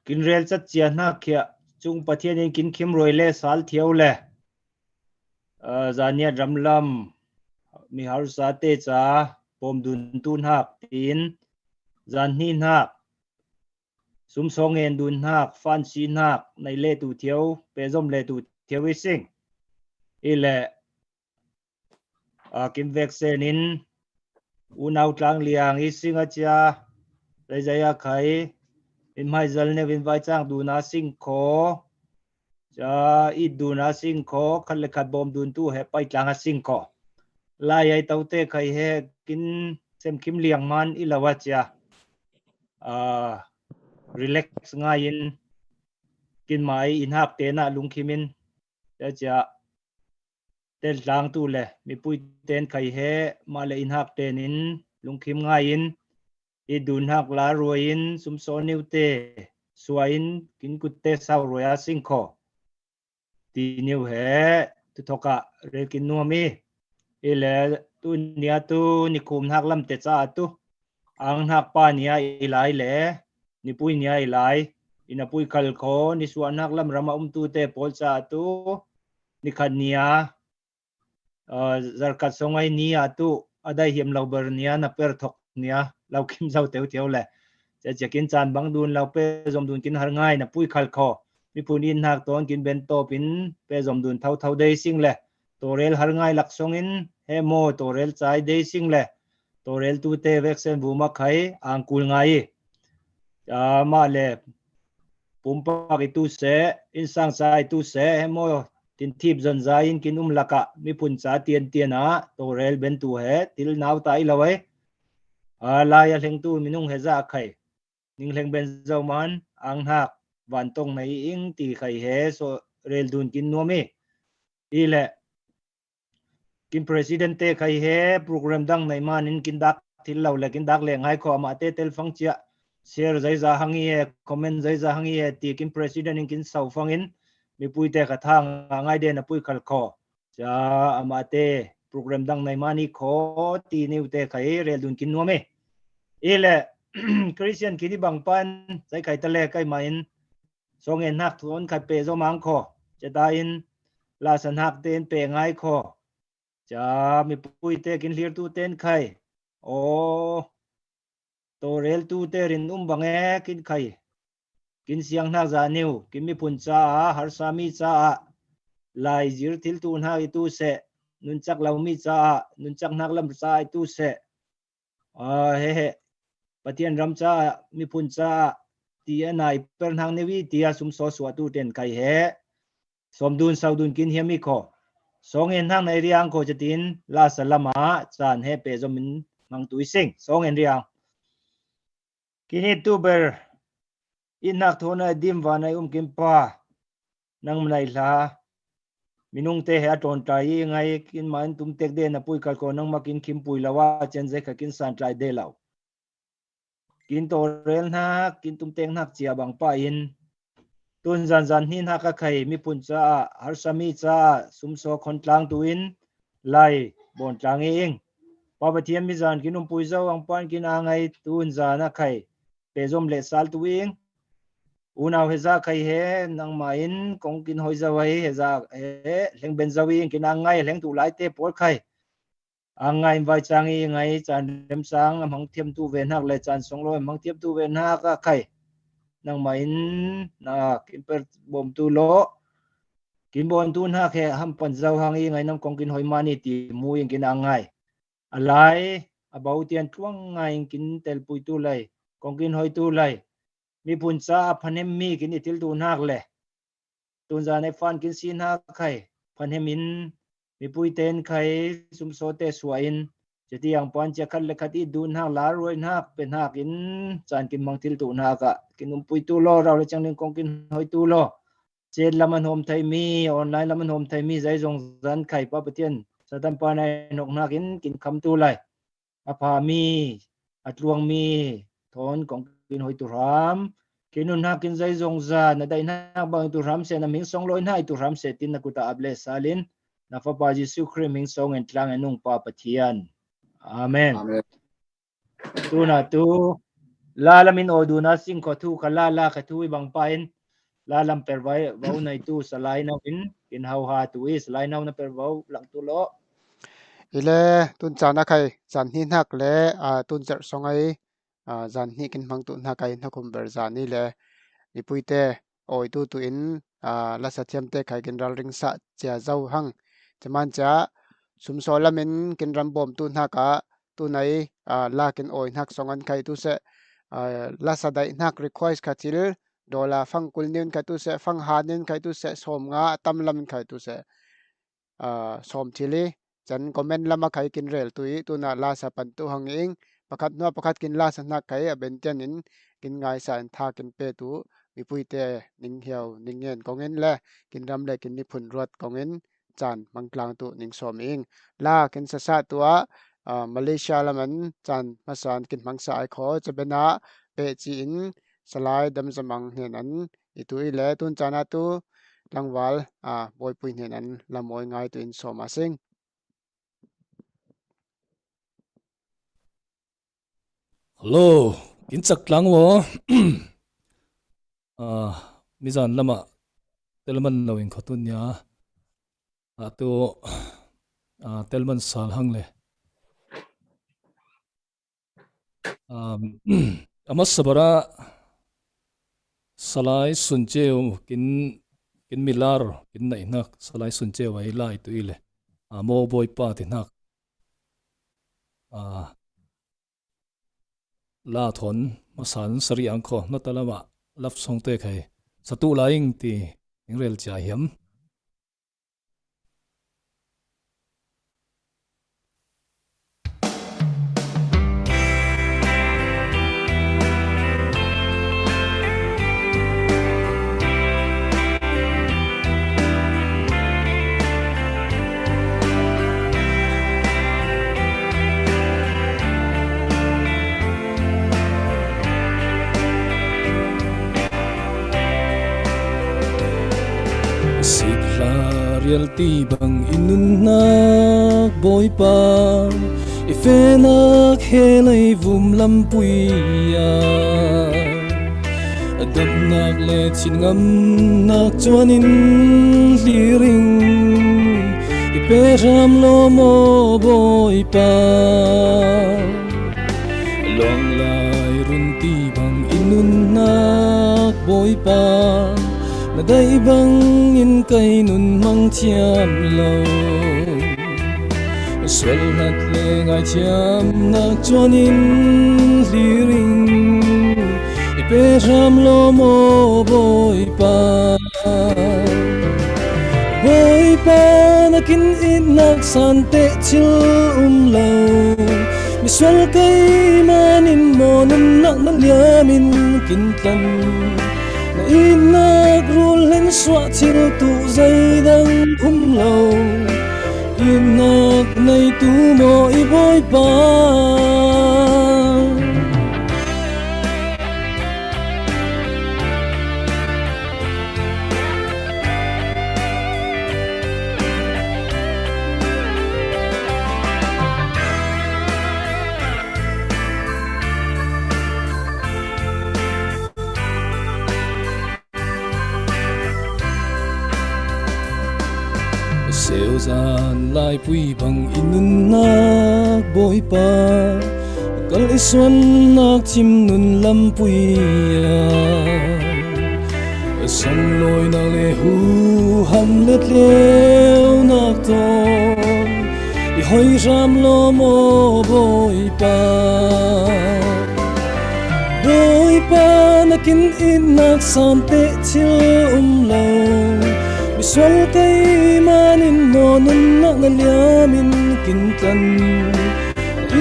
กินเรียลจัดเจียนักเขียจุงประเทศนี้กินเข้มรวยเล่สาลเที่ยวเล่จานเนียรำลำมีฮารุสาเตจ่าปมดุนตุนหักตีนจานนี้หักสุมสองเงินดุนหักฟันชีนักในเล่ตูเที่ยวเปซอมเล่ตูเที่ยววิสิงอีเล่กินเวกเซนินอุณาวกลางเลียงอีสิงอาจารย์เลยใจอยากใครอินไม่จัลเนวินไว้จ้างดูนาสิงโคจะอีดูนาสิงโคคันเล็กขัดบอมดูนตู้ให้ไปกลางสิงโคลายไอเต้าเต้ใครให้กินเซมคิมเลียงมันอีลาวจ้ารีแลกซ์ง่ายกินไม้อินหักเตนะลุงคิมินจะเต้นล้างตู้เลยมีปุ้ยเต้นใครให้มาเลยอินหักเตนินลุงคิมง่ายอีดูนหักลารวยสุมโซนิวเตสวยกินกุเตสาวรวยสิงโคตีนิวเฮตุทกะเรกินนัวมีอีเลตุเนียตุนิคุมหักลำเตจ้าตุอังหักปานียอีไลเล่นิปุยเนียอีไลอินาปุยคัลโคนิสวนหักลำรามาตุเตปอลจ้าตุนิคันเนียzarkat songai nia tu adai hiam lau ber nia na per thok nia lau kim zau teu teu leจะกินจานบังดุนเราเปซอมดุนกินหาง่ายนะปุ้ยคัลคอมีผู้นินหักตอนกินเบนโตปินเปซอมดุนเท่าได้สิ่งเลยตัวเรลหาง่ายหลักสงินเฮโมตัวเรลใจได้สิ่งเลยตัวเรลตูเตเวกเซนบูมาไขอังกุลง่ายมาเลยปุ่มปากตูเสอินสังใจตูเสเฮโมตินทีบจนใจอินกินลักะมีปุ่นจ่าเตียนนะตัวเรลเบนตูเฮติลนาวตายละไว้ลายเฮงตูมินุงเฮซ่าไขนิ่งเฮงเบนเจ้ามันอังหักวันตรงในอิงตีไข่เฮโซเรลดุนกินนัวมีอีแหละกินประธานเตไข่เฮโปรแกรมดังในมันนินกินดักที่เราเล็กินดักเลี้ยงให้ขอมาเตเตลฟังเชียเชียร์ใจจะหังเอคอมเมนต์ใจจะหังเอตีกินประธานนินกินเสาฟังอินมีปุยเตะกระทั่งง่ายเดนปุยขัลคอจะอามาเตโปรแกรมดังในมันนี่ขอตีนิวเตไข่เรลดุนกินนัวมีอีแหละคริสเตียนคิดบางปันใจไก่ตะเลไก่มาอินสองเงินหักทุนไข่เปโซมังคอจะได้อินลาสันหักเต้นเปง่ายคอจะมีปุยเตกินเลียร์ตูเต้นไข่โอตัวเรลตูเตรินบังกินไข่กินเสียงนักจานิวกินมีปุ่นจ้าฮาร์ซามีจ้าลายจิรทิลตูนหักตูเสนุนจักเรามีจ้านุนจักนักลำจ้าตูเสเฮ้ปฏิญรำจ้ามีปุ่นจ้าตีนายเป็นทางเนวิตีสุมโซสวตูเต็นไก่เฮสมดุลสาวดุลกินเฮียมิโคสองเงินทางในเรียงโคจตินลาสลามาจานเฮเปจอมินมังตุยสิงสองเงินเรียงกินิตูเบอร์อินนักโทนดิมวานายกิมปานังมันไอลามินุงเตะตอนใจยังไงกินมันตุ้มเตกเดนปุยกัลโกนังมากินคิมปุยละว่าเจนเซกกินสันใจเดลาวกินตัวเรลนักกินตุ้มเตงนักเจียบางป้าอินตุนจันหินหักไข่มีปุ่นจ้าฮาร์ซามีจ้าสุมโซคนกลางตุนไล่บนกลางเองพอไปเทียมมิจานกินปุยเจ้าบางป้านกินอ่างไงตุนจานักไข่เปซอมเลสซัลตุเองอุณาเฮซ่าไข่เฮนังมาอินคงกินหอยจะไว้เฮซ่าเฮงเบนซาวีกินอ่างไงเฮงตุไลเตปวดไข่อังไงไว้จางยังไงจานเต็มสังมังเทียมตูเวนหักเลยจานสองร้อยมังเทียมตูเวนหักก็ไข่นังมาอินนะกินเปิดบ่มตูโลกินบอลตูนหักแค่ห้ามปั่นเจ้าหังยังไงน้ำคงกินหอยมานี่ตีมูยังกินอังไงอะไรบ่าวเตียนช่วงไงกินเตลปุยตูเลยคงกินหอยตูเลยมีปุ่นซาพันเฮมมีกินอิติลตูนหักเลยตูนจานในฟันกินซีนหักไข่พันเฮมินมีปุยเต้นไข่สุมโซเตสวยินจะที่ยังปอนจะคัดเล็กคัดอีดูนหักลารวยหักเป็นหักกินจานกินมังทิลตูนหักกินปุยตูโลเราเลยจังหนึ่งคงกินหอยตูโลเจดละมันโฮมไทยมีออนไลน์ละมันโฮมไทยมีใจจงจันไข่ป้าปะเทียนสตัมปานายนกนักกินคำตูเลยอภามีอัตรวงมีทอนของกินหอยตูรามกินนุนหักกินใจจงจานได้นักบางตูรามเสนามิงสองร้อยห้าตูรามเสตินนักุตาอับเลสซาลินนับว่าเยซูคริสต์มิงสองเอ็นทางนุ่งป้าปะเทียนอาเมนตูน่ะตู la lamin oduna sing ko thu kala la ka thu bang pain la lam per vai vau nai tu salai na in hau ha tu is salai na na per vau lang tu lo ile tun chana khai chan hi nak le tun cher songai jan hi kin mang tu na kai na kum ber jani le ipuite oi tu in la sa thiam te khai kin ral ring sa cha zau hang chaman cha sum so lamin kin ram bom tu na ka tu nai la kin oi nak songan khai tu se la sa dai nak request ka til dola phang kul nin ka tu se phang hanin khai tu se som nga tam lam khai tu se som thili chan comment lama khai kin rel tui tu na la sa pan tu hang ing pakhat no pakhat kin la sa nak khai ben tian in kin ngai sa an tha kin pe tu mi puite ning hiao ning en kongen le kin ram le kin ni phun ruat kongen chan mangklang tu ning som ing la kin sa sa tua Malaysia laman chan masan kin mangsa ai kho chabena pe chi in salai dam zamang hnen an itui le tun chana tu langwal boy pui hnen an lamoi ngai tu in som asing hello kin chak lang wo mizan lama telman lawing khotun ya tu telman sal hang le amas sabara salai suncheu kin milar kin nai nak salai suncheu ai lai tu ile mo boy pa ti nak la thon masan sari angkho na talama laf song te khai satu laing ti ingrel cha hiam realty bang inun nak boy pa ifenak helay vum lampuya adap nak le chin ngam nak chuanin liring iperam lo mo boy pa long lai runti bang inun nak boy pa na day bang in kay nun mang thiam lo swal nat le ngai thiam nak chuanin liring ipe ram lo mo boy pa na kin in nak san te chil lo mi swal kay manin mo nun nak malyamin kintan inak rulen swat til tu dây đang lâu inak nay tu mo i boy pa seo zan lai pui bang inun nak boy pa kal iswan nak chim nun lam pui ya sam loi na le hu ham let leo nak ton i hoi ram lo mo boy pa na kin in nak sam te chil lo swal kay manin mo nun na nalyamin kintan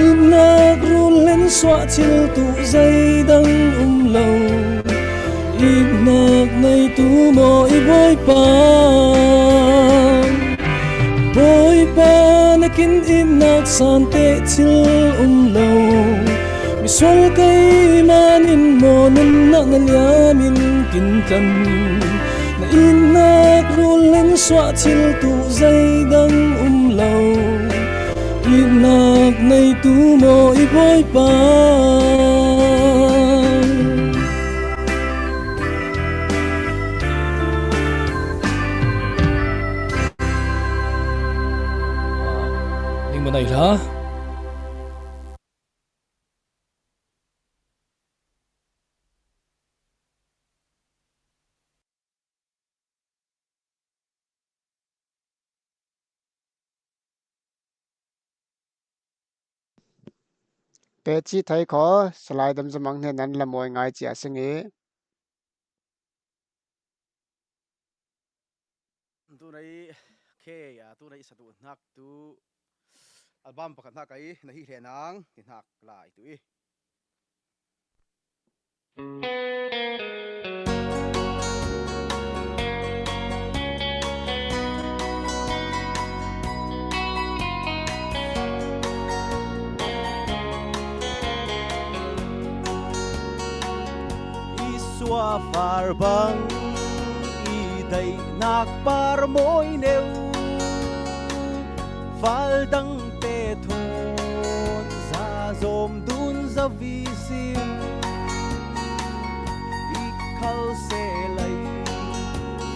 inak rulen swat til tu dây đang lâu inak nay tu mo i boy pa na kin inak san te til lâu mi swal kay manin mo nun na nalyamin kintan inak rulen swat til tu dây đang lâu inak nay tu mo i boy pa ไหนล่ะเปจีไทยขอสไลด์ดำสมังเนนั้นละมวยง่ายจีอาสิงเอตัวในเคตัวในสตูนักตัวอัลบั้มประกันนักไอ้ในที่เรียนนังที่นักหลายตัวอีสัวฟาร์บังday nak par môi nêu phal đăng tê thôn ra dôm đun ra vi sim i khâu xe lay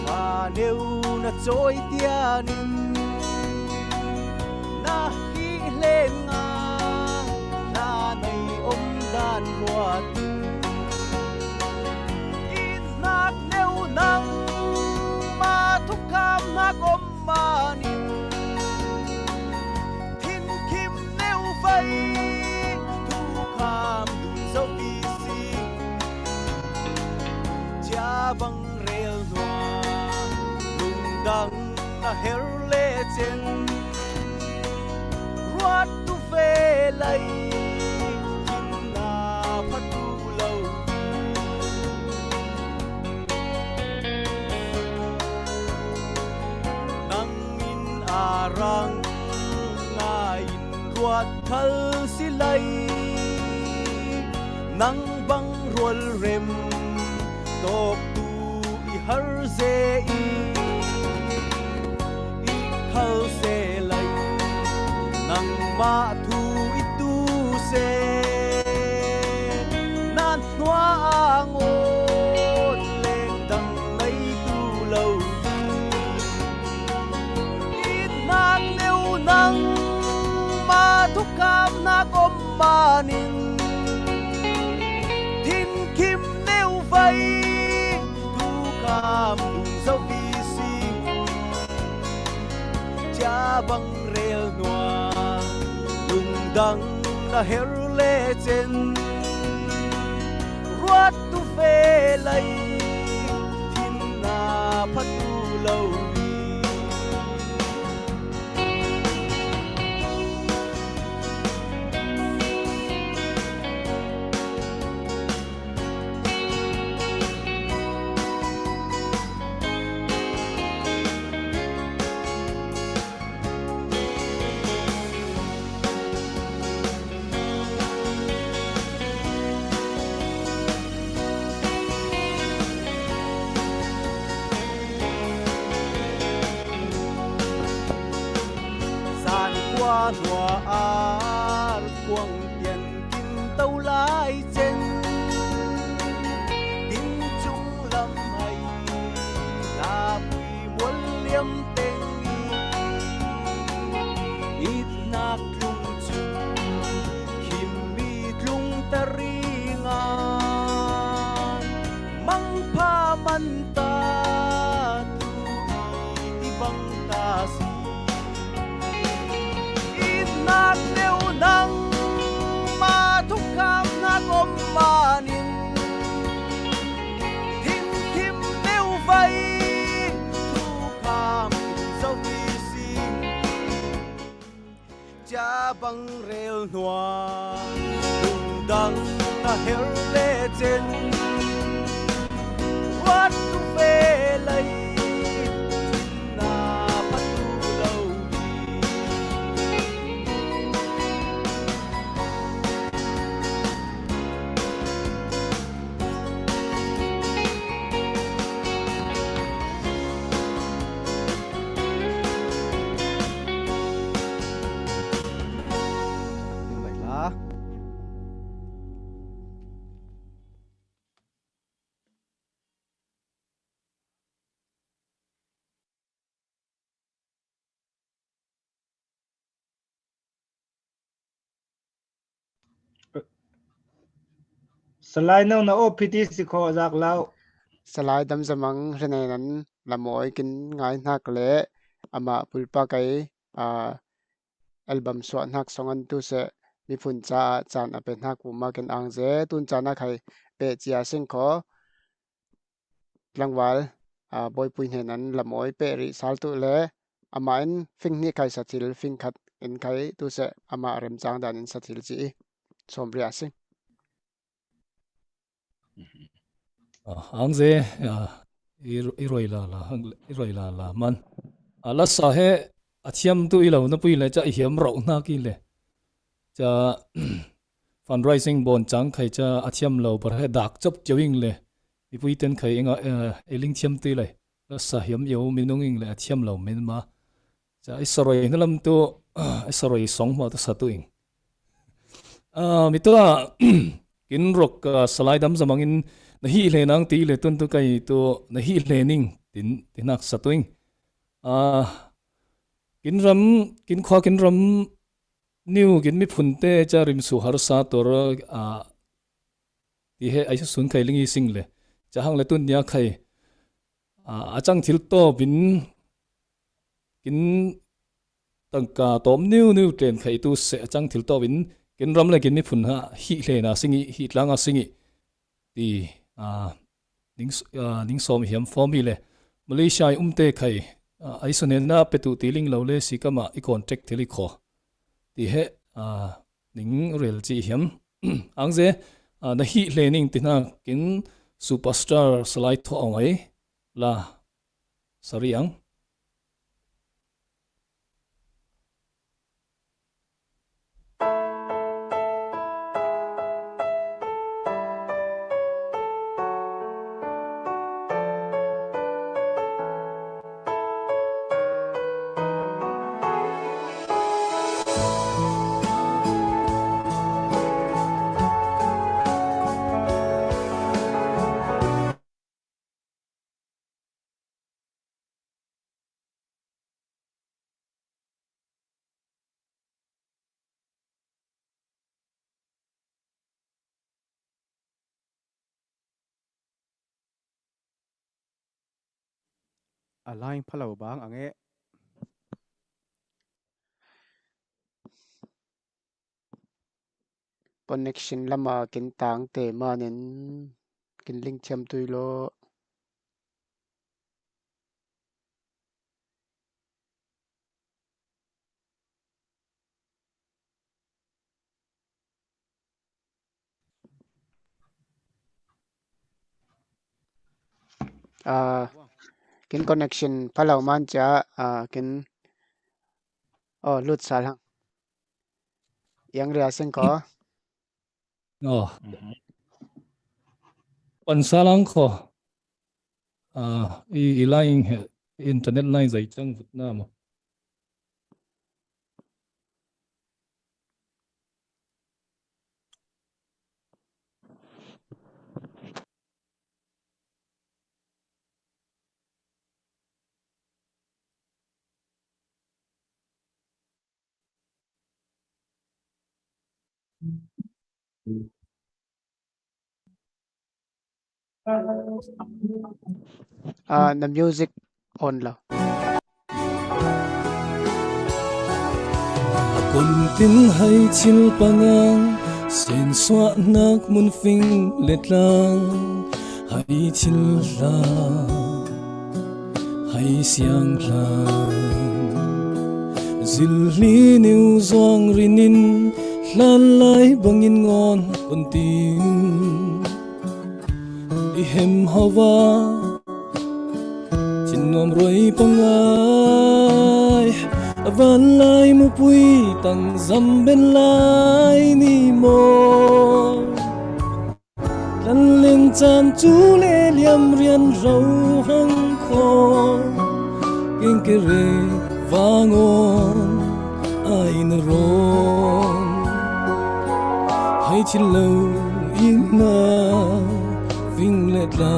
và nêu na trôi tia nin na hi lên ngang na này đan loạt in nak nêu nangทุกคำนักอมมานินทิ้นคิมเนวไฟทุกคำดุนเจ้าปีซีจะบังเรลนัวลุงดังนะเฮลเลเจนรัดตุเฟลัยกินนาพัดดูเล่ารังง่ายรวดทัลสิไลนังบังรวลเร็มตกตูอีฮาร์เซอีคัลเซไลนังมาทูอิตูเซนันนัวอางโอเลงดังในตูเล่านังมาทุกคำนักอมมานินทิ้นคิมเนวไฟทุกคำดุนเจ้าวีซิงจะบังเรลนัวลุงดังนะเฮลเลเจนรัดตุเฟลัยทิ้นนาพัดดูเล่านัวอาร์ควงเตียนกินเต้าลายเจนกินจุงลำให้ลาปุยมวลเลี่ยมเต็งอีดนักลุงจุคิมมีลุงตะรีงานมังพามันตาตูอีบังตาสีนักเนวนังมาทุกคำนักอมมานินทิ้งคิมเนวไฟทุกคำเจ้าวีซิงจะบังเรลนัวดุงดังนะเฮลเลเจนวัดตุเฟลัย สไลด์น้องนะโอพีทีสิขอจากเรา สลายดำสมังเรนนั้นละมอยกินง่ายนักเละอามาปุลปะไกอัลบั้มสวนนักสองอันตุเสมีฝุ่นจ้าจานอเป็นนักอุมากันอังเจตุนจานักให้เปจียสิงขอรางวัลบอยปุยเห็นนั้นละมอยเปริสาลตุเละอามาอินฟิงนี่ใครสัติลฟิงขัดอินใครตุเสอามาเริ่มจางดานินสัติลจีสมเรียสิง ang ze iroi la la man ala sa he athiam tu ilo na pui le cha hiam ro na ki le cha fundraising bon chang khai cha athiam lo par he dak chop chewing le i pui ten khai enga eling thiam ti le la sa hiam yo minung ing le athiam lo men ma cha isaroi na lam tu isaroi song ma ta sa tu ing mitla kin rok salai dam zamangin na hi le nang ti le tun tu kai to na hi le ning tinak satuing kin khwa kin ram new kin mi phunte cha rim su har sa tor ti he ai sun khai lingi sing le cha hang le tun nya khai achang thil to bin kin tangka tom new tren khai tu se achang thil to bin kin ram le kin mi phun ha hi le na singi hi tlanga singi ti ning som hiam formi le Malaysia umte khai aisonen na petu tiling lo le sikama I contract thili kho ti he ning rel chi hiam angze na hi lening tina kin superstar slide tho angai la sariang Align phalau bang ange connection lama kin tang te manin kin link cham tuilo kin connection phalau man cha kin lut sal hang yang ria sing ko pansalang kho I line internet line zai chang Vietnam the music on lo Kon tin hay chil pangang sen swa nak mun fing letlang hay chil la hay siang la zilli new zong rinin lan lai bangin ngon kon tin ihem hawa chinom roi pangai avan lai mu pui tang zam ben lai ni mo lan len chan chu le liam rian rau hang kho king ke re vangon ai na ron hai chil lo in na ving let la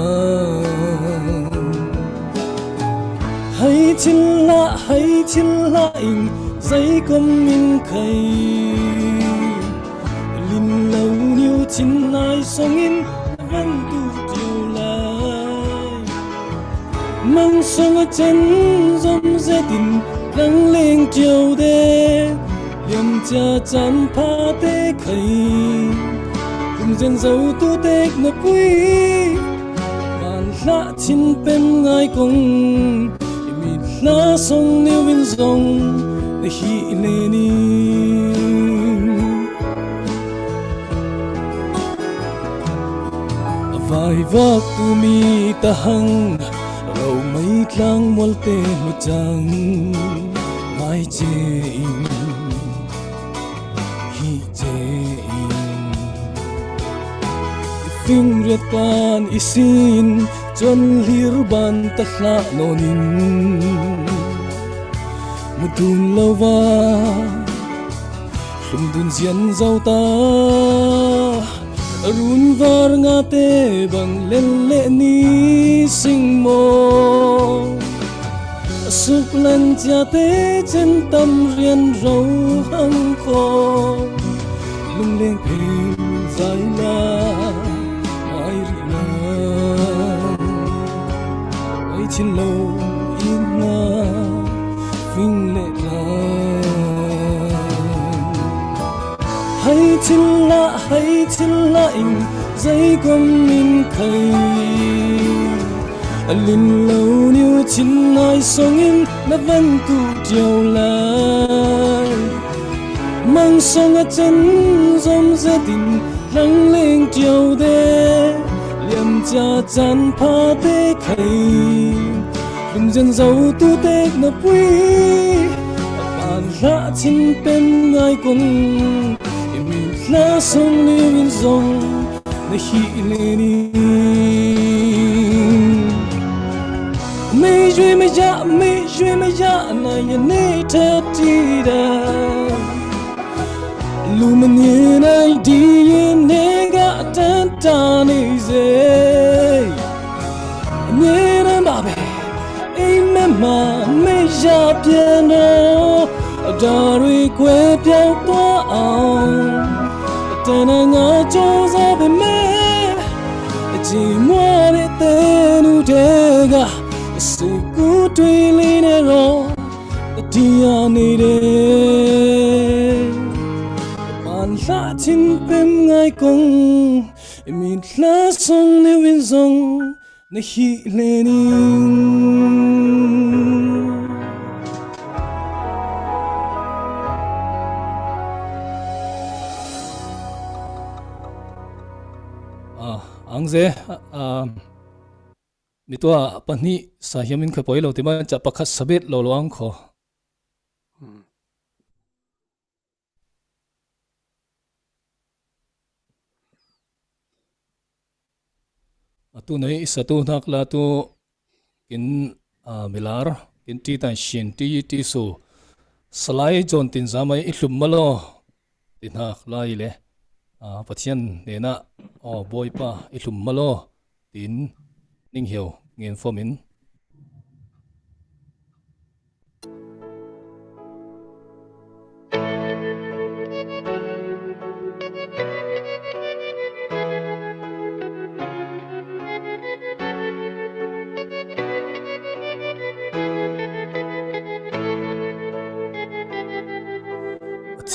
hay chil la in dây com min khay lin lâu nhiêu chín nai song in vẫn tu chiều lại mang song ở chân dòng dễ tình lắng lên chiều đê liềm cha chán pha tê khay cùng dân dấu tu tê na quý bàn lạ chín bên ngay cùng mịt lá sông nêu bên dòng để hi lên đi vài vác tu mi ta hăng lâu mấy lang mual tê một chang mai chê in hi chê in phim riết pan isin chọn lir ban ta khla nonin một đun lâu va lum đun zian dâu ta run var nga te bang len le ni sing mo suk lan cha te chen tâm rian rau hang kho lung leng phim zai na mai ri na ai chin lo in na phing le la hay tin la in dây quăng min khay linh lâu niu chín nói song in na vẫn tu chiều lại mang song ở chân dòng gia đình lắng lên chiều đê liềm cha chán pha tê khay cùng dân dấu tu tê na quý bàn lạ chín bên ngay cùng lá sông liêu in dòng để hi lên đi mây duy mây dạ này nhận nê thật đi đà lu mình như này đi yên nê gã tan ta này dễ nhé nam bà bè em mà mây dạ piano đari quê piao toa ông ta na ngã cho ra bên mẹ chỉ mua để tên u đê gà sự cố truy li nè rồi đi ăn đi đê bàn lạ chín bên ngay cùng mình lá sông nêu bên dòng để hi lên ang ze mi tua pani sahiamin khapoi lo tima cha pakhat sabet lo loang kho atu nei satu nak la tu kin milar kin ti tan shin ti so salai jon tin zamai ihlum malo tin hak lai le pathian nena boy pa ihlum malo tin ning hiu ngin fomin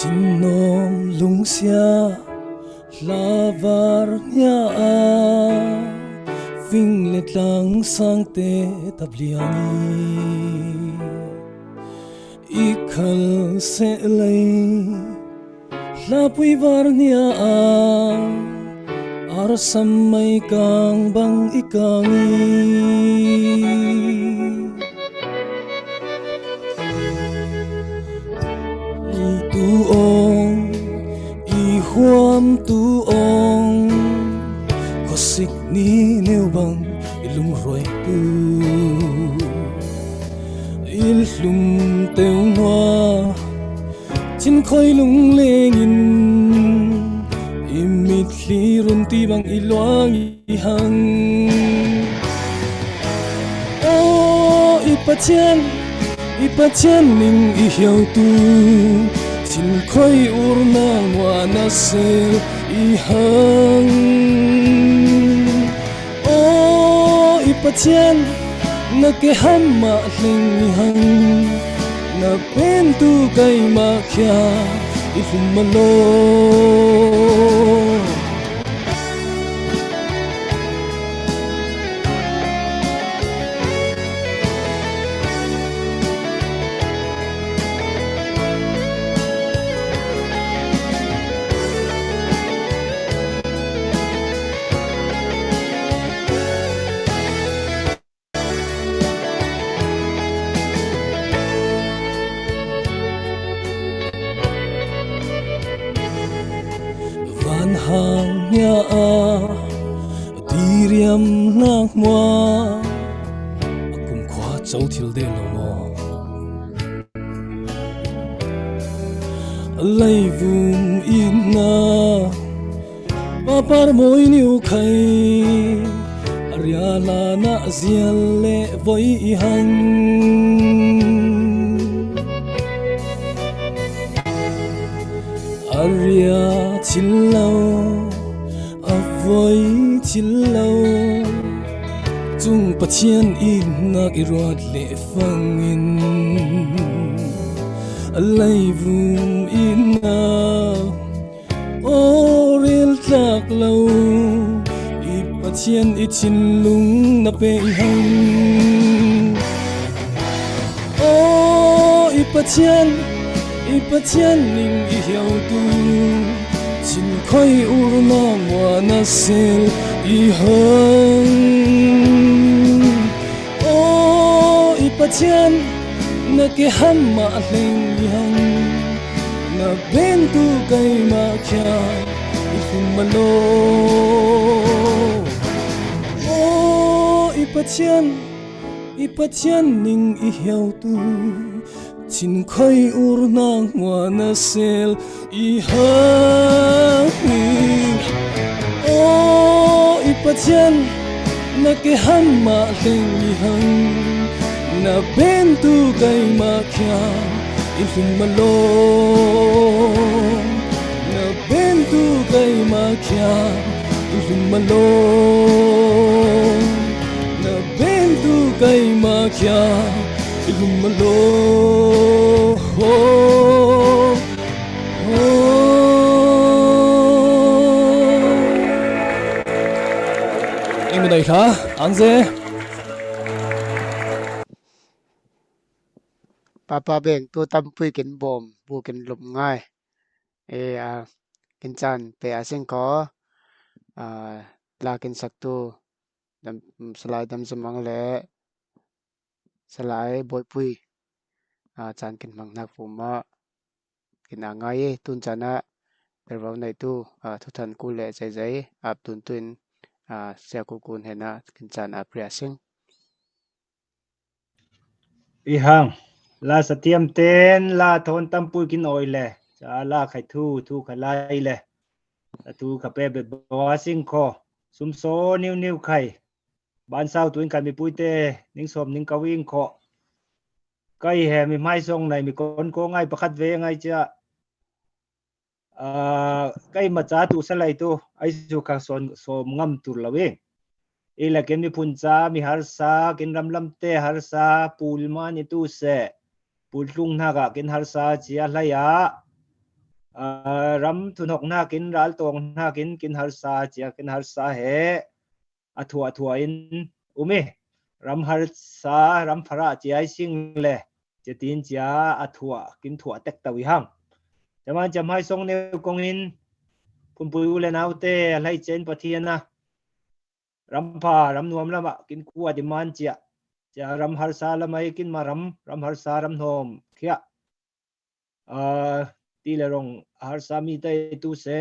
tin nom lung sia lavar nya vinh let lang sang te tabliani ikhal se lei la pui var nya ar samai kang bang ikangi tu ong i huam tu ong có xích ni nêu bằng ilung roi tu ilum teu hoa chín khói lung lên in imit li run ti bằng iloang i hang o ipatian ning i hiau tu chin khoi urna wana sel I hang o ipathian na ke hamma hling hang na pen tu kai ma kya ifum malo van hang nya a tiriam nak mwa akum khwa chau thil de lo mo lei vum in na papar moi niu khai ariala na zial le voi hang Arya chillo avoy chillo chung pathian in nak irot le fangin alai vum in na oril tak lo I pathian I chin lung na pe hang o I pathian ning I hiau tu chin khoi urna wana sel I hang o I pathian na ke hamma hling hang na ben tu kai ma kya ifum malo o I pathian ning I hiau tu chin khoi urna wana sel I hang o I pathian na ke hamma hling hang na ben tu kai ma kya ifum malo na ben tu kai ma kya ifum malo na ben tu kai ma kya ifum malo Ing đây hả anh dê papa beng tu tampui kin bom bu kin lum ngai kin chan pe asing ko la kin sak tu dam salai dam samang le salai boy pui chan kin mang nak fu ma kin ngai tun chana perwa nai tu thu than ku le chai chai ap tun tun sia ku kun hena kin chan apria sing I hang la satiam ten la thon tampui kin oi le cha la khai thu khalai le tu khape be bawasing kho sumso niu khai ban sao tuin kan mi puite ning som ning kawing kho kai he mi mai song nai mi kon ko ngai pakhat ve ngai cha kai ma cha tu salai tu ai su kha son som ngam tur laweng ila ken mi phun cha mi har sa ken ram lam te har sa pul ma ni tu se pul tung na ga ken har sa chia hlaya ram thunok na kin ral tong na kin har sa chia kin har sa he athua in umi ram har sa ram phara chia sing le che tin chia athua kin thua tek tawi hang jaman jamai song ne kong in pun pui u le nau te lai chen pathiana ram pha ram nuam lama kin kuwa diman chia cha ram har sa lamai kin ma ram har sa ram nom khia ti le rong har sa mi te tu se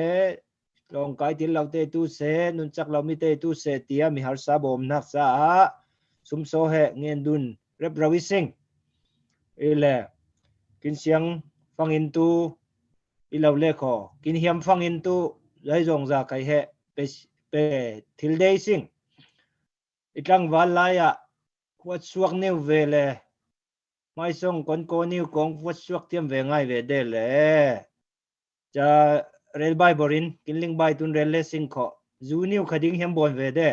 long kai til lau te tu se nun chak lau mi te tu se tia mi har sa bom nak sa sum so he ngen dun rep rawi sing ile kin siang fangin tu ilau le kho kin hiam fangin tu lai rong za kai he pe thil dei sing itlang walaya kwat suak neu vele mai song kon ko niu kong wat suak tiam ve ngai ve de le cha rel bai borin kinling bai tun rel le sing kho zu niu khading hem bon ve de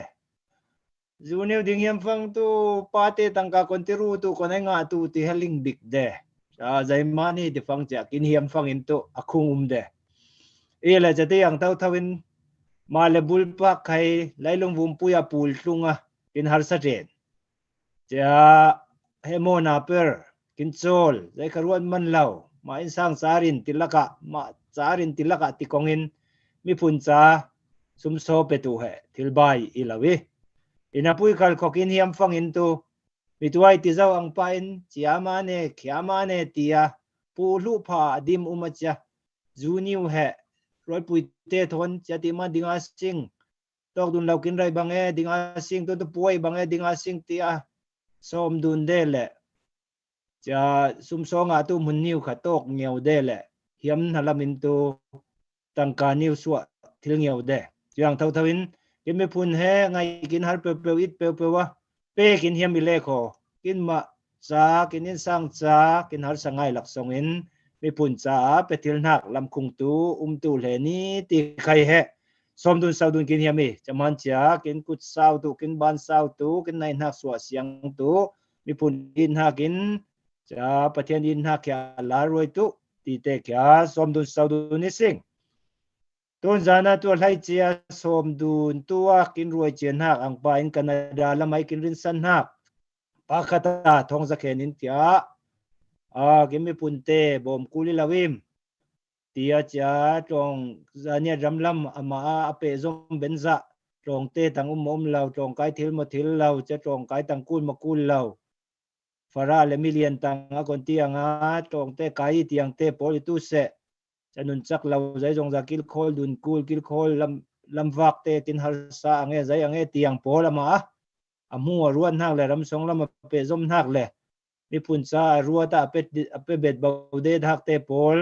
zu niu ding hem phang tu pa te tangka kon ti ru tu kon ai nga tu ti heling big de cha zai ma ni ti phang cha kin hem phang in tu akhung de e la cha te yang tau thawin ma le bul pa khai lai long vum puya pul tlunga kin har sa ren cha hemo na per kin chol zai kharuan man lau ma in sang charin tilaka ma charin tilaka ti kongin mi phun cha sum so pe tu he thilbai ilawi ina pui khal khokin hiam phang in tu mi tuai ti zau ang pa in chiama ne khiama ne tia pu lu pha dim umacha juniu he roi pui te thon chati ma dinga sing tok dun lau kin rai bange dinga sing to puai bange dinga sing tia som dun de le cha sum so nga tu mun niu kha tok ngeu de le hiam halamin tu tangka niu suwa thil ngeu de yang thau thawin kin me phun he ngai kin har pe pe it pe pe wa pe kin hiam mi le kho kin ma cha kin in sang cha kin har sangai lak song in mi phun cha pe thil nak lam khung tu tu le ni ti khai he som dun sau dun kin hiam mi chaman cha kin kut sau tu kin ban sau tu kin nai nak suwa siang tu mi phun in ha kin cha pathian in ha kya la roi tu ti te kya som dun sau dun ni sing tôn zana tua lai chia som dun tua kin ruai chen hak ang pa in Canada lamai kin rin san hak pakata thong zakhen in tia kimi punte bom kuli lawim tia cha trong zania ramlam ama ape zom benza trong te tang lau trong kai thil mo thil lau cha trong kai tang kul ma kul lau fara le million tang a kon tianga trong te kai tiang te poli tu se chanun chak lau zai jong za kil khol dun kul kil khol lam vak te tin har sa ange zai ange tiang pol ama amu ruan hak le ram song lam pe zom hak le mi pun sa ruata pe bet baude hak te pol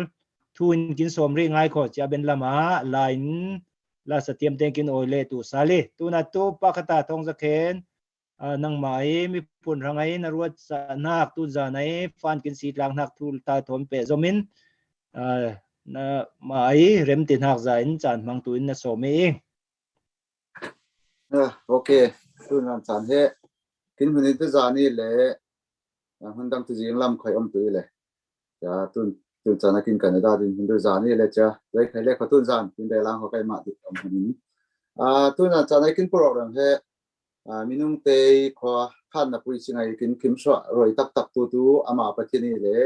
thun kin som ri ngai kho cha ben lama line la satiam te kin oile tu sali tu na tu pakata thong zakhen nang mai mi pun rangai na ruat sa nak tu za nai fan kin si tlang nak thul ta thom pe zomin na mai rem tin hak za in chan mang tu in na so me okay tu nan chan he kin hunin tu za ni le hundang tu jing lam khoi om tu le cha tu chan kin Canada din hindu za ni le cha lai khai le khatun zan tin de lang ho kai ma ti om hunin tu nan chan kin program he minung te kho khan na pui singai kin kim swa roi tak tak tu ama pathini le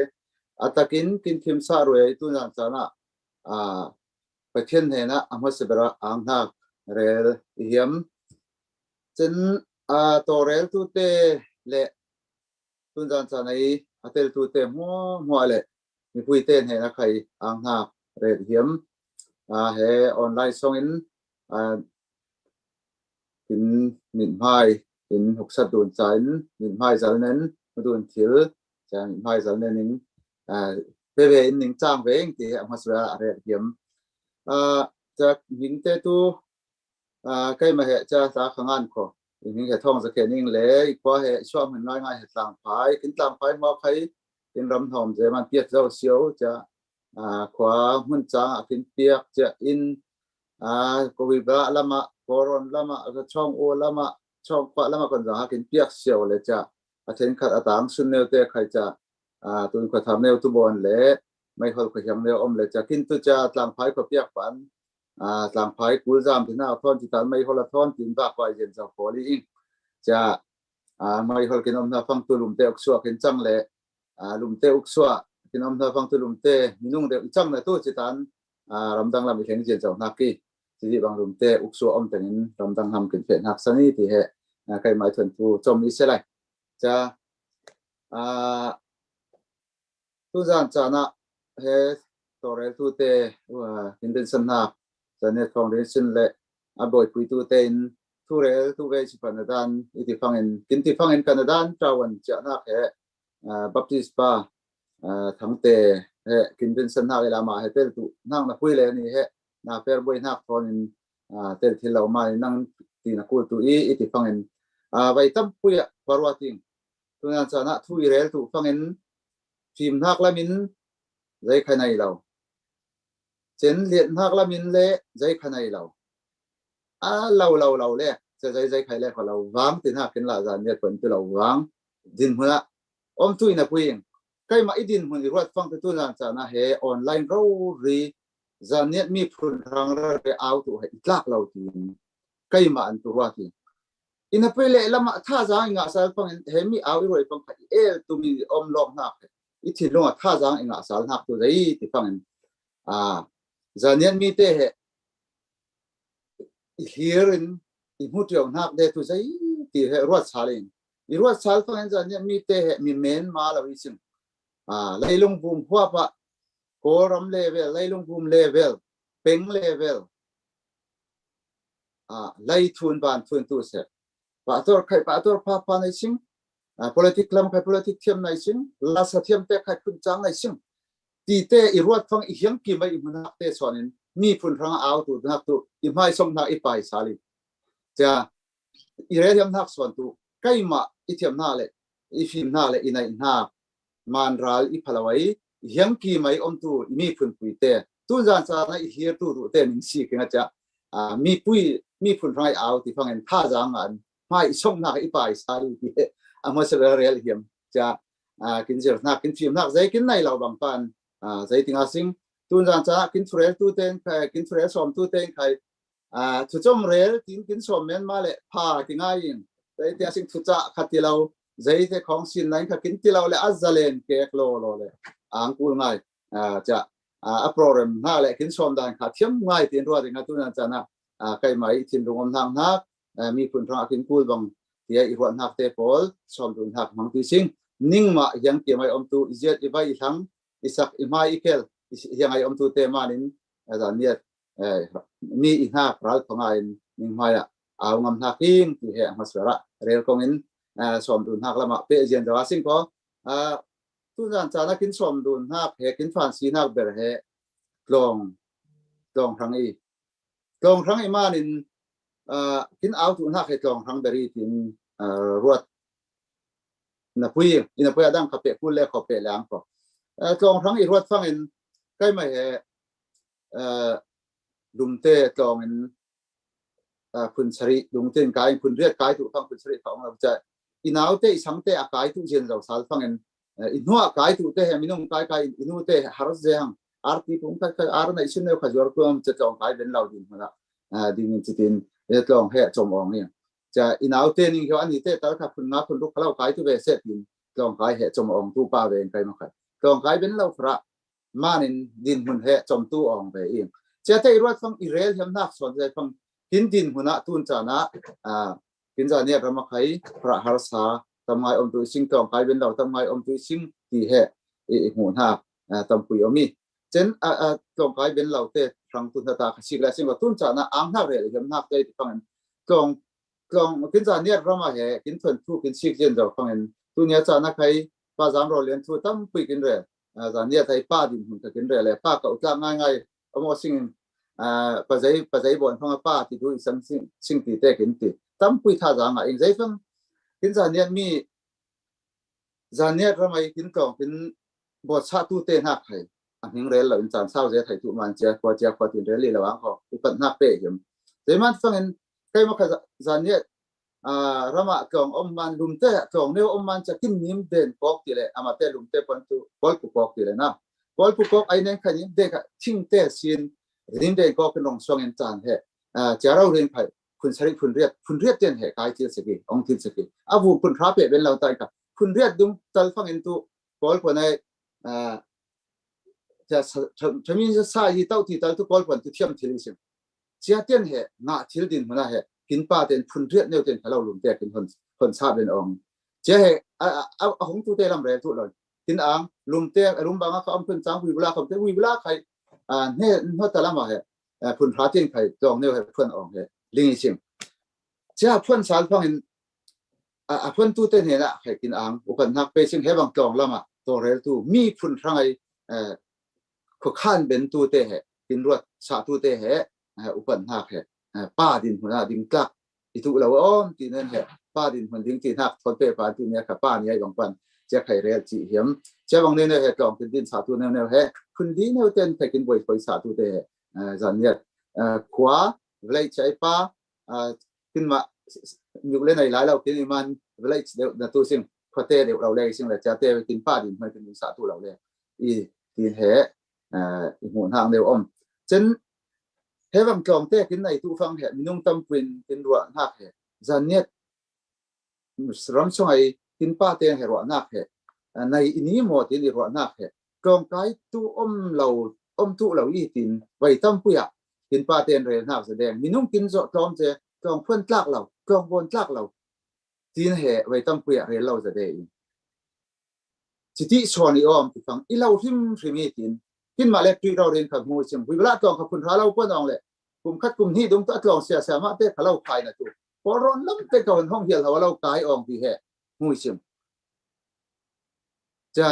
atakin kin kim sa roi tu nan chana pathian he na amo se bera ang na rel hiam chen torel tu te le tu nan chana I atel tu te mo le mi pui ten he na khai ang na rel hiam he online song in in min hai in huksat dun chain min hai zalnen dun thil cha min hai zalnen in ve in ning chang ve ing ti amasra are hiam cha ning te tu kai ma he cha sa khangan kho ning he thong za ke ning le ko he shom hin ngai ngai he tlang phai kin tlang phai mo khai kin ram thom je man piet zo siau cha khwa mun cha kin piak cha in ko wi ba lama koron lama chong o lama chong kwa lama kon za kin piak siau le cha athen khat atang sun ne te khai cha tun ko tham ne tu bon le mai hol ko hyam ne om le cha kin tu cha tlang phai ko piak pan tlang phai kul jam thina thon ti tan mai hol thon tin ba ko jen za kholi ing cha mai hol kin om na phang tu lum te ok suak kin chang le lum te ok suak kin om na phang tu lum te minung de chang na tu chi tan ramdang lam theng jen chaw na ki chỉ bằng lùm tê uk số ông tình trong tăng hầm kinh phiền hạc sani thì hệ cái máy thuần thu trong ý sẽ lại cha tu giàn cha na hệ torel tu tê in den san hạc cha net foundation lệ boy quy tu tên tu rel tu về chỉ phần đan iti phangin kinh ti phangin Canada trawan cha na hệ baptist pa thắng tê hệ kinh den san hạc lama hệ tel tu nang na quy lệ ni hệ na fair boy na phone tel thilo ma nang ti na ku tu iti phangin vai tam puya parwating tu na chana thu irel tu phangin phim hak la min zai khanai lo chen lian hak la min le zai khanai lo a lo le zai khai le lo wang tin hak kin la zan ne kon tu lo wang din huna om tu ina puing kai ma idin hun i ruat fang tu lan cha na he online ro ri zan ne mi phun rang ra re out tu he tlak lo tin kai ma an tu wa ti ina pele lama tha za nga sal fang he mi au i roi fang khai el tu mi om lok na i thi lo tha za nga sal nak tu dai ti fang zan ne mi te he herein i mut yo nak de tu dai ti he ruat salin i ruat sal fang zan ne mi te he mi men ma la wi sim leilung bum hua pa koram level leilung bum level peng level lei thun ban thun tu se pa tor khai pa tor pa nai sing politic lam khai politic thiam nai sing la sa thiam te khai khun chang nai sing ti te i ruat phang i hiam ki mai mun hak te sonin mi phun rang au tu nak tu i mai song na i pai sali cha i re thiam nak son tu kai ma i thiam na le i phim na le i nai na man ral i phalawai hiam ki mai om tu mi phun pui te tu jan cha na i hiar tu te ning si kenga cha mi phun rai au ti phang en tha jang an mai song na i pai sali ti amo se real hiam cha kin jer na kin phim nak zai kin nai lo bang pan zai tinga sing tu jan cha kin threal tu ten khai kin threal som tu ten khai chu chom rel kin som men ma le pha ti ngai in zai ti sing thu cha khati lo zai te khong sin nai kha kin ti lo le azalen ke lo le ang kul ngai cha a program na le kin som dan kha thiam ngai tin ro ringa tu na cha na kai mai thin rungom thang na mi phun ra kin kul bang tia i ron hak te pol som dun hak mang tu sing ning ma yang ke mai om tu izet i vai thang isak i mai ikel yang ai om tu te manin za niat mi i ha pral phangai ning mai a ngam haking ti he masara rel kongin som dun hak lama pe jen da sing ko tu jan cha na kin som dun hak he kin fan si nak ber he klong thang i manin kin out tu hak he klong thang beri tin ruat na pui ina pui adang khape kul le khope lang ko klong thang i ruat phang in kai mai he dumte klong in phun sari dumte kai phun riat kai tu phang phun sari phang la cha inau te isang te akai tu jen lo sal phang in inua kai tu te he minung kai inu te har jeng arti pung kai ar na isin ne khajor ko am cha klong kai den lau din mala ding chitin e klong he chom ong ni cha inau te ning ho ani te ta kha phun na phun lu khalau kai tu ve se tin klong kai he chom ong tu pa ve kai ma khai klong kai ben lau fra manin din hun he chom tu ong ve ing cha te ruat phang i rel hem nak son je phang kin din huna tun cha na kin za ne rama khai fra har sa tamai om tu sing klong kai ben lau tamai om tu sing ti he e hu na tam pui omi chen klong kai ben lau te rang tu ta kha sik la sing tun cha na ang na rel hem nak te phang klong kin za ne rama he kin thon thu kin sik jen do phang tu nya cha na khai pa jam ro len thu tam pui kin re za ne thai pa din hun ka kin re le pa ka utla ngai amo sing pa zai bon phang pa ti du isang sing ti te kin ti tam pui tha za nga ing zai phang kin za ne mi za ne ramai kin klong kin bo cha tu te na khai hing rel lo in chan sao je thai tu man cha kwa tin rel li la wang ko upat na pe hem zai man phang en kai ma kha za ne rama klong om man lum te klong ne om man cha kin nim den pok ti le amate lum te pon tu pol pu pok ti le na pol pu pok ai nen khanin de ka thing te sin rin de ko kin long song en chan he cha rau rin phai phun sari phun riat ten he kai til se ki ong til se ki awu phun thra pe ben lau tai ka phun riat dum tal phang en tu pol pon ai cha chamin sa yi tau ti tal tu pol pon tu thiam thil sim chia ten he nga thil din huna he kin pa ten phun riat neu ten khalau lum te kin hon sa ben ong che he a hong tu te lam re tu lon tin ang lum te rum ba nga ka am phun chang wi bula kham te wi bula khai ne no ta lama he phun thra tin khai tong neu he phun ong he ling sim cha phun sal phang in phun tu te ne na khai kin ang u kan nak pe sing he bang tong lama to rel tu mi phun thrangai ko khan ben tu te he kin ruat sa tu te he u kan nak he pa din huna ding tlak itu law om ti nen he pa din hun ding ti nak thon pe pa tu ne kha pa ni ai bang pan จะใครเรียจีเหียมจะบางเนี่ยเหตุลองกินสาธุเนี่ยเหตุคุณดีเนี่ยเต้นไปกินบ่อยๆสาธุเตะจันเนี่ยขวาเวลาใช้ป้าขึ้นมาอยู่เล่นในหลายเรากินมันเวลาเดี๋ยวตัวสิ่งพอเตะเดี๋ยวเราเลยสิ่งเราจะเตะไปกินป้าดินไม่กินสาธุเราเลยอีกินเหอีหัวทางเดียวจนเฮ้ยบางกองเตะกินในตู้ฟังเหตุมีนุ่งตำปินกินรัวนักเหตุจันเนี่ยสรำช่วยกินป้าเตะเหตุรัวนักเหตุในอินี้หมดที่รัวนักเหตุกองไก่ตู้เราตู้เราอีตินไว้ตั้มปุยกินป้าเตะเรียนนักแสดงมีนุ่งกินโจทย์จะกองเพื่อนลักเรากองบนลักเราทีนเหตุไว้ตั้มปุยเรียนเราแสดงจิตที่ชวนอีที่ฟังอีเราทิมมีตินมาเล็กที่เราเรียนขับมูเชียงวิเวลากองขับคุณพระเราเพื่อนองเลยกลุ่มคัดกลุ่มที่ดงตัดลองเสียสามารถเตะเราใครนะตัวพอร้อนล้ำเตะก่อนห้องเหี่ยวเรากายออกที่เหตุมูเชียงจะ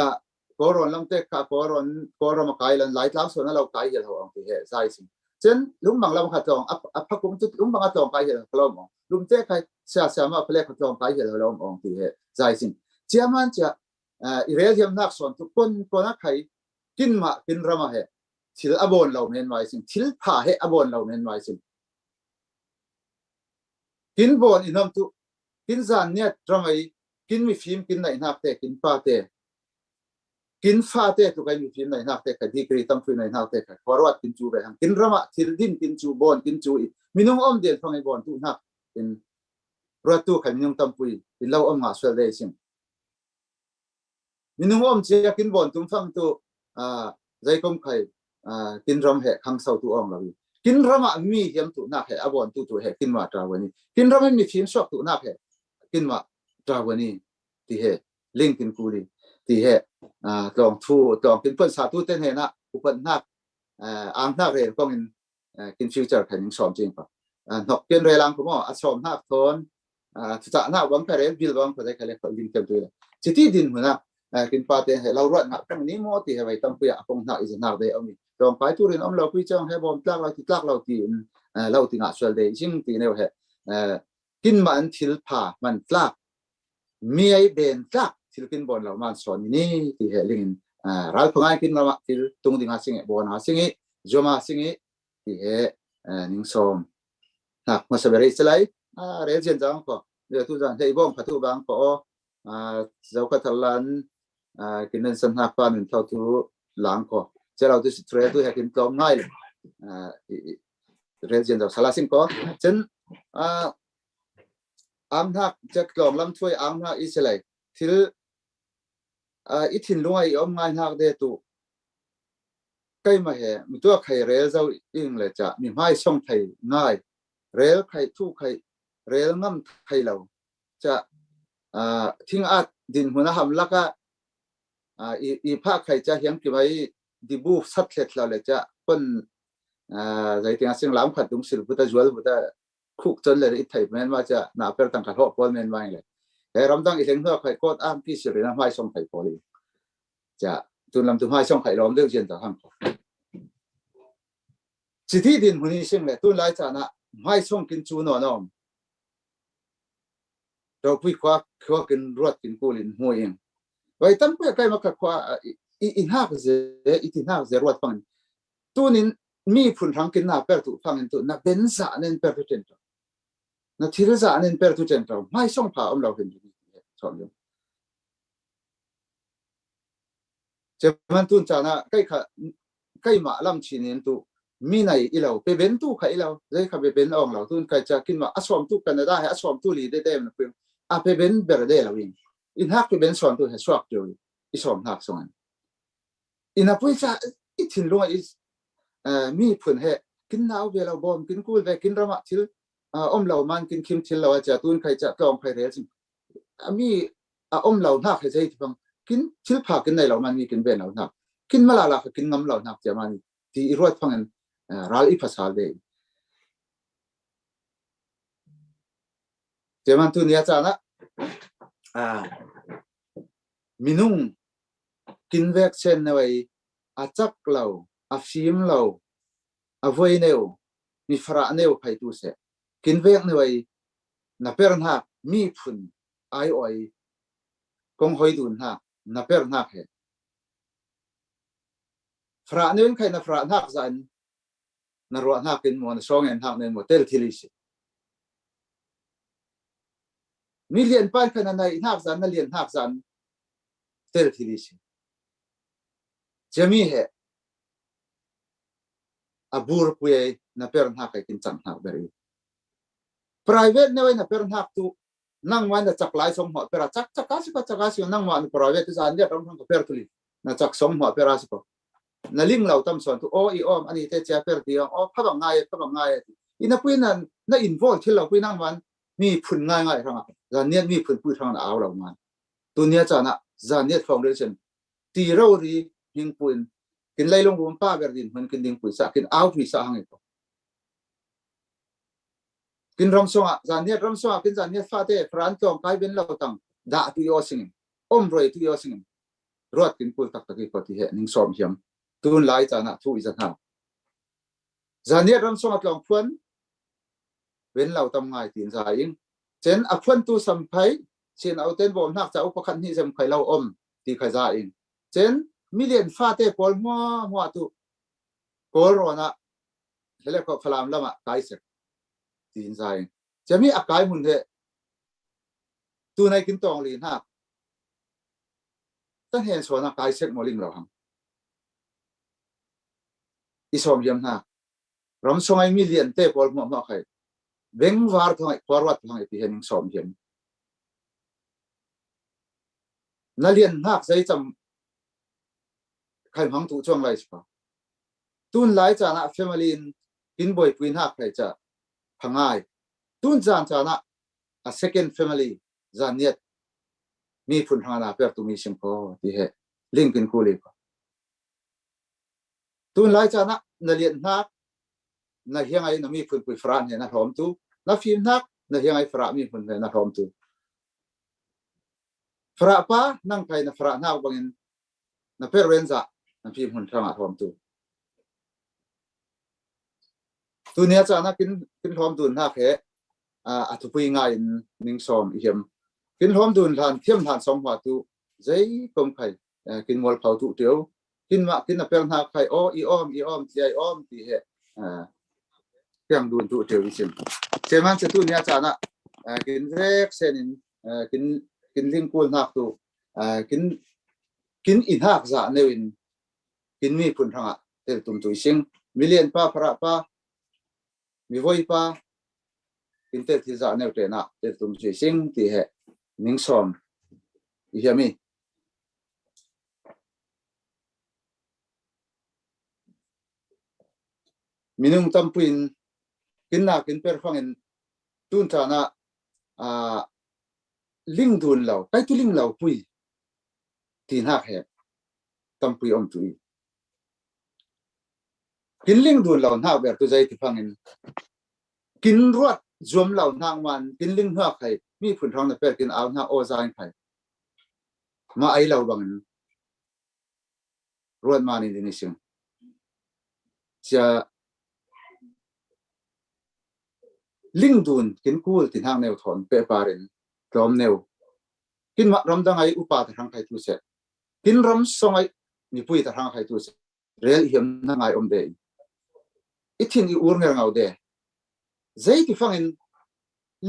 พอร้อนล้ำเตะกับพอร้อนมากายหลายครั้งส่วนนั้นเรากายเหี่ยวออกที่เหตุใช่สิเช่นลุงบางเราขัดจองพักกลุ่มจุดลุงบางขัดจองกายเหี่ยวเรามองลุงเตะใครเสียสามารถเพลขัดจองกายเหี่ยวเราออกที่เหตุใช่สิเจ้ามันจะอิเรียมนักส่วนทุกคนนักใครกินมากินรามาเหทิลอบอนเราเน้นไว้สิ่งทิลผ่าเหอบอนเราเน้นไว้สิ่งกินบอนอินนำตุกินจานเนี่ยทำไมกินมีฟิล์มกินไหนนักเตะกินฟ้าเตะกินฟ้าเตะทุกคนมีฟิล์มไหนนักเตะกันที่กรีตั้มฟิล์มไหนนักเตะกันเพราะว่ากินจูไปหังกินรามาทิลดินกินจูบอนกินจูอีมีน้องเดียนฟังไอ้บอนตุนักเป็นรัวตู้ขันมีน้องตั้มปุยเป็นเรามาสวดเลยสิ่งมีน้องเชียกินบอนตุ้มฟังตัวใจก้มไข่กินรำเหะขังเสาตัวเรากินรำมีเหี้ยมตัวนักเหะอบอนตัวเหะกินมาตราวันนี้กินรำมีฟิล์มชอบตัวนักเหะกินมาตราวันนี้ที่เหะลิงกินกูดีที่เหะลองกินเพื่อนสาธุเต้นเหะนะอุปนักอ่างนักเรียนก็กินฟิวเจอร์แข่งสอนจริงป่ะนกเกินเรื่องผมว่าสอนนักทนจะนักวังแค่เรียนบิลวังก็ได้แค่เล็กลิงเต็มตัวเลยจิตที่ดินหัวนะกินปลาเตะให้เรารอดหนักตั้งนี้มอที่ให้ไว้ตั้งเปียกงหนักอีกหนักเดียวมีตรงไปทุเรียนเราพิจารณาให้บอมตักเราตีเราตีงัดส่วนเดียยิ่งตีเนี่ยเหกินมันทิลผ่ามันตักมีไอเบนตักทิลกินบอลเรามันสอนนี่ที่เหลิงเราพงายกินเราทิลตรงตีงัดสิ่งบอลหาสิ่งจมาสิ่งที่เหนิ่งสมหนักมาสบายสลายเรียนเช่นจังก็เดี๋ยวทุกอย่างให้บ้องพัฒนาบางก็เจ้าขัดลันกินนั้นสัมผัสความเป็นเท่าทุหลังก็จะเราดูสตรีทดูให้กินกลมง่ายเรียนเรียนจากสารสิ่งก็เช่นอังนักจะกลมลำถ้วยอังนักอิสระที่อิทินลุงไอ้ง่ายนักเดือดตุใกล้มาเหรอมีตัวใครเรียนเจ้าอิงเลยจะมีไม้ช่องไทยง่ายเรียนใครทุกใครเรียนงั้นใครเราจะทิ้งอาดินหัวหน้าหำลักอีภาคใครจะเห็นกี่ใบดิบูสัตว์เราเลยจะคนใจที่สิ่งหลังขัดดุงศิลปุตตะจวลปุตตะคุกจนเลยอีไทยแม้ว่าจะหนาเปิดตั้งกระทบพอลแม้ว่าเลยแต่รำตั้งอีเรื่องเมื่อใครโคตรอ้างที่สุดเลยนะไม่ส่งไข่พอเลยจะตุนลำตุนไม่ส่งไข่ล้อมเรื่องเย็นต่อห้างสิทธิดินหัวนี้สิ่งเลยตุนหลายจานะไม่ส่งกินจูนอนอมเราพูดคว้ากินรวดกินกูลินหัวเองไว้ตั้งเพื่อใกล้มาขัดขวาอินห้าเจอิตินห้าเจรวดฟังตัวนี้มีผลทางกินหน้าเปิดตุฟังตัวนับเป็นสารเน้นเปิดตุเจนต์นับที่สารเน้นเปิดตุเจนต์ไม่ส่งผ่าเราเห็นอยู่สอนอยู่จะมันตุนจานะใกล้มาลำชีนินตุมีในอีเราไปเป็นตุใครเราได้ขับไปเป็นองเราตุนใครจะกินมาอัศวมตุกันได้อัศวมตุลีได้เต็มนะเพื่อนไปเป็นเบอร์เดเราเองอินฮักไปเป็นสอนตัวให้สวกอยู่อีสอมหักสอนอินฮักพูดจะอีถิ่นลงมีผลเหตุกินน้ำเวลาบอมกินกูไปกินระมาทิลเรามันกินคิมทิลเราจะตุนใครจะกลองใครเรื่องมีเราหนักใครจะที่ฟังกินทิลผักกินในเรามันมีกินเบนเราหนักกินมาละกินน้ำเราหนักจะมันที่รวดฟังรัลอีภาษาเดย์จะมันตุนยาจานะมินุ่งกินแวกเช่นเอาไว้จักเราฟิล์มเราไว้เนวมีฟราเนวใครดูเสกินแวกเอาไว้นับเป็นหักมีผลไอโอยกงหอยดุนหัก na per nak he fra nen khai na fra nak zan na ro nak in mo na song en hak nen mo tel thilisi million pan khana nai nak zan na lian hak zan tel thilisi jami he abur puye na per nak kai kin chang hak beri private ne na per hak tu nang wan na chak lai som ho per chak kasi nang wan private zan dia ram hang per tuli na chak som ho per asiko na ling lau tam son tu o I om ani te cha per dia o phabang ngai ina puinan na involve thil lau puinang wan mi phun ngai ranga zan net mi phun pui thang na aw lau man tu nia cha na zan net foundation ti ro ri hing puin kin lai long bum pa ber din man kin ding pui sa kin aw pui sa hang ko kin ram songa zan net ram songa kin zan net fa te fran tong kai ben lau tang da tu yo sing om roi tu yo sing rot kin pul tak tak ko ti he ning som hiam tun lai cha na thu I zan ha zan net ram songa tlong phuan wen lau tam ngai tin za ing chen a phuan tu sam phai chin au ten bom nak cha u pakhat ni sem khai lau om ti khai za ing chen million fa te pol mo tu pol ro na hele ko phalam lama kai se tin za ing chami a kai mun he tu nai kin tong li na ta hen so na kai se mo ling lo hang I som yam na ram songai million te pol mo khai beng war thai forward thai ti hen som yam na lian nak sai cham khai hang tu chong lai pa tun lai cha na family in boy pui nak khai cha phangai tun jan cha na a second family zan net mi phun hang na per tu mi sim ko ti he link in ku le ko tun lai cha na lian nak na hiang ai na mi phun pui fran he na hom tu na phim nak na hiang ai fra mi phun he na hom tu fra pa nang khai na fra na bangin na per renza na phim hun thang a hom tu tu nia cha na kin hom tu na he a thu pui nga in ning som hiam kin hom dun than thiam than som wa tu zai kom khai kin mol phau tu teu kin na per na khai o I om ti ai om ti he kyang dun tu teu sim cheman che tu nia cha na kin rek sen in kin ling kul nak tu kin in hak za neuin kin mi phun thanga tel tum tu sing million pa phra pa mi voi pa kin tel thi za neu te na tel tum tu sing ti he ning som I hiami minung tampuin kin na kin per phangin tun cha na ling dun lau kai tu ling lau pui tin hak he tampui om tu kin ling dun lau na ber tu zai ti phangin kin ruat zoom lau nang man kin ling hak khai mi phun thang na per kin aw na o zain khai ma ai lau bangin ruat mani ni sing cha ling dun kin kul tin hang neu thon pe parin rom neu kin ma ram dang ai upa ta hang khai tu se kin ram song ai ni pui ta hang khai tu se rel hiam na ngai om de ithin I ur ngau de zai ti phangin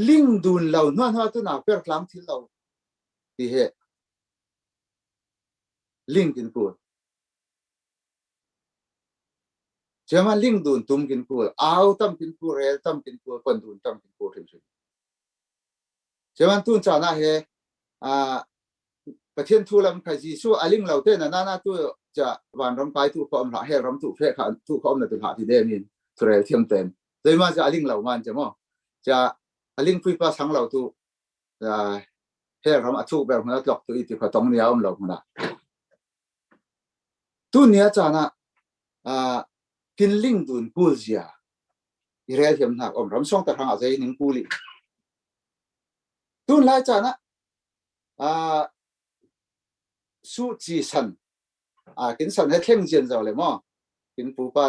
ling dun lau na tu na per tlang thil lau ti he ling kin kul chama ling dun tum kin kul aw tam kin kul rel tam kin kul kon dun tam kin kul thil chama tun cha na he pathian thu lam khai ji su aling lau te na tu cha wan ram pai tu khom la he ram tu phe khan tu khom na tu ha ti de min tre thiam ten dei ma cha aling lau man chamo cha aling pui pa sang lau tu he ram a chu ber hna tlok tu I ti kha tong nia om lau hna tu nia cha na kin ling dun kul zia I rel hiam na om ram song ta hang a zai ning kuli tun lai cha na su chi san kin san he thleng jian zaw le mo kin pu pa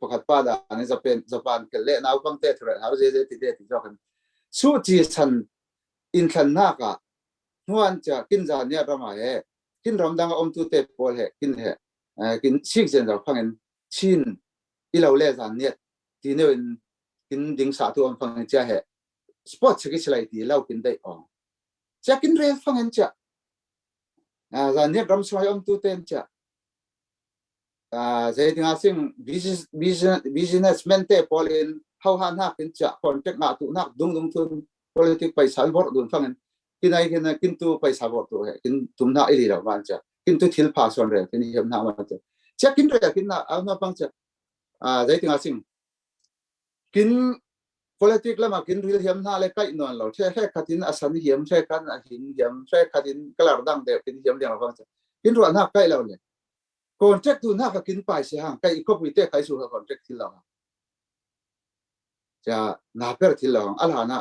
pakhat pa da ani japan ke le nau pang te thre ha je ti te ti jokan su chi san in khan na ka huan cha kin za nia rama he kin ram dang om tu te pol he kin sik zen ra phangin chin ilo le zan net ti ne kin ding sa tu om phangin cha he sport chi slai ti lau kin dai ong cha kin re phangin cha zan net ram swai om tu ten cha zai tinga sing businessman te pol in how han ha kin cha contact na tu nak dung thun politic paisa bor dun phangin kinai kin tu paisa bor tu he kin tumna ili ra man cha kin tu thil pha son re kin hiam na ma cha cha kin re kin na na pang cha zai tinga sing kin politic lama kin ril hiam na le kai non lo the khatin asan hiam the kan a hin hiam the khatin kalar dang de kin hiam liang pang cha kin ro na kai lo le contract tu na ka kin pai se hang kai ko pui te kai su contract thil lo cha na per thil lo al hana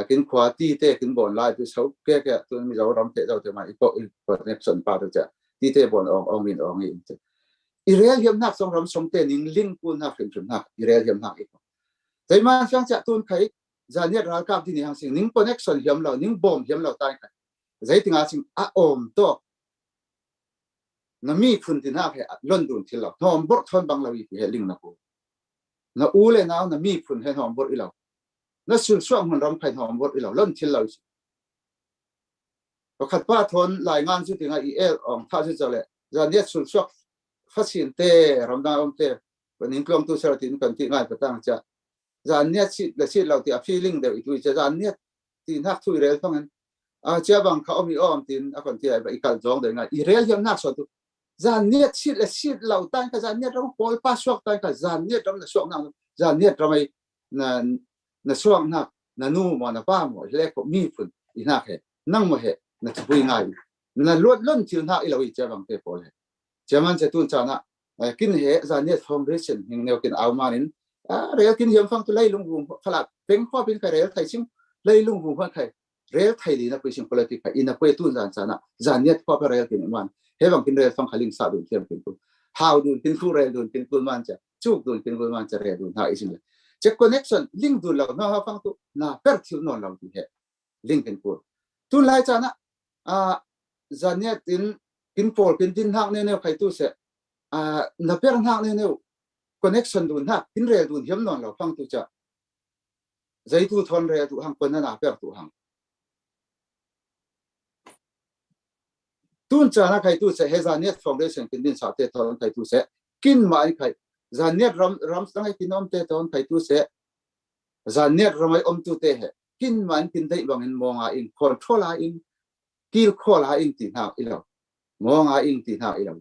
kin khwa ti te kin bon lai tu sau ke tu mi zo ram te zo te ma ko connection pa tu cha ti te bon ong min ong in i real hiam nak song ram song te ning ling pu na fin chun nak i real hiam nak iko dai ma sang cha tun khai zaniat ral kap ti ni hang sing ning connection hiam lo ning bom hiam lo tai kai zai tinga sing a om to na mi phun ti na he london thil lo nom bor thon bang lo i he ling na ko na u le naw na mi phun he nom bor i lo na sul suang man ram khai nom bor i lo lon thil lo pakhat pa thon lai ngan su tinga i el ong tha se chale zaniat sul suak fasin te ramda om te ning klong tu ser tin kan ti ngai patang cha zaniat si la si lo ti a feeling de tu cha zaniat ti nak thui rel thongan cha bang kha omi om tin a kon ti ai ba ikal jong de ngai i rel yam nak so tu zaniat si la si lo tan ka zaniat ram pol pa suak tan ka zaniat ram la suak nang zaniat ramai na suak nak na nu mo na pa mo le ko mi phun i nak he nang mo he na thui ngai na lot lon thil na i lo i cha bang te pol he chaman che tun chana kin he zaniat foundation hing neu kin awmanin real kin hiam phang tu lai lung bum khala peng kho bin ka real thai sing lai lung bum kha khai real thai li na puising politic in a poi tun zan chana zaniat kho pa real kin man he bang kin real phang khaling sa dun thiam kin tu how dun kin fu real dun kin kun man cha chuk dun kin kun man cha real dun ha ising che connection link dun lo na ha phang tu na per thil non lo tu he link kin ku tu lai chana zaniat kin pol kin tin hak ne ne khai tu se na per hak ne ne connection dun hak kin re dun hiam non lo phang tu cha zai tu thon re tu hang kon na per tu hang tun cha na khai tu se he zaniat foundation kin din sa te thon khai tu se kin mai khai zaniat ram sang ai kinom te thon khai tu se zaniat ramai om tu te he kin man kin dei bang in monga in control a in kil khol a in ti na ilo monga in ti na ilo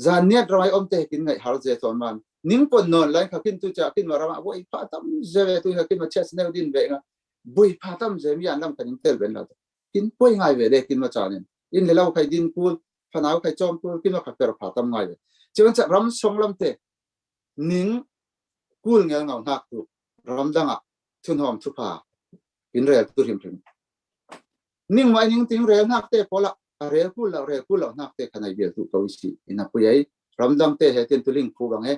zaniat ramai om te kin ngai har je thon man ning pon non lai kha kin tu cha kin marama boi pha tam je tu ha kin ma chess ne din ve nga boi pha tam je mi an lam kan tel ben la kin poi ngai ve de kin ma cha nen in le lau khai din kul phanau khai chom kul kin ma kha per pha tam ngai ve chiwan cha ram song lam te ning kul ngel ngau nak tu ram danga thun hom thu pha kin re tu rim rim ning mai ning ting re nak te pola re kul la nak te khanai be tu ko si ina puyai ram dang te he tin tu ling phu bang he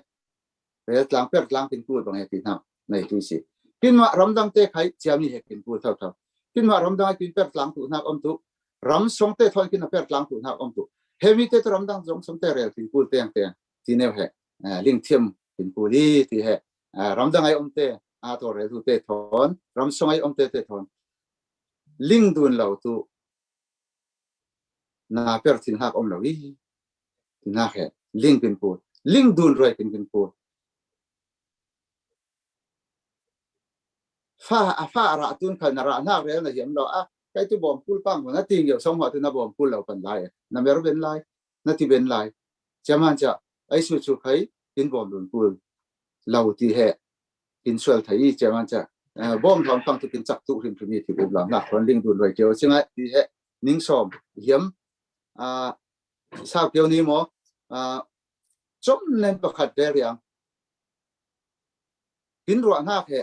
re tlang per tlang tin kul bang he tin ha nei tu si kin ma ram dang te khai chiam ni he kin kul thau thau kin ma ram dang kin per tlang tu nak om tu ram song te thon kin per tlang tu nak om tu he mi te ram dang jong song te re tin kul teng ti ne he ling thiam tin kul li ti he ram dang ai om te a to re tu te thon ram song ai om te thon ling dun lo tu na per tin hak om lo hi na he ling pin pu ling dun roi pin pu fa ra tun khan ra na re na hiam lo kai tu bom pul pang na ting yo song ha tu na bom pul lo pan lai na mer ben lai na ti ben lai chaman cha ai su chu khai tin bom dun pul lo ti he tin sual thai chaman cha bom thong phang tu tin chak tu rim thumi ti bom la na khon ling dun roi keo singa ti he ning som hiam sao keo ni mo chom nen pakhat de riang kin ro na he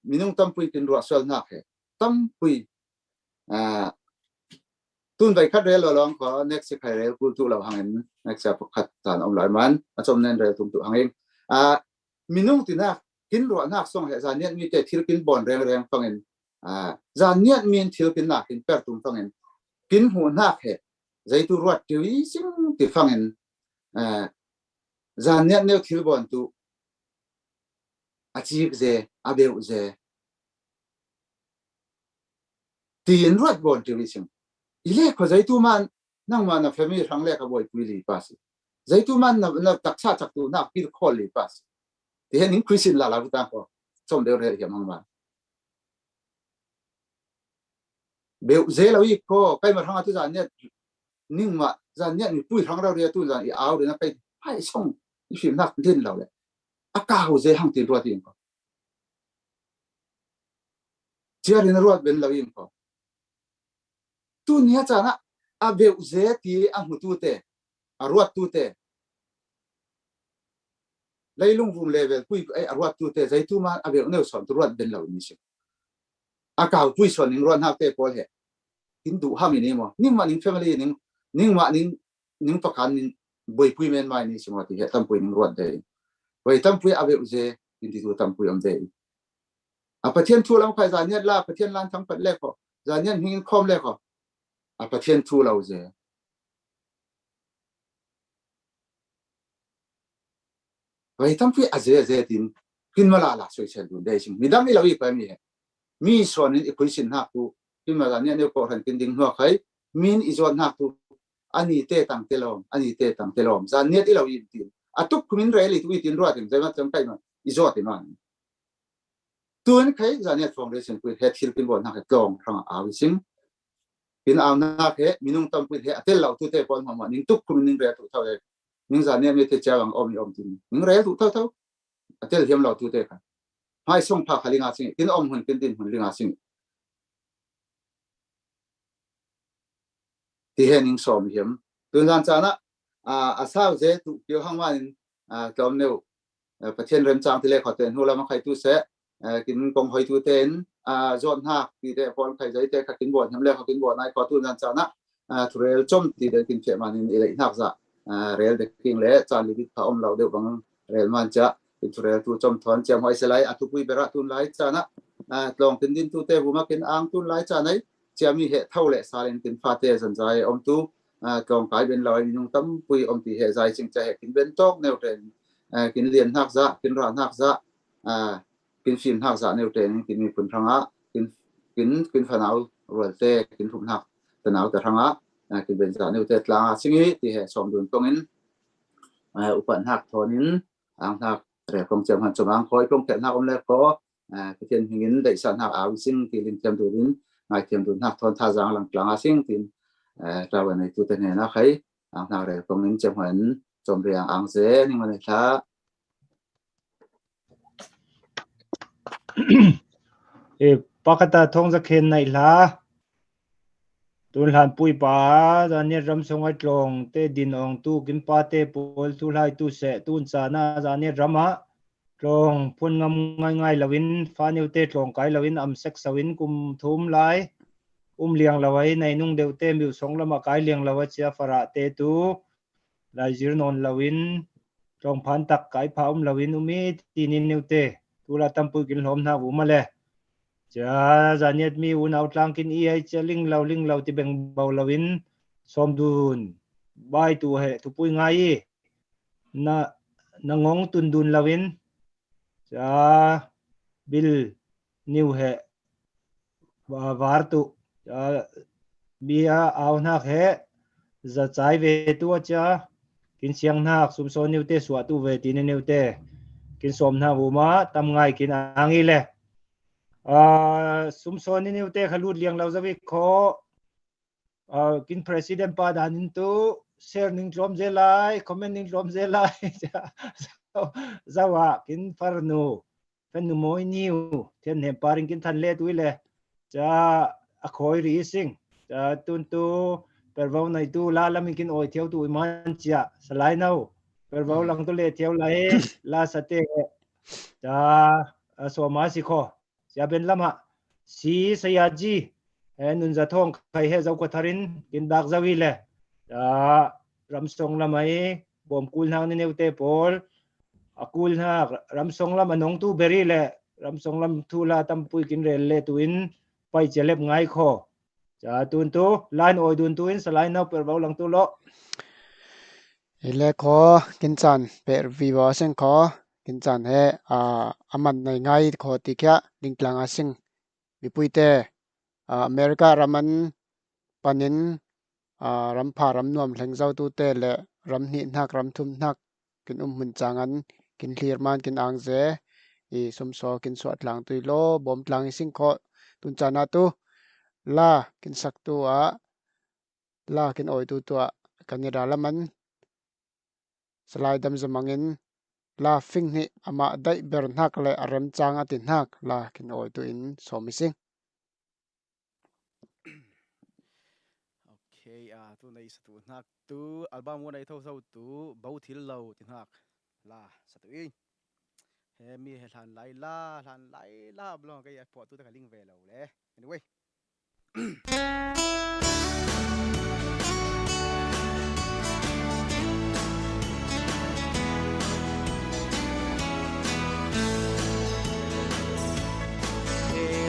minung tampui kin ro sal na he tampui tun bai khat re lo long ko next khai re kul tu lo hangin next pakhat tan om lai man chom nen re tum tu hangin minung ti na kin ro na song he zaniat mi te thil kin bon reng phangin zaniat min thil kin na kin per tum phangin kin hu na he zai tu ruat tiwi sing ti fangen zan net neu thil bon tu achik ze abeu ze tin ruat bon tiwi sing ile ko zai tu man nang man na family thang le ka boy pui li pas zai tu man na taksa chak tu na pil khol li pas ti hen in christian la ta ko som de re hiam ma beu ze lo i ko kai ma thang tu zan net ning ma zan net ni pui thang ra re tu zan i aw de na kai hai song i phim nak din lo le aka ho ze hang ti ruat tin ko chia rin ruat ben lo in ko tu nia cha na a beu ze ti a hu tu te a ruat tu te leilung vum level pui ai a ruat tu te zai tu ma a beu neu son tu ruat ben lo ni si a ka pui son ning ruat hak te pol he tin du ha mi ni mo ning ma ning family ning ma ning pakan ning boi pui men mai ni si mo ti he tam pui ning ruat de boi tam pui a beu ze tin ti tu tam pui om de a pathian thu lam khai za net la pathian lan thang pat le ko za net hing khom le ko a pathian thu lo ze boi tam pui a ze tin kin mala la soi chen du de sing mi dam ni lo i pa mi he mi son ni pui sin ha tu kin ma za net ne ko han kin ding ho khai min i zon ha tu ani te tang telom za net i lo i tin a tuk kumin re li tu i tin ro tin ze ma chang kai ma i zo ti ma tuan khai za net foundation pui he thil kin bon ha tlong thang a wi sing pin aw na ke minung tam pui he atel lo tu te pon ma ning tuk kumin ning re tu thau e ning za net me te chawang om tin ning re tu thau atel hiam lo tu te kha hai song pha khali nga sing tin om hun tin tin hun linga sing ti he ning som hiam tun zan cha na a sao je tu pyo hang ma nin tom neu pathian rem chang ti le khoten hu la ma khai tu se kin kong hoi tu ten zon ha ti de pon khai jai te kha kin bon hiam le kha kin bon ai ko tu zan cha na thurel chom ti de kin che ma nin ile nak za rel de king le chan li tha om lo de bang rel man cha ti thurel tu chom thon chem hoi se lai atu pui bera tun lai cha na tlong tin din tu te bu ma kin ang tun lai cha nai chami he thau le salen tin fa te zan zai om tu tlong kai ben loi nung tam pui om ti he zai ching cha he kin ben tok neu ten kin lian hak za kin ran hak za kin phim hak za neu ten kin mi pun thanga kin phanau rol te kin thum hak tanau ta thanga kin ben za neu te tla singi ti he som dun tongin upan hak thonin ang hak re kong chem han chomang khoi kong ken hak om le ko pathian hingin dei san hak aw sing ti lim chem du din ngai chem dun hak thon tha jang lang tlang sing tin ta wa nei tu te ne na khai ang hak re kong in chem han chom riang ang se ning ma ne tha e pakata thong za khen nai la tun han pui pa za ne ram song ai tlong te din ong tu kin pa te pol tu lai tu se tun cha na za ne rama tlong phun ngam ngai lawin fa neu te tlong kai lawin am sek sawin kum thum lai liang lawai nei nung deu te miu song lama kai liang lawa chia fara te tu lai jir non lawin tlong phan tak kai pha lawin umi tinin neu te tula tampui kin hlom na bu ma le cha zaniat mi un outlang kin i ai cha ling lau ti beng bau lawin som dun bai tu he tu pui ngai na ngong tun dun lawin cha bil new he war tu cha bia aw na he za chai ve tu cha kin siang nak sum so new te swa tu ve tin new te kin som na bu ma tam ngai kin angi le sum so ni new te khalut liang lau zawi kho kin president pa danin tu share ning tlom je lai comment ning tlom je lai zawa kin farnu fen moi niu ten he paring kin than le tu le cha a khoi ri sing cha tun tu pervau nai tu la lam kin oi thiau tu man cha salai nau pervau lang tu le thiau lai la sate cha so ma si kho cha ben lama si sayaji nun za thong khai he zau ko tharin kin dak zawi le cha ram song lamai bom kul nang ni neute pol akul na ram song lam anong tu beri le ram song lam thu la tam pui kin rel le tuin pai chelep ngai kho cha tun tu line oi dun tu in salai nau per bau lang tu lo ile kho kin chan per viwa sen kho kin chan he aman nei ngai kho ti kya dingtlang asing mipuite America raman panin ram pha ram nuam thleng zau tu te le ram ni nak ram thum nak kin mun changan kin hlir man kin ang ze I somso kin swat lang tui lo bom tlang sing kho tun chana tu la kin sak tu la kin oi tu tu kanira laman salai dam zamangin la fing ni ama dai ber nak le aram chang atin nak la kin oi tu in somising okay tu nei satu nak tu album wo nei thau thau tu bau thil lo tin hak la satu in he mi he hlan lai la blong cái po tu ta ling ve lo le anyway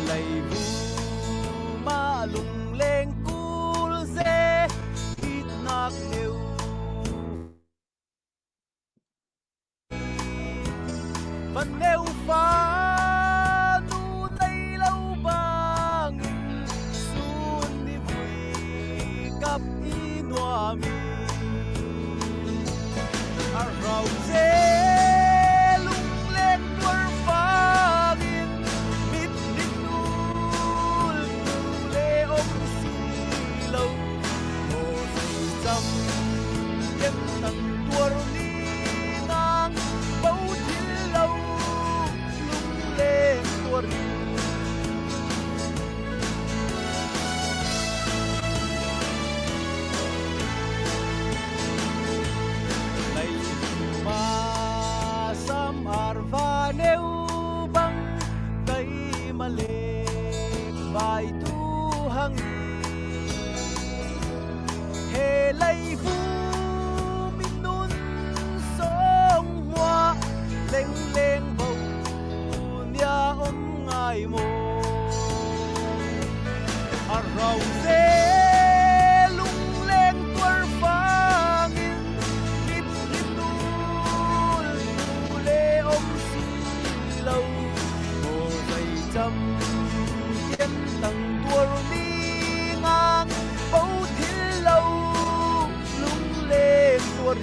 lầy vu ma lùng lên cul dê hít nạc nêu vẫn nêu phá nu tây lâu bang xuân đi vui cặp y noa mi rau dê bài tu hằng hè lây vu min nun sông hoa leng leng bầu nia ngai mô rau dê lung lên tuar phangin lip lip nul lê si lâu ngô dây chăm tầng tua đi ngang bầu thiên lâu lung lên tua đi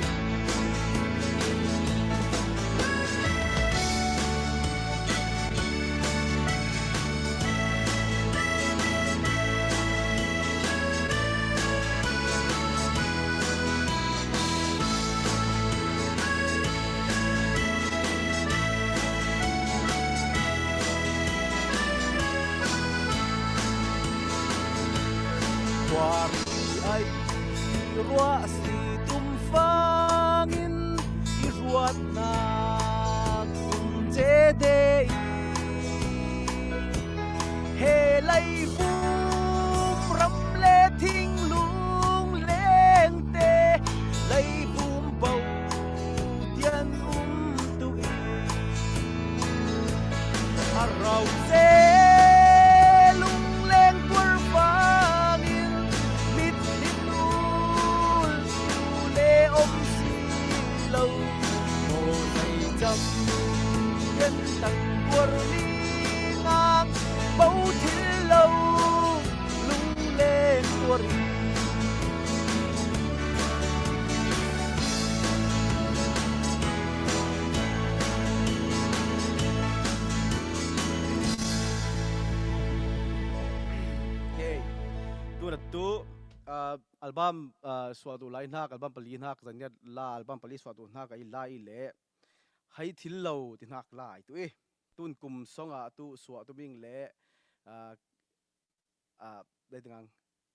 ai rua si tum fangin I ruat na tum che de he lai vum ram le thing lung leng te lai vum bầu tian tu I rau se tầng tua đi ngang bầu thiên lâu lung lên tua đi okay tu là tu album suatu lain hak album pelin hak zanya la album peli suatu hak ai lai le hay thil lâu tin hak lai tu tun kum songa tu suwa tu bing le đây tiếng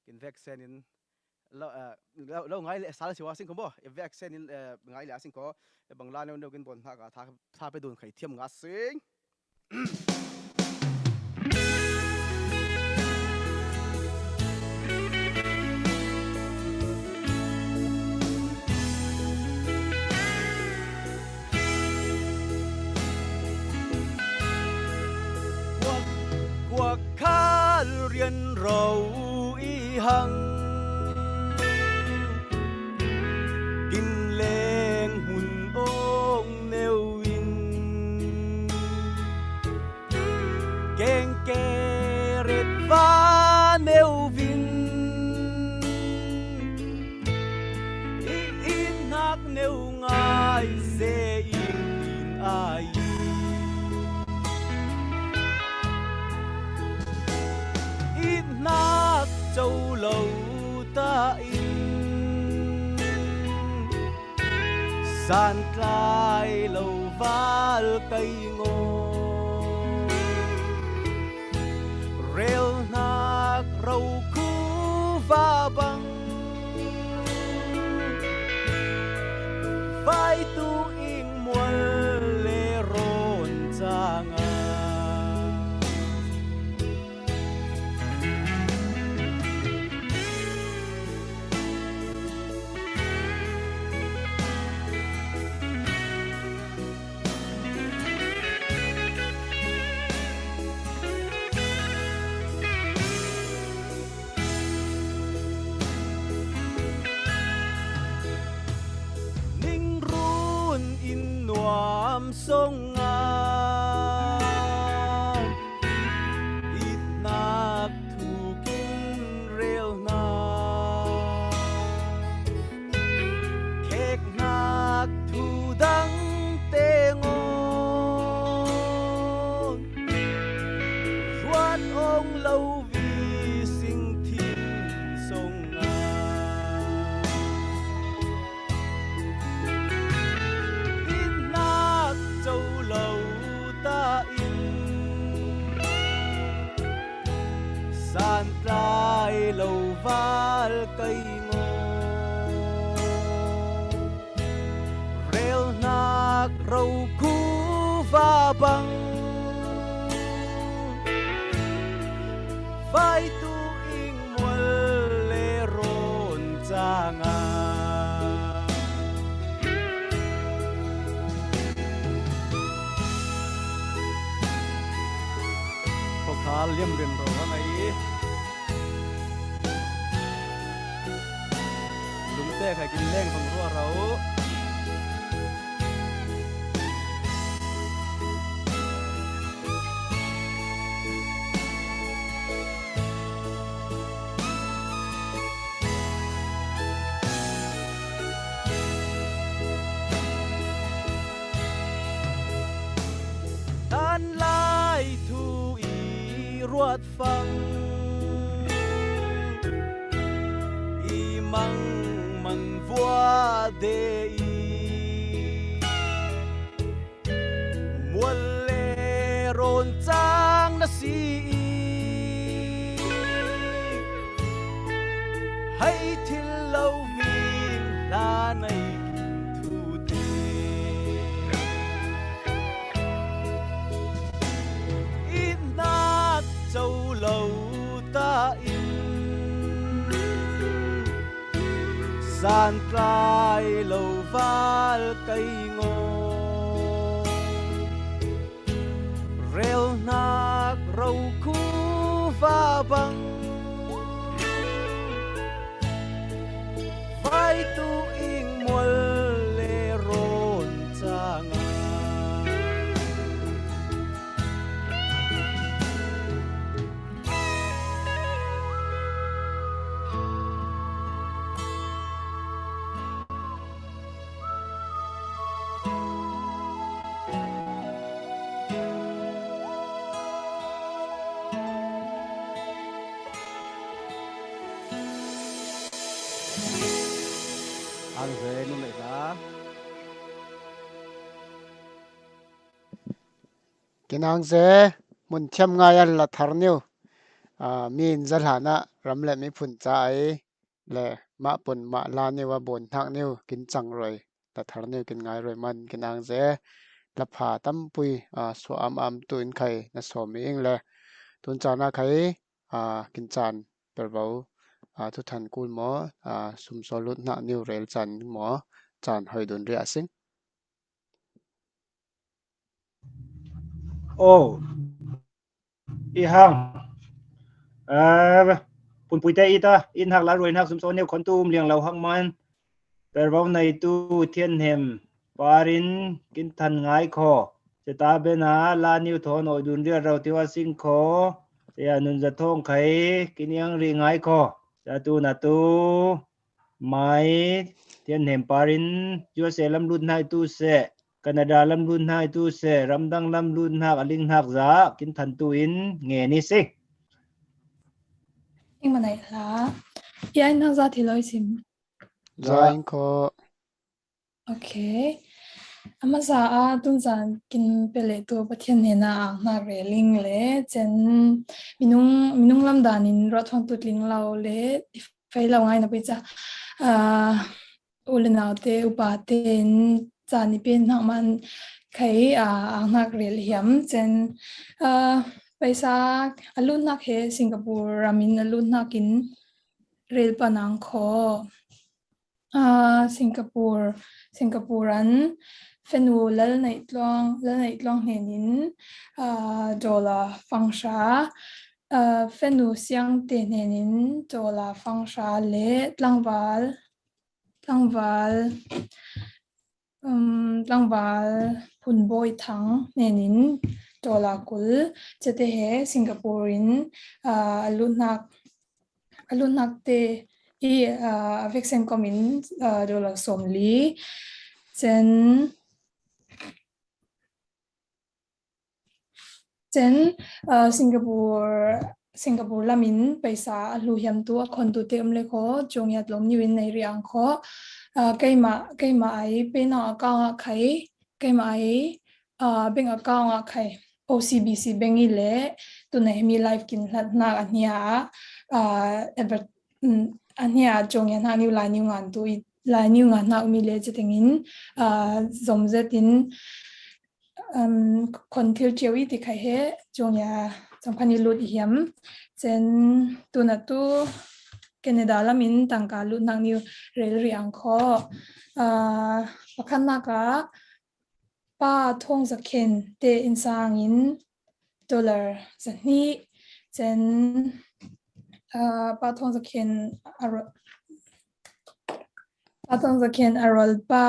in vaccine in lâu ngay le sal siwa sing kombo vaccine in ngay le sing ko bangla ne no kin bon tha ka tha pe dun khai thiam nga sing riêng rầu y hằng kinh lên hùn ôm nêu in keng kê rệt va nêu vin in hak nêu ngai dê in ai in nát châu lâu ta in san trai lâu val cây ngô rêu nát râu khu va băng vai tu in mual lê rôn chang sông ngang ít nát thu kinh rêu nát khét nát thu đắng tê ngon ruột ông lâu vì sinh thiên sông ngang châu lâu ta in san trai lâu val cây ngô rêu nát râu khu va băng vai tu in mual lê rôn chang khá liêm liền rồi hôm nay đúng thế phải kinh lên phòng rùa rau tan lai thu ruột phăng y măng măng vua đê y muôn lê rôn trang đã si hay thiên lâu vì là này thu tê ít nát châu lâu ta in san trai lâu val cây ngô rêu nát râu khu va băng vai tu in mual lê rôn chang ăn về luôn lại ra cái nàng dễ muốn chăm ngay là thar nhiêu min zal hana ram le mi phun chai le ma pun ma la ni wa bon thak nhiêu kin chang rồi là thar nhiêu kin ngai rồi man cái nàng dễ la pha tam pui so am tuin khai na so mi eng le tun chana khai kin chan per bau thu than kul mo sum so lut na new rel chan mo chan hoi dun ria sing ô y hang ปุ่นปุยเตอีตาอินหักลารวยหักสมโซเนี่ยคนตูมเลี้ยงเราหักมันเปิดเราในตู้เทียนเฮมปารินกินทันง่ายคอจะตาเบนาลานิวทอนอดุนเรียเราที่ว่าสิงคอเสียนุนจะท่องไขกินยังรีง่ายคอจะตูนาตูไม่เทียนเฮมปารินยัวเสลำรุนให้ตู้เสแคนาดาลำรุนให้ตู้เสรำดังลำรุนหักอลิงหักซากินทันตูอินเงนี่สิ英文嚟啦，依家那咋提來先 za in ko ？OK，阿媽啥啊？東山見別嚟到不天氣那那熱令咧，真民農lâm đàn in rót phong tụt linh lâu咧，phải lâu ngay nó bây giờ u lên nào te u ba ten cha ni bên hàng man khai ngak rel hiam chen paisa alun nak he Singapore ramin alun nakin rel panang kho Singaporean fenu lal nei tlong henin dollar fangsha fenu siang te henin dollar fangsha le tlangwal punboi thang nenin dollar kul chete he Singaporean alunak te i vexen komin dollar somli chen Singapore lamin paisa lu hiam tu akhon tu te amle kho jongyat lom niwin nei riang kho keima ai pena account khai keima ai bank account khai OCBC bank ile tu nei mi life kin hlat na ania ania jongyat na niu la niu ngan tu la niu ngan na mi le chetengin zomzetinคนที่เจียวอีติใครเฮจงยาสำคัญลุดเหียมเจนตัวนัตูแคนาดาละมินต่างการลุดนางนิวเรลรีอังคอประคันนากาป้าทงสะเคนเตอินซางินดอลลาร์สันนี้เจนป้าทงสะเคนอารอลป้า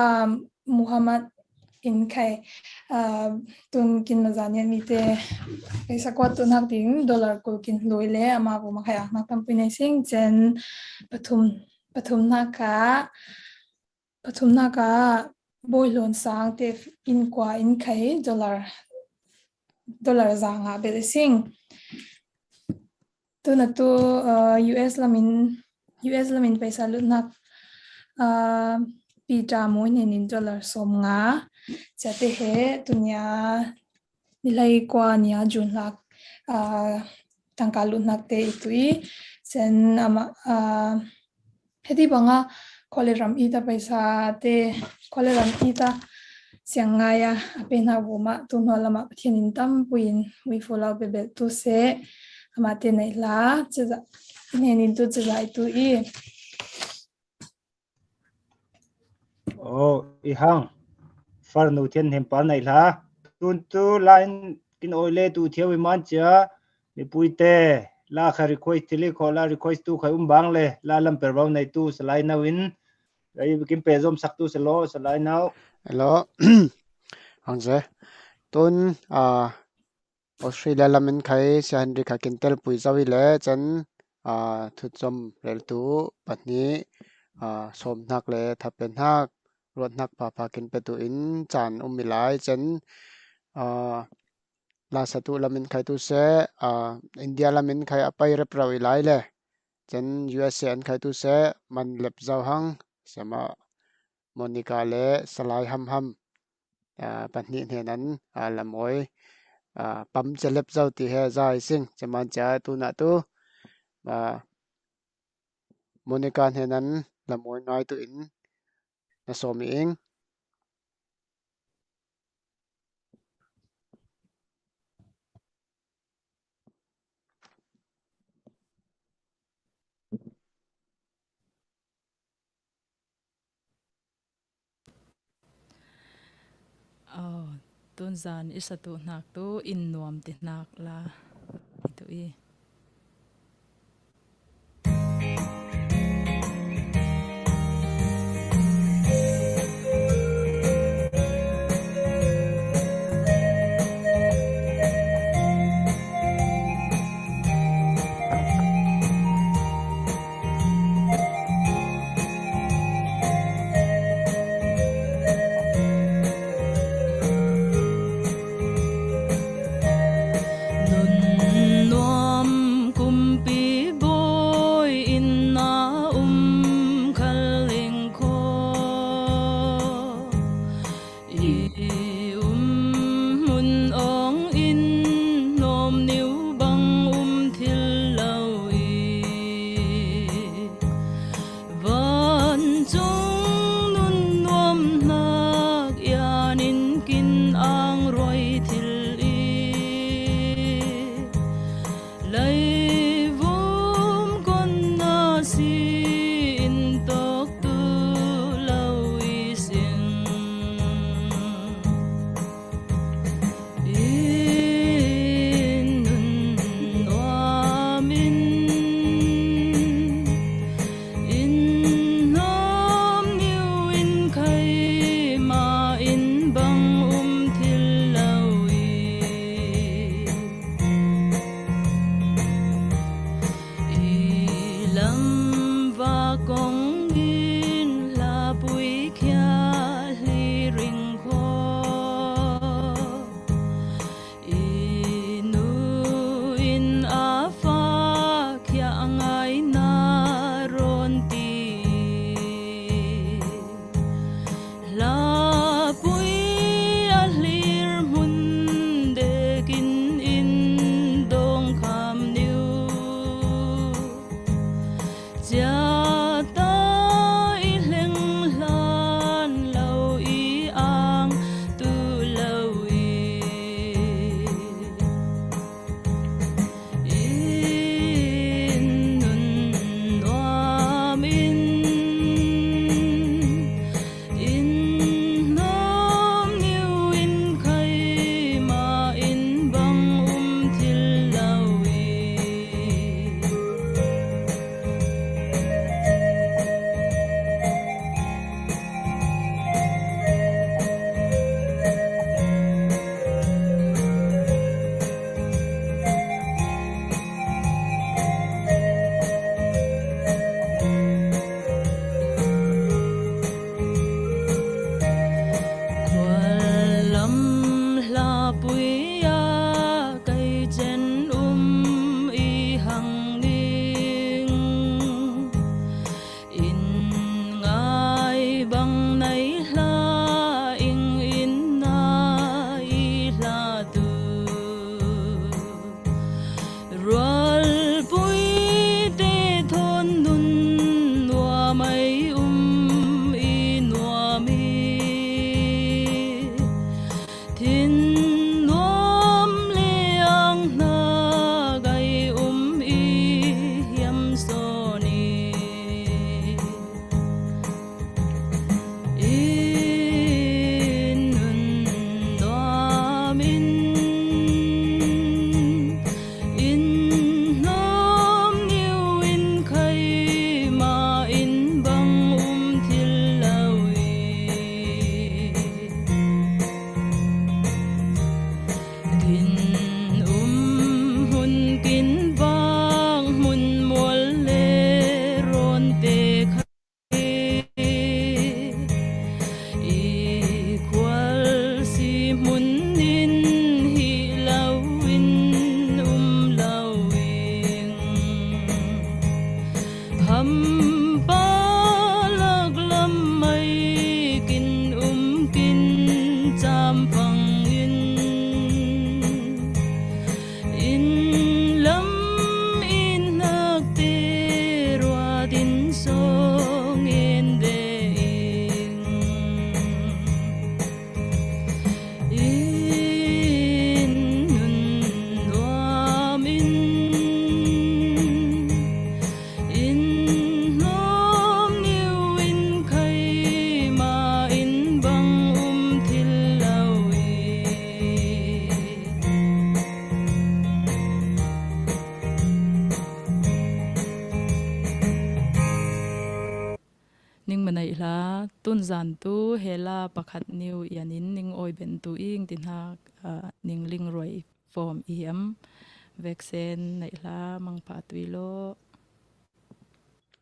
มุฮัมมัดอินไข่ตุนกินมาจานเนี่ยมีแต่ไอ้สักวัดตุนหักดิ้งดอลลาร์กูกินรวยเลยอามาบุมาขายนักทำปีในสิ่งเจนปฐุมนากาบอยลอนสางเตฟอินกว่าอินไข่ดอลลาร์จางอ่ะเป็นสิ่งตัวนั้นตัวUS ละมินไปสลุนักปีจามุยนินดอลลาร์สมงาจะเตะตุนยานิลัยกว่านี้จุนลักทางการลุนนักเตะตุยเซนเฮติบังอ่ะคอเลรัมอีตาไปซาเตคอเลรัมอีตาเสียงไงอ่ะเป็นหาบุมาตุนหัวละมาเทียนินตั้มปุยนวิฟูลาเบเบตุเซมาเตนไหลาจะนินตุจะได้ตุยโอ้อีหังฟาร์นูเทียนเห็นปานไหนล่ะตุนตูไลน์กินโอเล่ตูเที่ยววิมานเจ้ามีปุยเตลาคาริคอยสติลิขอลาริคอยสตูขายบังเลยลาลำเปราวในตู้สไลน์นาวินไอ้กินเปซอมสักตู้สโลสไลน์นาว hello ฮังเจตุนออสเตรเลียละมันใครเสียนริกากินเตลปุยเจ้าวิเลจันทุดจมเรลตูปัจนี้สมนักเลยถ้าเป็นนักรวดนักพากินไปตัวอินจานมิลายจันลาสตุละมินใครตุเสอินเดียละมินใครไปเรียบร้อยไล่เลยจัน USA อันใครตุเสมันเล็บเจ้าหังสมาโมนิกาเลสลายฮัมปัจนี้เนี่ยนั้นละมวยปั๊มจะเล็บเจ้าที่เฮใจซิงจะมันจะตุนัตุโมนิกาเนี่ยนั้นละมวยน้อยตัวอินนะสมเองตุนจานอิสตุนักตัวอินนวมตินักละตัวอี thil i lai vum kon na si in tok tu lau i sing in nun nuamin in nom niu in khai ma in bang thil lau i lam va kong in la pui kya li ring kho inu in a fa kya ngai na ron ti la pui a lir mun de kin in dong kham niu cha ta i leng lan lau i ang tu lau i in nun nuamin in nom niu in khai ma in bang thil lau i lam la pui a kai chen i hang ning in ngai bang nai hla in na i hla tu rual pui te thon nun nua mai i nua mi thin nuam liang na gai i hiam so ni in nun nuamin in nom niu in khai ma in bang thil lau i Thin hun kin vang mun mol le ron te khai i kwal si mun nin hi lau in lau ing ham pa lag lam mai kin cham phang in lam in nak te rua din song in de in nun nuamin in nom niu in khai ma in bang thil lau i ning manai la tun zan tu hela pakhat niu yanin ning oi ben tu ing tin ha ning ling roi form iam vaccine nai la mang pa tui lo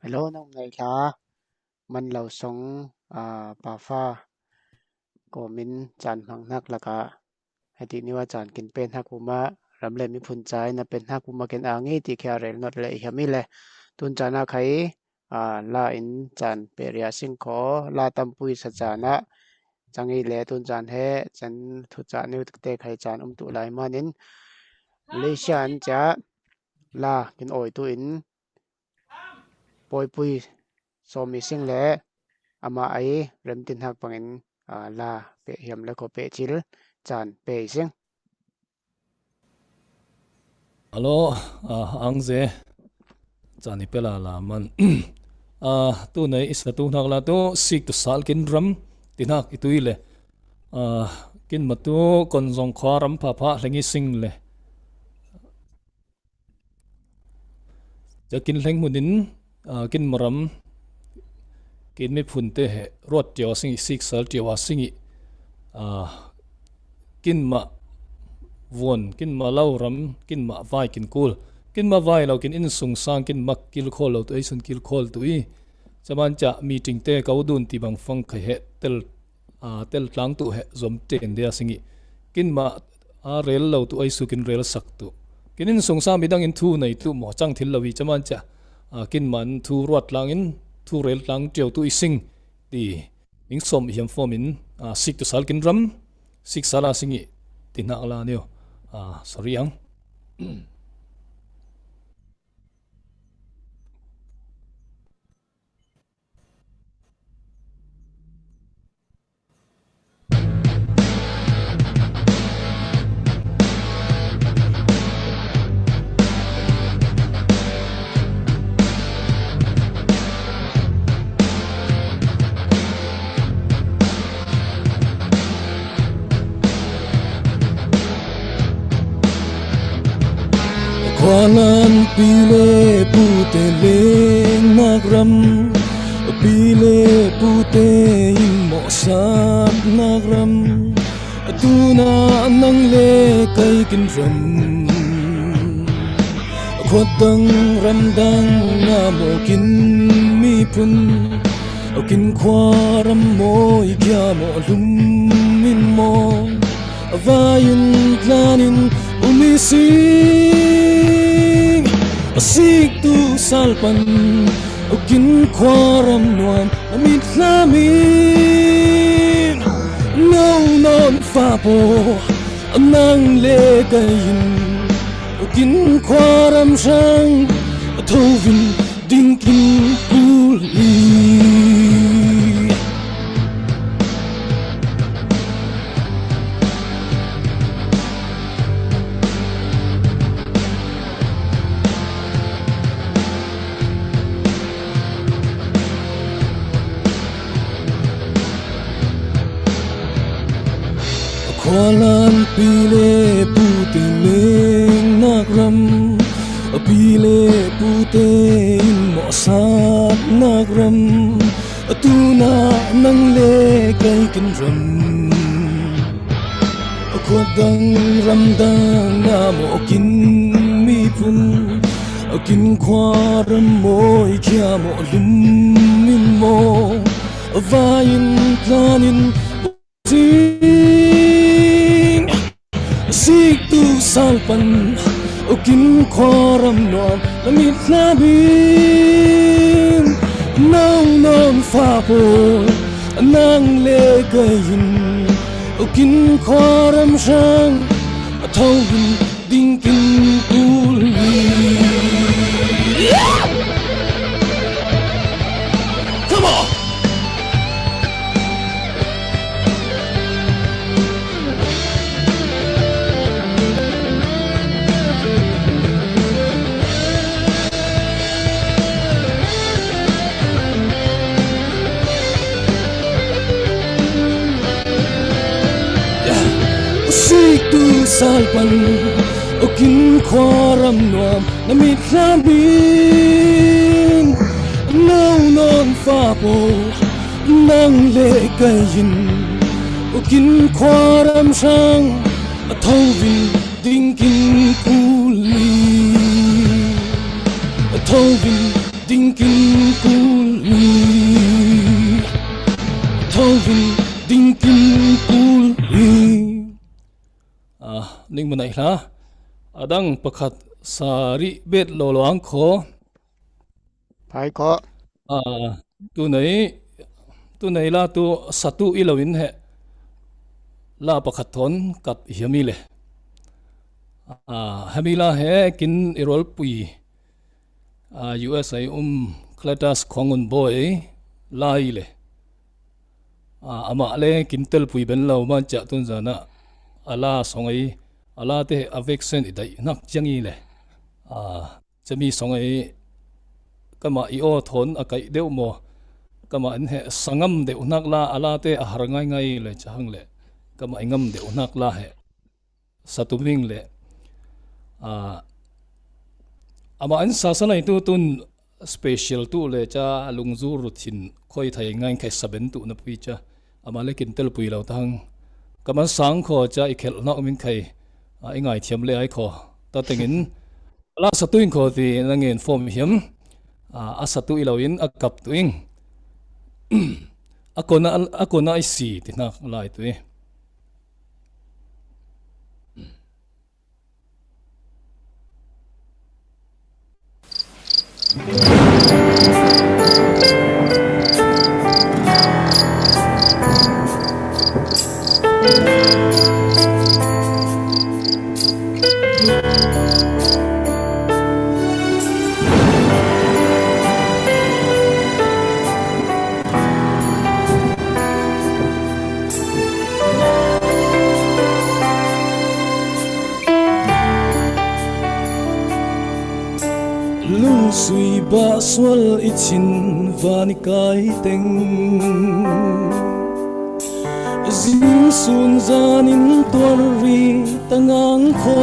hello nong nei la man lo song pa fa ko min chan mang nak la ka heti ni wa chan kin pen ha kuma ram le mi phun chai na pen ha kuma ken angi ti kha rel not le hi mi le tun chana khai la in chan peria sing kho la tampui sa chana changi le tun chan he chan thu cha ni te khai chan tu lai manin Malaysia an cha la kin oi tu in poi pui so mi sing le ama ai rem tin hak pangin la pe hiam le ko pe chil chan pe sing alo ang ze chani pela la man tu nei isa tu nak la tu sik tu sal kin ram tinak itui le kin matu kon zong khwa ram pha pha hlengi sing leจะกินเล้งมุนินกินมรำกินไม่พุนเตะรวดเจียวสิงสิกเซลเจียวสิงกินมาวนกินมาเล่ารำกินมาไฟกินกูลกินมาไฟเรากินอินสุงสางกินมักกิลโคลเราตัวไอ้สุนกิลโคลตัวอีจะมันจะมีจริงเตะเขาดุนตีบังฟังเคยเหเตลหลังตัวเหจอมเจนเดียสิงกินมาเรลเราตัวไอ้สุกินเรลสักตัวกินสงสารมีดังอินทูในตู้หมอจังทิลลวีจะมันจะกินมันทูรวดลังอินทูเรลลังเจียวตู้อีสิงดีมิงสมเหียมฟอมินสิกตุสัลกินรัมสิกสาลาสิงตินักลาเนียวสอรี่ยังKwalan pile pute le nagram pile pute imo sat nagram tuna nang le kai kin ram khodang ramdang na mo kin mi pun kin khwaram moi kya mo lum min mo vayin planin umisi Asik tu salpan Ukin kwaram nuam Amit lamin Nau non fapo Anang legayin Ukin kwaram sang Tovin dinkin puli Kwalan pile pute leng nagram pile pute mo sat nagram tuna nang le kai kin ram khodang ramdang na mo kin mi pun kin khwaram moi kya mo lum min mo vayin planin Sik tu salpan Ukin kwaram nuam Lamit labin Nang non fapol Nang legayin Ukin kwaram sang Atawin dinkin puli Come on! Tu salpan Ukin kwaram nuam Namit labin Nau non fapo Nang legayin Ukin kwaram sang Atawin dinkin puli Atawin dinkin puli Atawin dinkin puli ning manai la adang pakhat sari bet lo loang kho Pai ko tu nei la tu satu ilawin he la pakhat thon kat hiami le hamila he kin irol pui USA Cletus khongun boy lai le ama le kin tel pui ben lo man cha tun jana ala songai ala te avexen idai nak changi le จะมีสองไอ้ก็มาอีโอทนอากาศเดียวมัวก็มาอันเหสังมเดียวนักละอาลาเตอาหารง่ายๆเลยจะหังเลยก็มาingamเดียวนักละเหสตุมิงเลยอามาอันศาสนาituตุนspecial tu le cha lungzur rutin khoi thai ngai khai saben tu na pui cha ama lekin tel pui lo tang kaman sang kho cha ikhel na min khai ingai thiam le ai kho ta tengin la satuin kho ti nangin form hiam asatu ilawin akap tuing akona I si ti na lai tu lung sui ba swal ichin vani kai teng zin sun zanin torri tangang kho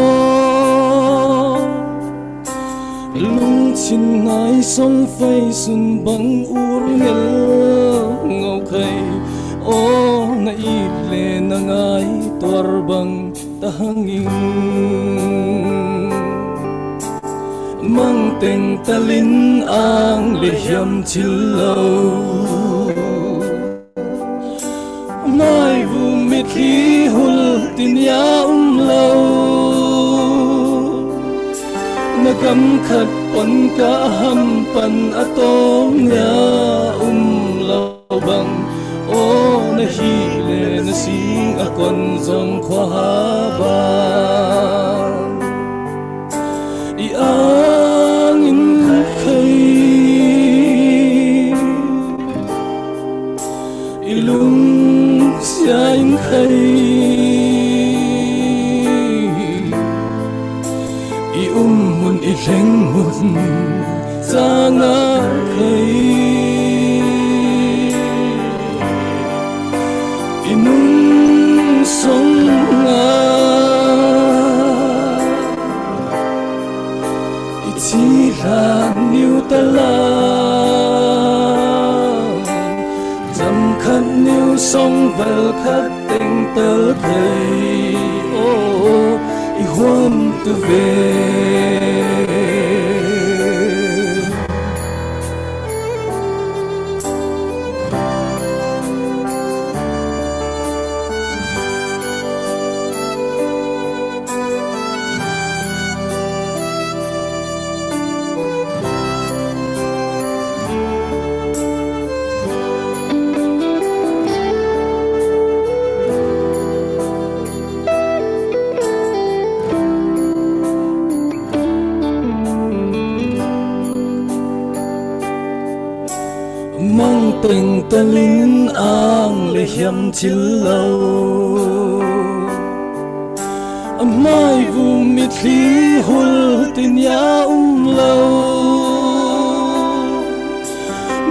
lung chin nai song fai sun bang ur ngel ngau khai o na I le na ngai tor bang tahanging mang teng talin ang lihiam chilo mai vu mit hi hul tin ya lo na kam khat pon ka ham pan atong ya lo bang o na hi le na sing akon zong khwa ba angin khay ilung siain khay iumun ileng mun zanga khay inung song nga niu tala jam khat niu song vel khat teng tel khai o I huam tu ve mang teng talin ang lihiam chilo mai vu mit hi hul tin ya lo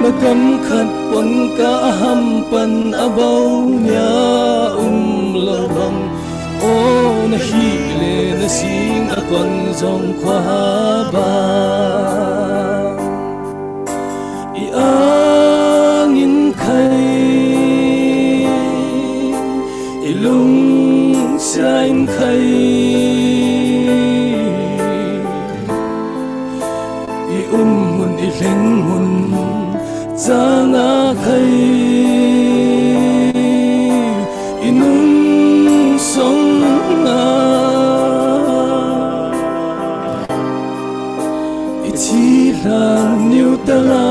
na kam khat pon ka ham pan abau nya lo bang o na hi le na sing akon zong khwa ba angin khay ilung siain khay iumun ileng mun zanga khay inung song nga ichila niu tala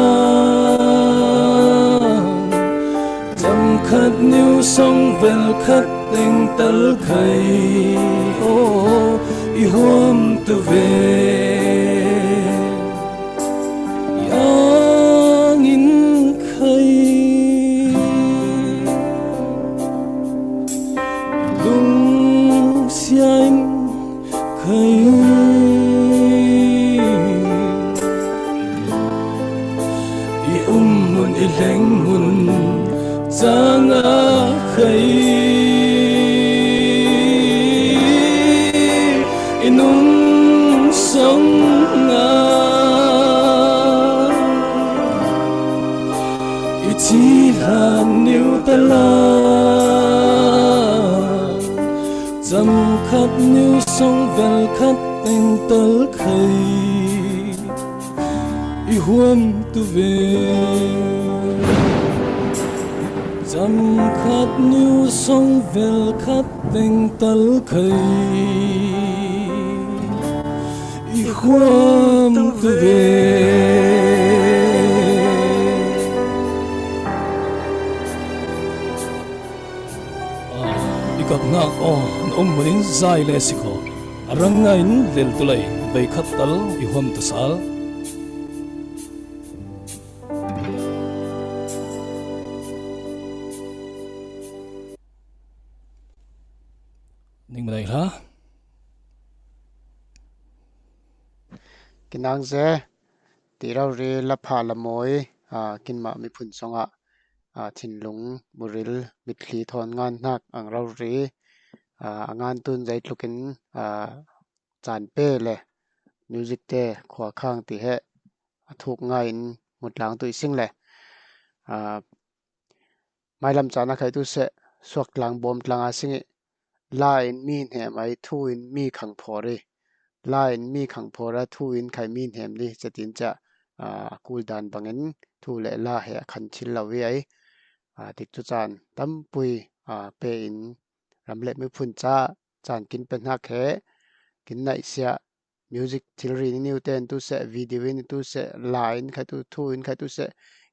khát niu song vel khát teng tal khai o I hôm tu về angin khai lung siang khai dầm khát níu sông vel khát tình tơ khơi i huam tu về dầm khát níu sông vel khát tình tơ khơi i huam tu về gặp ngạc ông muốn giải lệ xí khó răng ngay lên tu lại bay khát tal i hôm tu sal ning đây ha kinang ze tirau re la pha la moi kin ma mi phun songa thin lung buril mitli thon ngan nak ang rau re angan tun zai tlukin chan pe le music te khwa khang ti he thuk ngai in mutlang tu sing le mai lam chana khai tu se swak tlang bom tlang a singi line mi he mai thu in mi khang phori line mi khang phora thu in khai mi hem ni chatin cha kul dan bangin thu le la he khan chil lawi ai tik chu chan tam pui pe in ramlet mi phun cha chan kin pen ha khe kin nai sia music thilri ni new ten tu se video in tu se line khai tu thu in khai tu se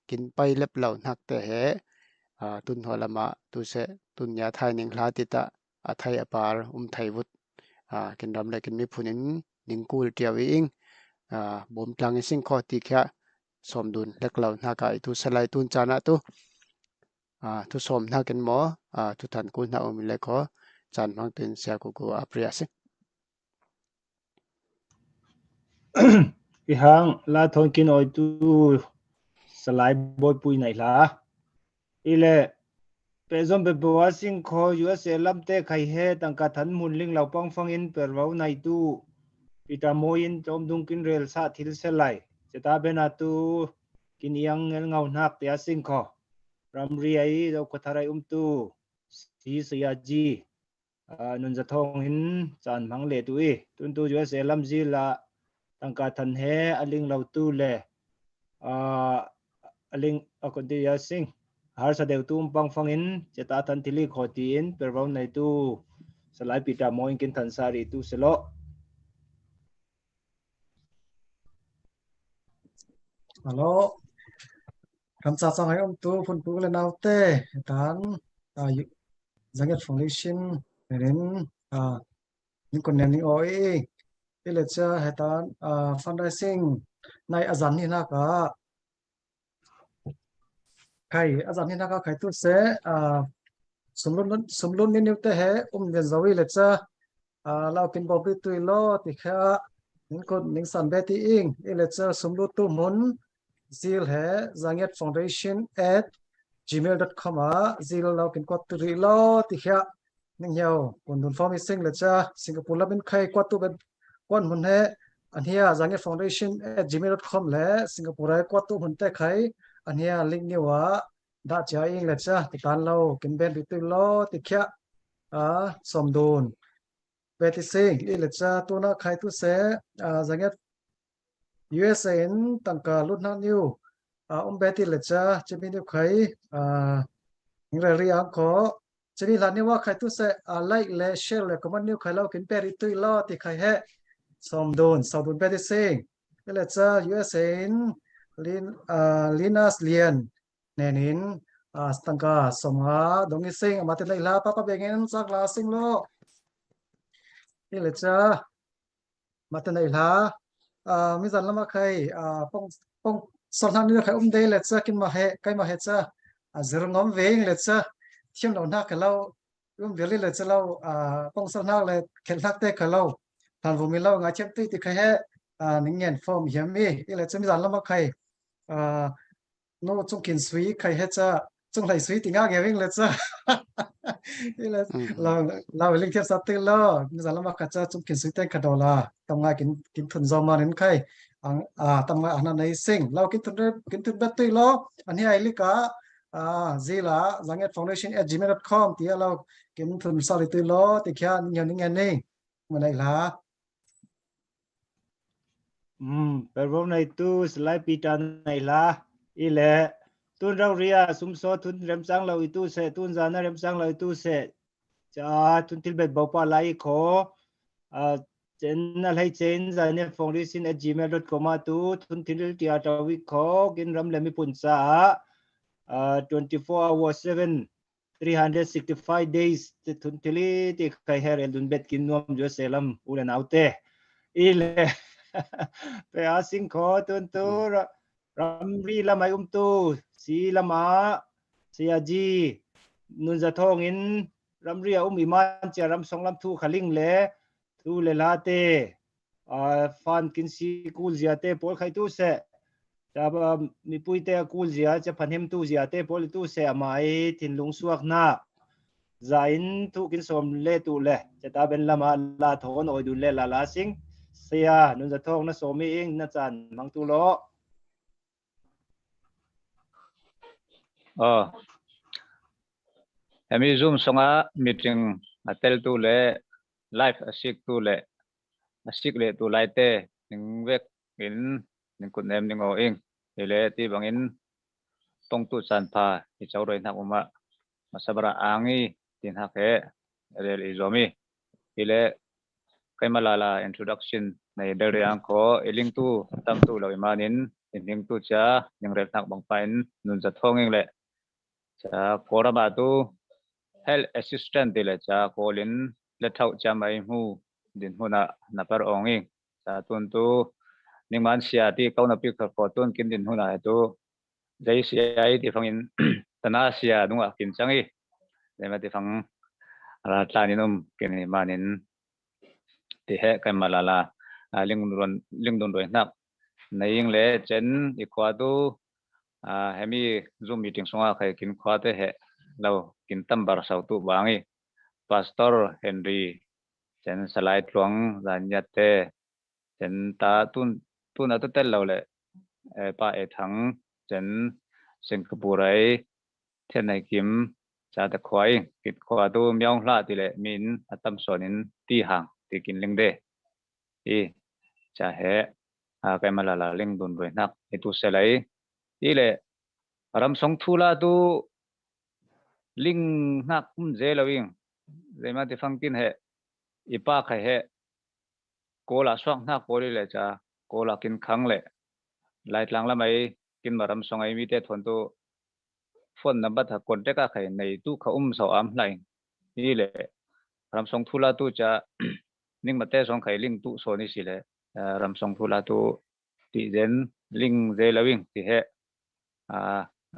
kin pai lep lau nak te he tun holama tu se tun ya thai ning hla ti ta thai apar thai vut kin ramlet kin mi phunin ning kul tiawi ing bom tlang sing kho ti kha somdun lek lau na ka tu salai tun chana tu tu som na ken mo tu than ku na um le kho chan mang tin sia ku ku apria se i hang la thon kin oi tu salai boy pui nai la ile pe zom be bo sing kho USA lam te khai he tang ka than mun ling lau pang phang in per wau nai tu pita moin tom dung kin rel sa thil se lai cheta bena tu kin yang ngel ngau nak te sing kho ramri ai do ko tharai tu si sia ji nun za thong hin chan mang le tu i tun tu USA lam ji la tang ka than he aling lau tu le aling akon ti ya sing har sa deu tum pang phangin cheta than thili khoti in perwau nei tu salai pita moin kin than sari tu selo alo kam cha chang hai tu phun pu le nau te tan zanget foundation ren ning kon nen ni oi ile cha hetan fundraising nai azan ni na ka khai azan ni na ka khai tu se sumlun ni te he den zawi le cha lau kin bo bi tu lo ti kha ning kon ning san be ti ing ile cha sumlu tu mun zil he zanget foundation @gmail.com zil lau kin kwat tu ri lo ti kha ning hiao kon dun form sing le cha singapore labin khai kwat tu ben kon mun he anhia zanget foundation @gmail.com le singapore kwat tu mun te khai anhia link ni wa da cha ing le cha ti tan lo kin ben bi tu lo ti kha som dun be ti sing ile cha tu na khai tu se zanget USA in tangka lut na new beti le cha chimi ni khai ngre ri ang ko chimi la ni wa khai tu se like le share le comment new khai lo kin peri tu lo ti khai he som don beti sing le cha USA in linas lian nenin tangka somha dongi sing amate lai la papa bengen sak la sing lo le cha mate nei la mi zan lama khai pong solhan ni khai de le cha kin ma he kai ma he cha zerngom veng le cha thiam lo na khalau deli le cha lo pong solna le khel nak te khalau tan vu mi lo nga chem ti khai he ning yen form hiam mi le cha mi zan lama khai no chung kin sui khai he cha chung lai sui ti nga ge veng le cha ile la ling thiam sa te lo mi zan lama kha cha chung kin sui te khadola tam nga kin thun zo ma nen khai tam nga ana nei sing lau kin thun bet ti lo ani ai li ka zila zangetfoundation@gmail.com tia lo kin thun sali tu lo ti kha nya ning ne manai la perform này tu slide pita này là ile tun rau ria sum so tun rem sang lo itu se tun zana rem sang lo itu se cha tun til bet bopa lai kho chen na lai chen zane foundation@gmail.com tu tun til tia tawi kho kin ram le mi pun sa 24 hours 7 365 days tun tili ti kai her el dun bet kin nom jo selam ulen autte ile pe asing kho tun tu ramri la mai tu si lama siaji nun za thong in ramri iman cha ram song lam thu khaling le thu le la te fan kin si kul zia te pol khai tu se ta mi pui te kul zia cha phanem tu zia te pol tu se mai thin lung suak na zain thu kin som le tu le cha ta ben lama la thon oi du le la la sing sia nun za thong na somi ing na chan mang tu lo Hemi Zoom songa meeting atel tu le live asik tu le asik le tu lai te ning vek in ning kun em ning o ing ile ti bangin tong tu san pha ti chau roi nak uma masabra angi tin ha ke rel izomi ile kaimalala introduction nei dere ang ko iling tu tam tu lo imanin ning tu cha ning rel nak bang pain nun za thong ing le cha korama tu health assistant dile cha kolin le thau cha mai hu din huna na par ongi cha tun tu ningman sia ti kauna pi kha ko tun kin din huna tu jai sia ai ti phangin tana sia dunga kin changi lema ti phang ra tlaninum kin manin ti he kai malala ling don roi nak naing le chen ikwa tu hemi zoom meeting songa khai kin khwa te he lo kin tambar sau tu bangi pastor Henry chen salai tlong zanyat te chen ta tun atu tel lo le pa e thang chen singapore then nai kim cha ta khwai kit khwa tu myong hla ti le min atam sonin ti hang ti kin ling de i cha he kai malala ling dun roi nak itu selai i le ram song thula tu ling nak je lawing zema ti fangkin he ipa khai he kola swang na koli le cha kola kin khang le lai tlang la mai kin maram song ai mi te thon tu phone number tha contact ka khai nei tu kha so am lai ni le ram song thula tu cha ning mate song khai ling tu so ni si le ram song thula tu ti zen ling je lawing ti he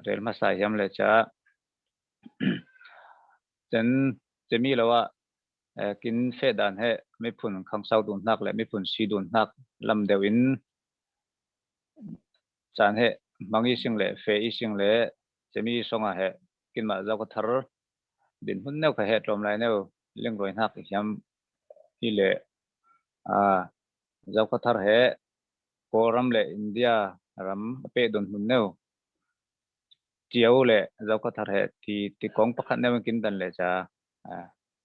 rel ma sai yam le cha chen chemi lawa kin fe dan he mi phun khang sau dun nak le mi phun si dun nak lam dewin chan he mangi sing le fe i sing le chemi songa he kin ma za ko thar din hun neu kha he trom lai neu leng roi nak hiam hi le za ko thar he koram le india ram pe dun hun neu chiao le za ko thar he ti kong pakhat neu kin dan le cha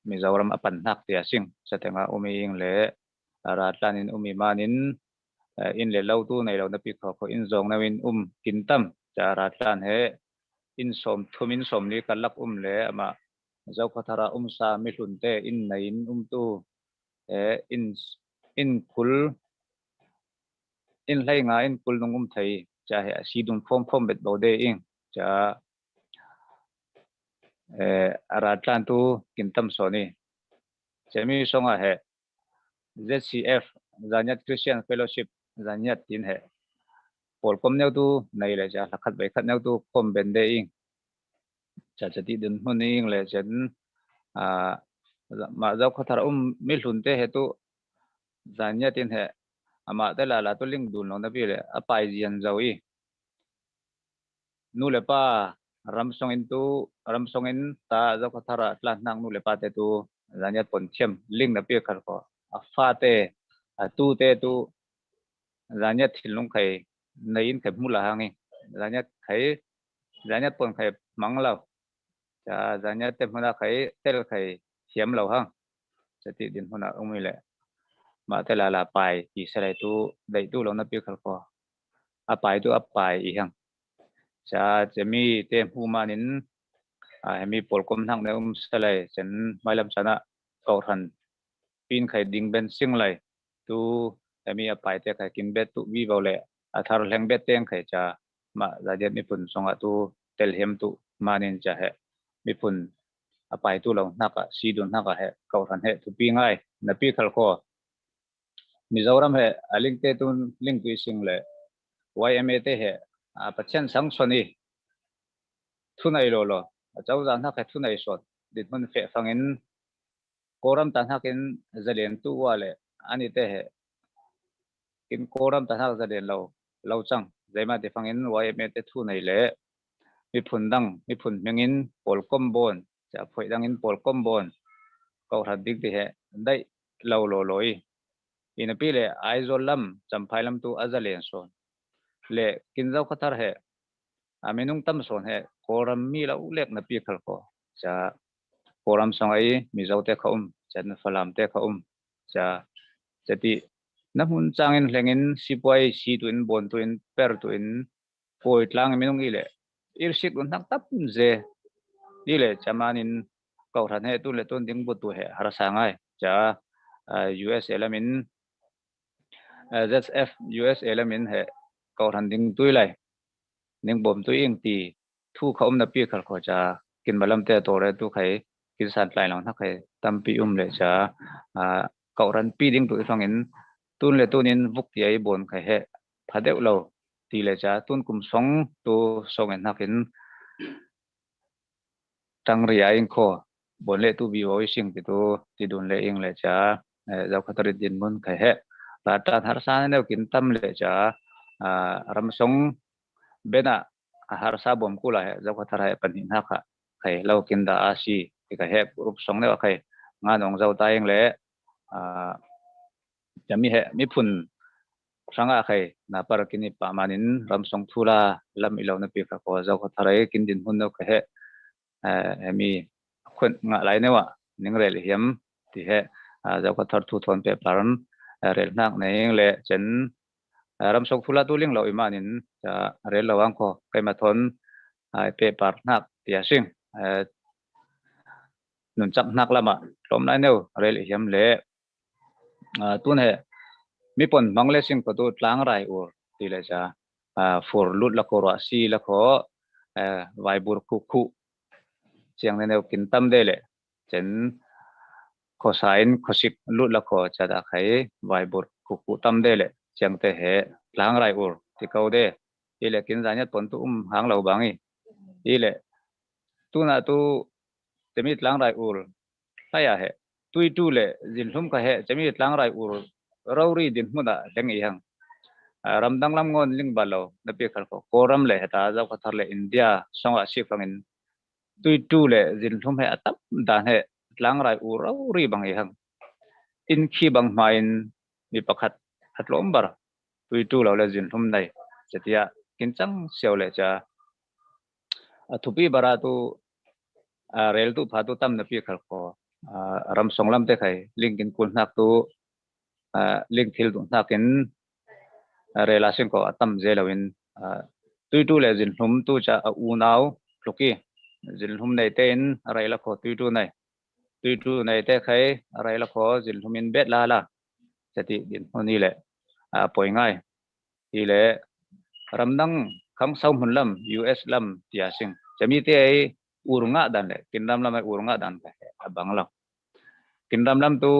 Mizoram apan nak tia sing sa tenga ing le ratlanin manin in le lau tu nei lo na pi kho in zong na win kintam cha ratlan he in som thumin som ni kalak le ama zau khathara sa mi hlun te in nain tu in kul in lai nga in kul nung thai cha he si dum phom bet bo de ing cha ratlan tu kintam soni chemi songa he ZCF Zanyat Christian Fellowship Zanyat tin he pol kom neu tu nei le cha lakhat bai khat neu tu kom ben de ing cha chati din hun ing le chen ma zau khathar mi hlun te he tu Zanyat tin he ama te la tu ling dun lo na pi le apai jian zawi nu le pa ramsong in ta zau khathara tlan nang nu le pa te tu Zanyat pon chem ling na pi khar ko afa te tu te tu Zanyat thilung khai nein khai mula hangi Zanyat pon khai mang lâu cha ra nhà tem huna khai tel khai hiếm lâu hang sẽ ti din huna ông ấy lệ mà tel là bài chỉ sẽ lại tu đầy tu lâu nó biết khảo co bài tu bài ý hang cha chemi tem huma nín hemi polkom thang ne sẽ lại chân mai làm sana cầu thần pin khai ding ben sing lại tu hemi bài te khai kim bet tu vi vào lệ thar leng bet teng khai cha mà ra điện mi phun song tu tel hem tu manin cha he mi phun bài tu lâu naka si dun naka he cầu thần he tu pi ngai na pi khal ko Mizoram he aling te tu ling tu sing le YMA te he patchen sang soni thunai lo lo chau zan ha kha thunai sot dit mun fe fangin koram tan hakin zalen tu wale ani te he kin koram tan ha zalen lo chang zaima te fangin YMA te thunai le mi phun mengin polkom bon cha phoi dangin polkom bon kau hadik te he dai lo lo loi ina pi le aizol lam champhai lam tu azalen son le kinzau khatar he aminung tam son he koram mi la ulek na pi khal ko cha koram sangai mi zau te khom chan falam te khom cha chati na hun changin lengin sipoi si tuin bon tuin per tuin poi tlang minung ile irsik un tak tap je ile chamanin kau than he tu le ton ding bu tu he har sangai cha US elamin ZF US elamin he kau than ding tui lai ning bom tui ing ti thu khom na pi khal kho cha kin balam te to re tu khai kin san lai long thak khai tam pi le cha kau ran pi ding tu fangin tun le tunin vuk ti ai bon khai he phadeu lo ti le cha tun kum song tu song en hakin tang ria ing kho bon le tu bi oi sing ti tu ti dun le ing le cha zau khatari din mun khai he la ta thar sa ne kin tam le cha ram song bena har sa bom kula he zau khathar he panin ha kha khai lo kin da asi ti ka he rup song ne khai nga nong zau ta ing le chami he mi phun sanga khai na par kini pa manin ram song thula lam ilo na pi kha ko zau khathar he kin din hun no ka he mi khun nga lai ne wa ning rel hiam ti he zau khathar thu thon pe paran rel nak nei le chen ram song thula tu ling lo imanin cha rel lawang ko kai ma thon pe par nak tia sing nun chak nak lama lom lai neu rel hiam le tun he mi pon mangle sing ko tu tlang rai ur ti le cha for lut la ko ra si la ko vai bur khu khu chiang ne neu kin tam de le chen ko sain khosik lut la ko cha da khai vai bur khu khu tam de le chiang te he tlang rai ur ti ko de ile kin zanya pon tu hang lo bangi ile tu na tu chemi tlang rai ur saya he tui tu le jin hlum ka he chemi tlang rai ur rauri din hmuda leng i hang ramdang lam ngon ling balo na pe khal ko koram le heta jaw khathar le India songa si fangin tui tu le jin hlum he atap dan he tlang rai ur rauri bang i hang in khi bang main mi pakhat hatlom bar tui tu lo le jin hlum nei chetia kinchang seo le cha thupi bara tu rel tu pha tu tam na pi khal ko ram songlam te khai linkin kul nak tu link thil tu nakin relation ko atam zelawin tui tu le jin hlum tu cha u nau loki jin hlum nei te in raila ko tui tu nei te khai raila ko jin hlumin bet la la chati din honi le poi ngai hi le ramdang kham sau mun lam US lam tia sing chami te ai urunga dan le kinram lam ai urunga dan ka bangla kinram lam tu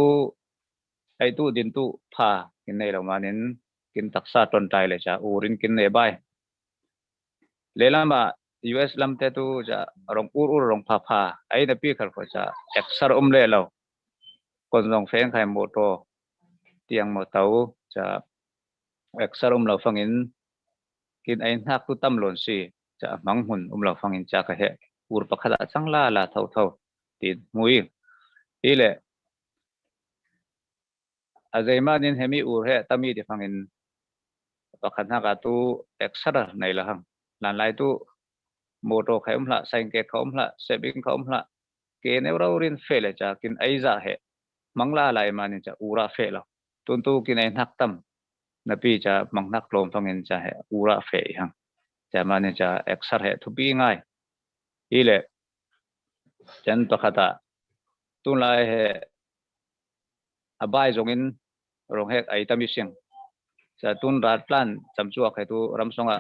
ai tu din tu pha kin nei lo manin kin taksa ton tai le cha urin kin ne bai lelama US lam te tu cha rong ur rong pha ai na pi khal ko cha exar le lo kon rong feng khai mo to tiang mo tau cha exar lo fangin kin ai hak tu tam lon si cha mang hun lo fangin cha ka he ur pakhala changla la thau ti mui ile azaimanin hemi ur he tami ti fangin pakhat na ka tu extra nei la hang lan lai tu moto khaim hla saing ke khom hla sebing khom hla ke neuro rin fele cha kin aiza he mangla lai mani cha ura fela tuntu kin ai naktam napi cha mangnak lom phangin cha he ura fe hang cha mani cha exar he thupi ngai ile chen to khata tunlai he abai zongin rong hek ai tami sing sa tun rat plan chamchuak he tu ramsonga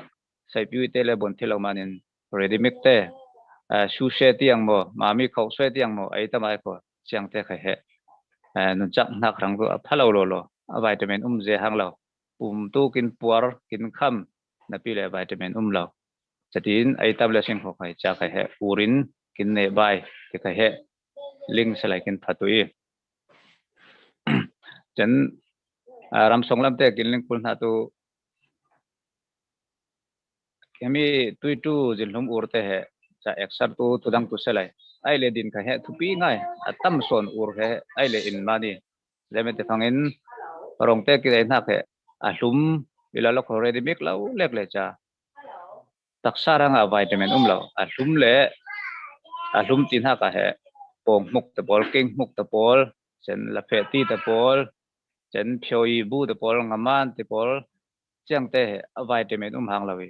sai piu te le bon thilo manin ready mix te su she tiang mo mami khau she tiang mo ai tamai ko chiang te khai he nun chak nak rang ru phalo lo vitamin je hang lo tu kin puar kin kham na pi le vitamin lo chatin ai tam le sing ko khai cha khai he urin kin ne bai ke khai he ling salai kin phatui chen ram songlam te kin ling pul na tu kemi tu jilhum urte he cha exar tu tudang tu selai ai le din khai he thupi ngai atam son ur he ai le in mani lemete phangin rong te ki na he a hlum ila lo khore di mek lo lek le cha taksaranga vitamin lo a hlum le a hlum tin ha ka he pong muk te bol king muk te bol chen la phe ti te bol chen phoi bu te bol ngaman te bol chang te a vitamin hang lawi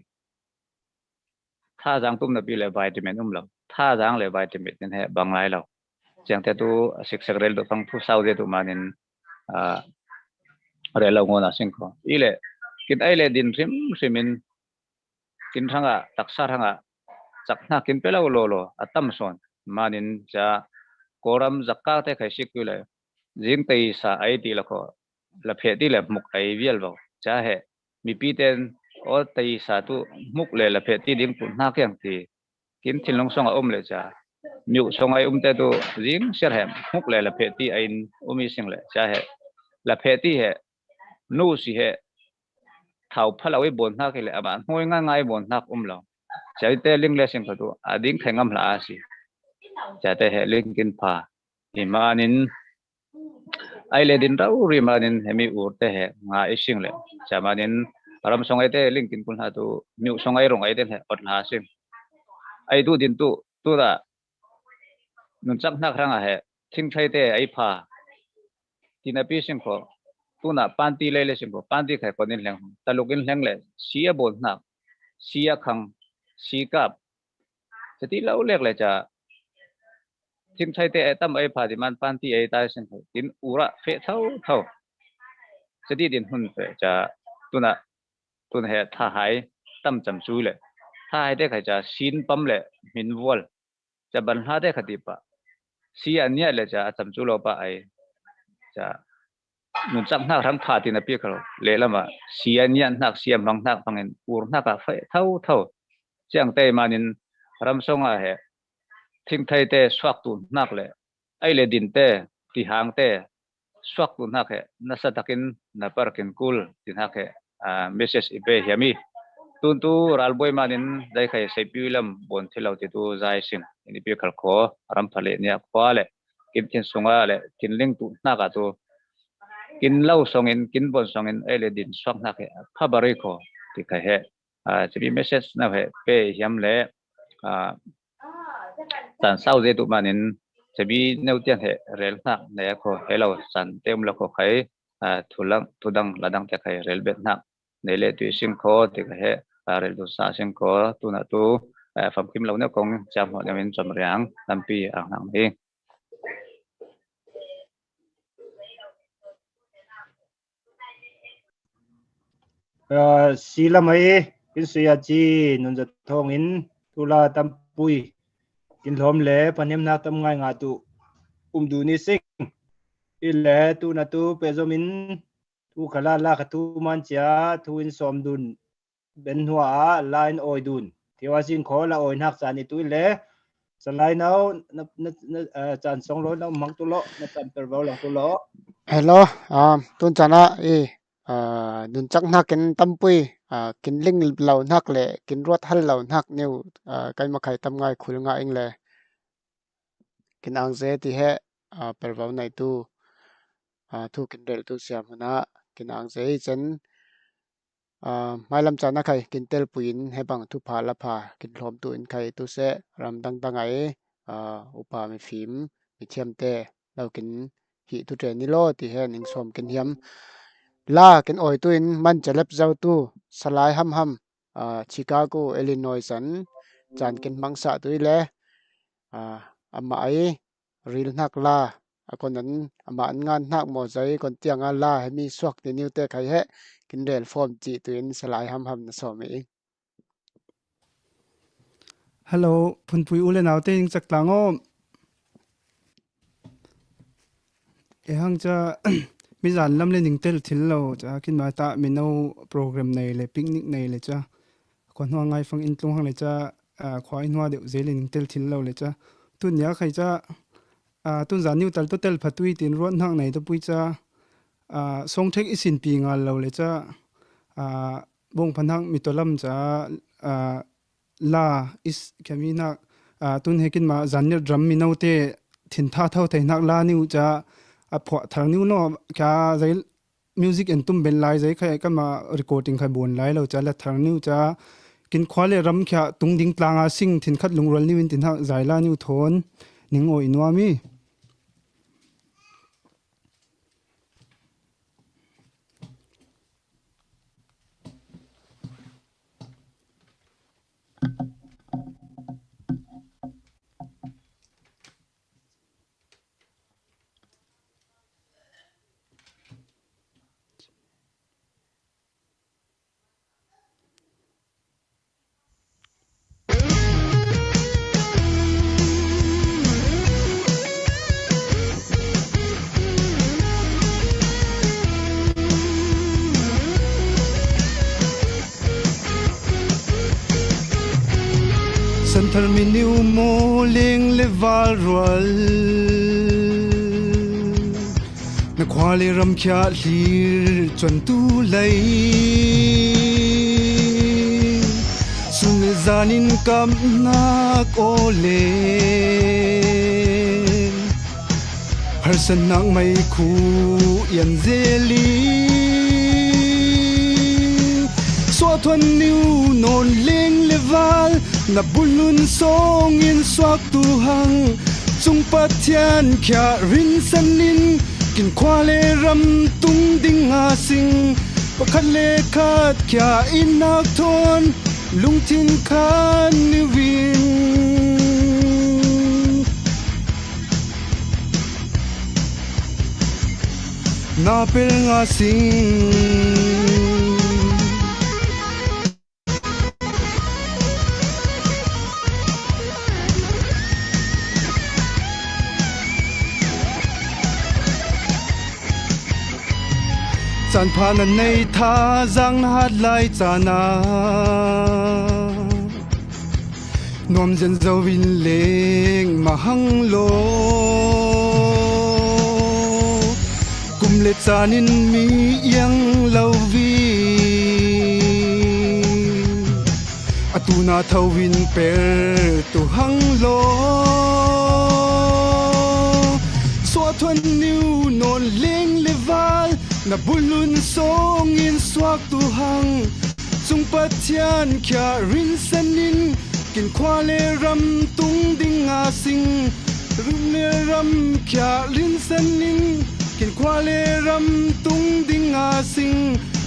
tha jang tum na pi le vitamin lo tha jang le vitamin nen he bang lai lo chang te tu sik sak rel do phang thu sau de tu manin a re lo ngona sing ko ile kin ai le din rimin kin thanga taksar hanga chakna kin pelo lo atam son manin cha koram zakka te khai sik le jing tei sa ai ti la ko la phe ti le muk ai vial bo cha he mi pi ten o tei sa tu muk le la phe ti ding pu na kyang ti kin thin long song le cha nyu song ai te tu jing ser hem muk le la phe ti ai umi sing le cha he la phe ti he nu si he thau phalawi bon na ke le aba ngoi ngai bon nak lo chai te ling le sing tu ading thengam la si cha te he ling kin pha imanin ai le din rau ri manin hemi ur te he nga ising le cha manin ram song ai te ling kin kun ha tu nyu song ai rong ai den he ot la sing ai tu din tu da nun chak nak ranga he thing thai te ai pha tinapi sing ko tu na panti le sing ko panti khai konin leng talukin leng le sia bon na sia khang si kap chati lau lek le cha thing thai te tam ai pha di man panti ai ta sing ko tin ura fe thau chati din hun fe cha tu na he tha hai tam cham chu le tha hai te khai cha sin pam le min wol cha ban ha te khati pa si ania le cha cham chu lo pa ai cha nun chak nak rang pha ti na pi khalo le lama si ania nak siam bang nak pangin ur nak ka fe thau chiang te manin ram songa he thing thai te swak tu nak le ai le din te ti hang te swak tu nak he na sa takin na par kin kul tin hak he message ipe hiami tun tu ralboy manin dai khai sei pilam bon thilo ti tu zai sin ni pi khal kho ram phale nia khwa le kin kin sunga le kin ling tu na ka tu kin lau songin kin bon songin ai le din swak nak he phabari kho ti khai he chibi message na he pe hiam le san sau de tu manin chibi neu tian he rel nak ne kho hello san tem lo kho khai thudang ladang te khai rel bet nak ne le tu sing kho ti khai he rel du sa sing kho tu na tu pham kim lo ne kong cham ho ne chom riang lampi ang nang hi sila mai in suya chi nun za thong in tula tam pui kin lom le panem na tam ngai nga tu du ni sing ile tu na tu pezomin tu khala la ka tu man cha tu in som dun ben hua line oi dun thiwasin kho la oi nak sa ni tu le salai nau na chan song lo na mang tu lo na chan per lo lang tu lo hello tun chana nun chak nak kin tampui kin ling lau nak le kin ruat hal lau nak new kai ma khai tam ngai khul nga ing le kin ang ze ti he per vau nai tu thu kin del tu siam na kin ang ze chen mai lam cha na khai kin tel puin he bang thu pha la pha kin hlom tu in khai tu se ram dang dang ai upa mi phim mi thiam te lau kin hi tu tre ni lo ti hen in som kin hiam la kin oi tu in man chalep zau tu salai ham Chicago Illinois an chan kin mangsa tu le ama ai ril nak la akon an ama an ngan nak mo zai kon tiang a la he mi swak ni new te khai he kin rel form chi tu in salai ham na so mi hello phun pui ule naw te ing chak tlang om e hang cha mi zan lam le ning tel thil lo cha kin ma ta mi no program nei le picnic nei le cha kon hwa ngai phang in tlung hang le cha khwai hwa de ze le ning tel thil lo le cha tu nya khai cha tun zan new tal to tel phatui tin ron hang nei to pui cha song thek isin pi ngal lo le cha bong phanang mi to lam cha la is kamina tun hekin ma zanir drum mi no te thin tha thau te nak la niu cha a pho thar niu no kya zai music and tum ben lai zai khai ka ma recording khai bon lai lo cha la thar niu cha kin khwale ram kya tung ding tlanga sing thin khat lungrol ni win tin ha zai la niu thon ning oi nuami Santhal mi niu mo ling le val roal na khwale ram kya hlir chon tu lai sung zanin kam na ko le har san nang mai khu yan zeli so thon niu non ling le val na bulun song in swak tu hang chung pathian kya rin sanin kin khwale ram tung ding a sing pakhat le khat kya inak thon lungthin khan ni win na pel nga sing chan phan nei tha zang hat lai chana nom zen zo win leng ma hang lo kum le chanin mi yang lo vi atuna thawin per tu hang lo so thon new non leng leval na bulun song in swak tu hang chung pathian kya rin sanin kin khwale ram tung ding a sing rum le ram kya rin sanin kin khwale ram tung ding a sing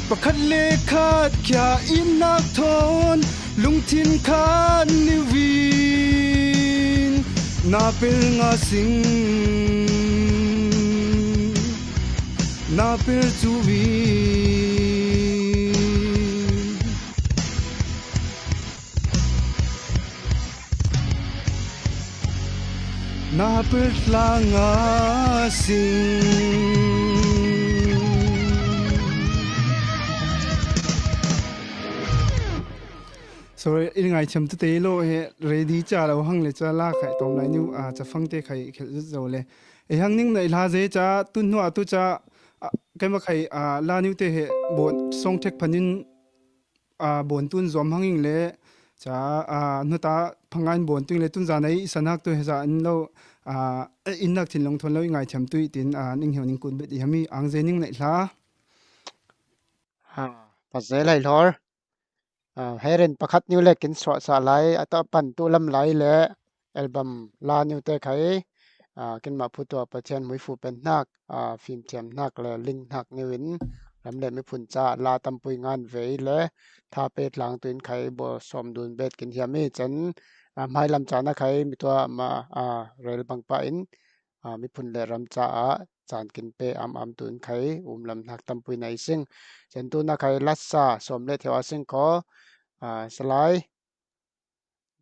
pakhat le khat kya inak thon lungthin khan ni win na pel nga sing na per chu vi na per langa sing sorry in ngai chem te lo he ready cha lo hang le cha la khai tom lai nu cha phang te khai khel zo le e hang ning nei la je cha tu nu tu cha cái mà khai la niu te he bon song thek phanin bon tun zom hanging le cha nu ta phangan bon tuing le tun za nei sanak tu he za an lo in nak thin long thon lo ngai cham tui tin ning heu ning kun be di hami ang je ning nei hla ปัจเจไหลลอร์ให้เรนประคัดนิวเล็กกินสวสาไลอัตปันตุลำไหลและอัลบั้มลานิวเตไขกินมาพูดตัวประเทศมวยฟูเป็นนักฟิล์มเทียมนักและลิงนักนิวินลำเล็ไม่พุ่นจะลาตำปุยงานเวและถ้าเป็ดหลังตุนไขบ่สมดุลเบ็ดกินเฮียมีจันไม่ลำจานะไขมีตัวมาเรลบังปะอินมีพุ่นและรำจาจานกินเปอัมตุนไขลำนักตำปุยในซึ่งจันตุนะไขลัสซาสมเล็เทวาซึ่งก็สลาย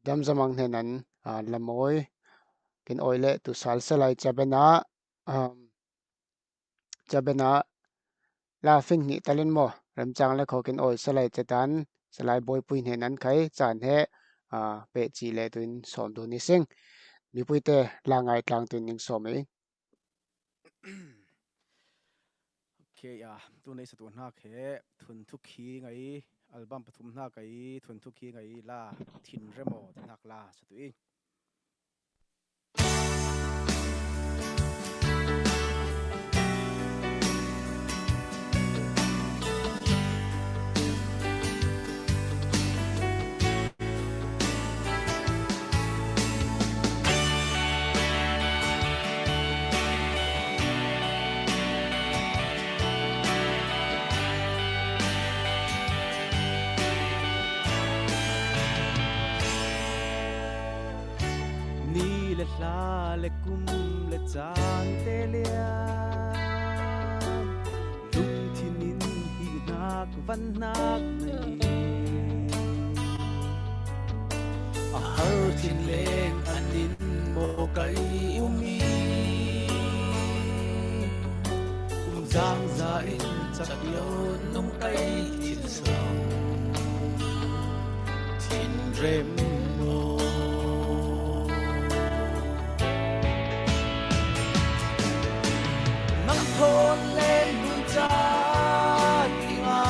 ดำสมังเฮนันละมวยกินออยเละตุสาลสลายจะเป็นลาฟิงนี่ตะลินโมรำจังและขอกินออยสลายจะดันสลายบอยปุยเฮนันไขจานเฮเปจีเลตุนสมดุลนิสิงมีปุยเตลางไงกลางตุนยิงสมเองโอเคตัวในสตูนหักเฮทุนทุกขีไงอัลบั้มปฐุมหักไงทุนทุกขีไงลาทินเรโมตุนหักลาสตูอิงลาเลกุมเลจานเตเลียลุงที่นินฮีนักวันนักในอาหารที่เลงอันดินโมไกอุมีจางใจจากโยนนมไกทินสองทินเรมโมทนเล่นบุญจาที่งา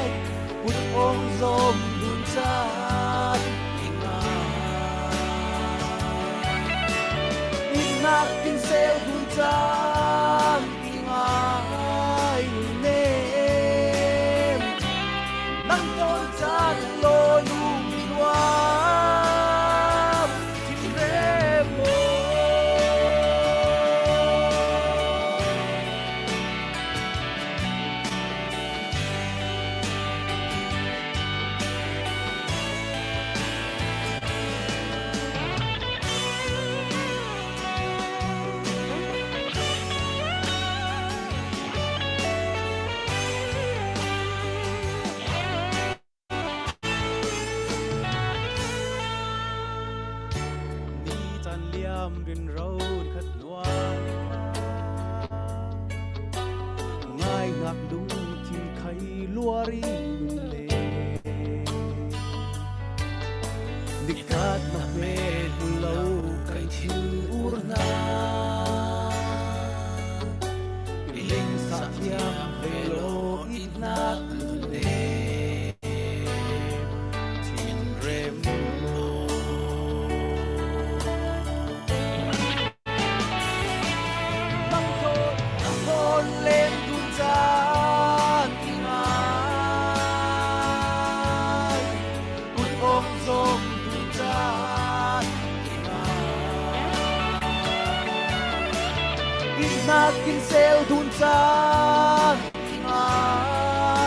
ยบุญองค์สมบุญจาที่งายอีกนักกินเซลบุญจาที่งายเนมนั่งตนจาโลลูมิวารินเราขัดนวลง่ายหนักดุงทิ้งไขลัวรีลุนเลดิกัดนักเมฆบุลาวไกทิ้งอุรนาลิงสัตยามเวโลอิดนักลุนเลทิ้งเรมเล่นดุจาที่งายบุญองค์ทรงดุจาที่งายอีกนักกินเซลดุจาที่งา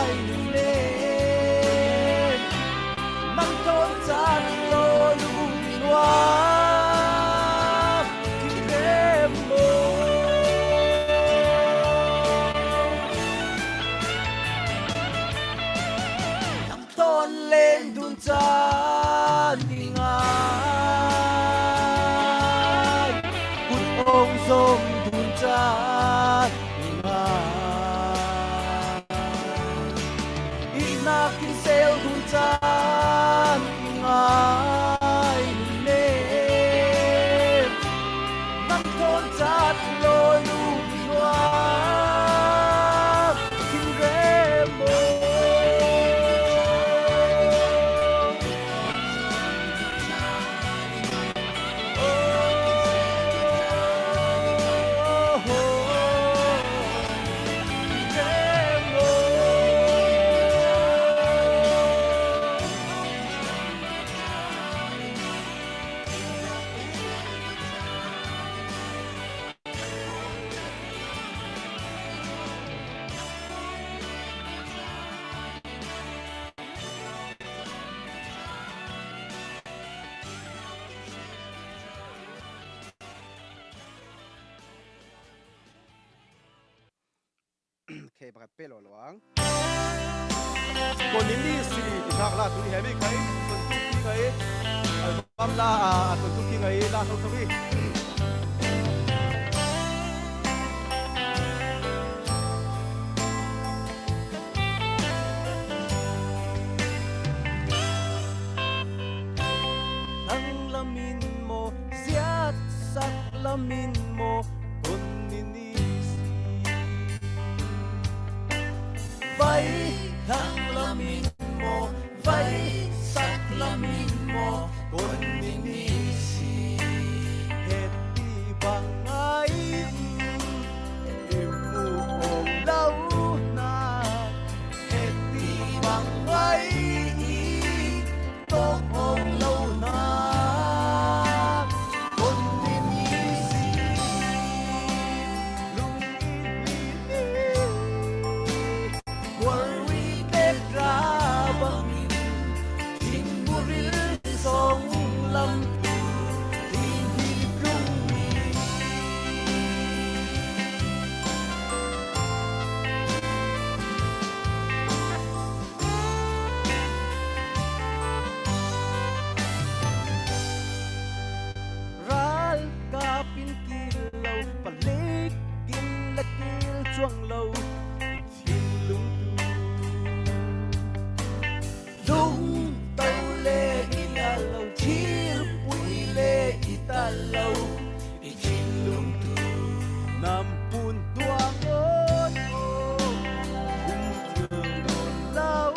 ยเล่นนั่งโดนจานโลลูมินวาเล่นดุนจานที่งายบุญองค์ทรงดุนจานที่งายอีกนักกินเซลดุนจานที่งายเล่นนั่งโดนจานโลลูมิวาทินเรโม เคประเปโลหลวงคนนี้สิที่ทักลาตุยเฮมิใครคนทุกที่ไงบัมลาคนทุกที่ไงลาทุกที่la min mo kun ni si vai thang la min mo vai sak la min mo kun ni si het ti bang ai mu om lau na het ti bang ai to om lau na chuang lâu thiên lung tu lung tàu lê ina lâu thiên bụi lê ita lâu thiên lung tu nam pun tuang ôn thương đồn lâu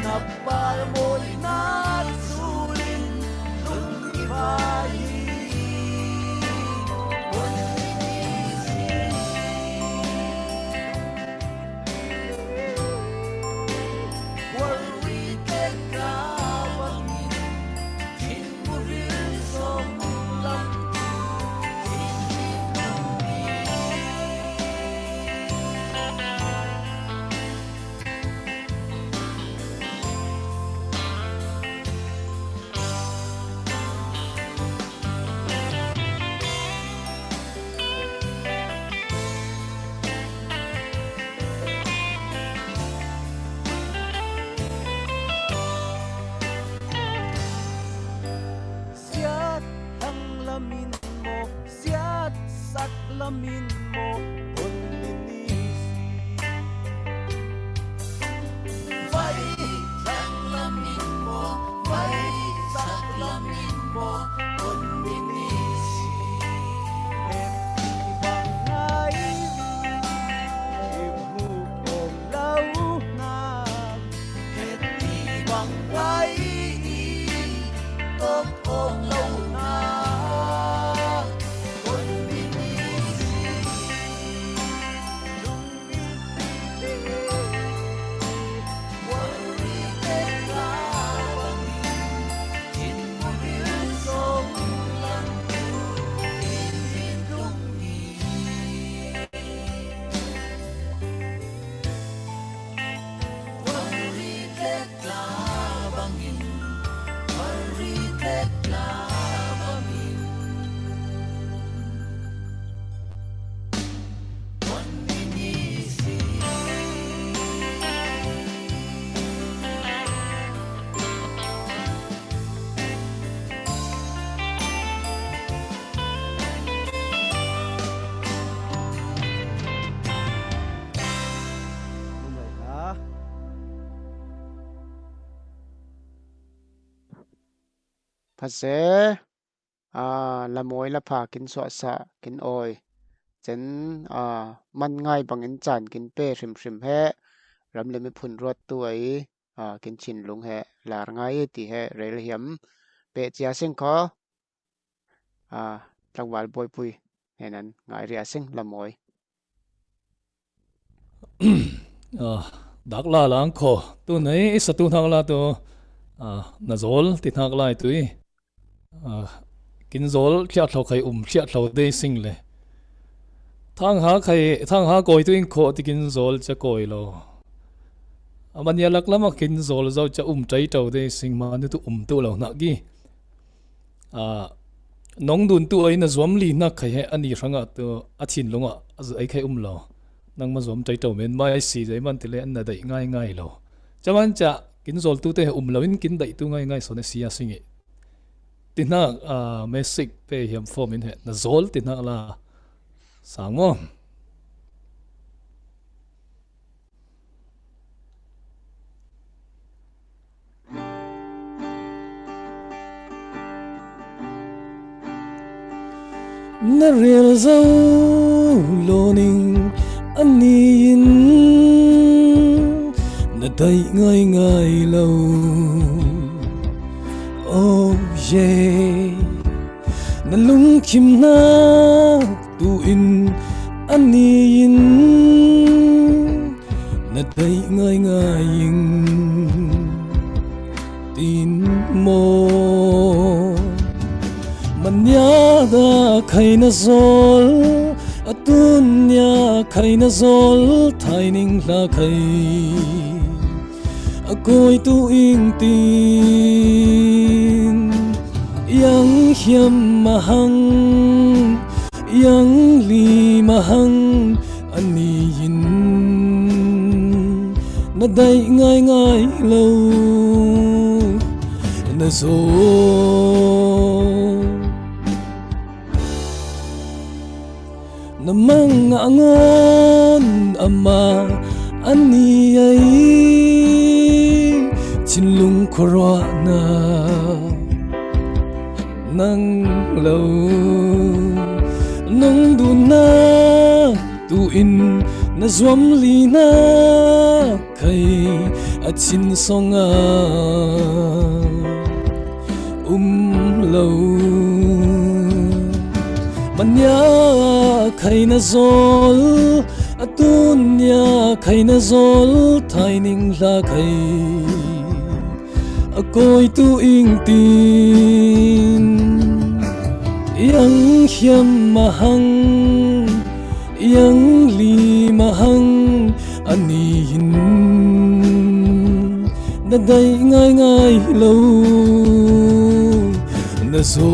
nạp ba môi nát su linh lung vai min mo kun ni si vai thang la min mo vai sak la min mo kun ni si em bang ai em hu om lau na het ti bang ai om lau naภาษาละมวยละผากินสวสะกินออยเจนมันง่ายบางอินจานกินเป้ริมแฮรำเลยไม่พุนรวดตัวกินชินลุงแฮลาง่ายตีแฮเรลเหียมเปะเจียซิงขอปลังวาลบอยปุยเนี่ยนั้นง่ายเรียซิงละมวยดักลาลังขอตัวไหนสตูทางลาตัวน่าโจลติดหักลายตุยกินโจลเชียดเราใครเชียดเราได้สิ่งเลยทางหาก่อยตัวเองขอที่กินโจลจะก่อยเรามันยาลักแล้วมากินโจลเราจะใจเจ้าได้สิ่งมาเนี่ยตัวตัวเราหนักกี่น้องดุนตัวไอ้น่ะจวมลีนักใครให้อันนี้ครั้งตัวอาทิตย์ลงไอ้ใครเรา nang ma zom chai to men mai si jai man tile an na dai ngai ngai lo chaman cha kin zol tu te lawin kin dai tu ngai ngai so na sia singi tina message pe hiam form in he na zol tina la sango na real zo loning anin na dai ngai ngai lo oh yeah na lung kim na tu in anin na dai ngai ngai tin mo manyada khaina zol atunya khaina zol thaining la khai akoi tu ing tin yang hiam mahang yang li mahang ani yin na dai ngai ngai lo na zo namang angon ama ani ai chinlung korona nang lo nong du na tu in na zwam li na kai a chin songa lo manya khaina zol atunya khaina zol thaining la khai akoi tu ing tin yang hiam mahang yang li mahang ani hin na dai ngai ngai lo na zo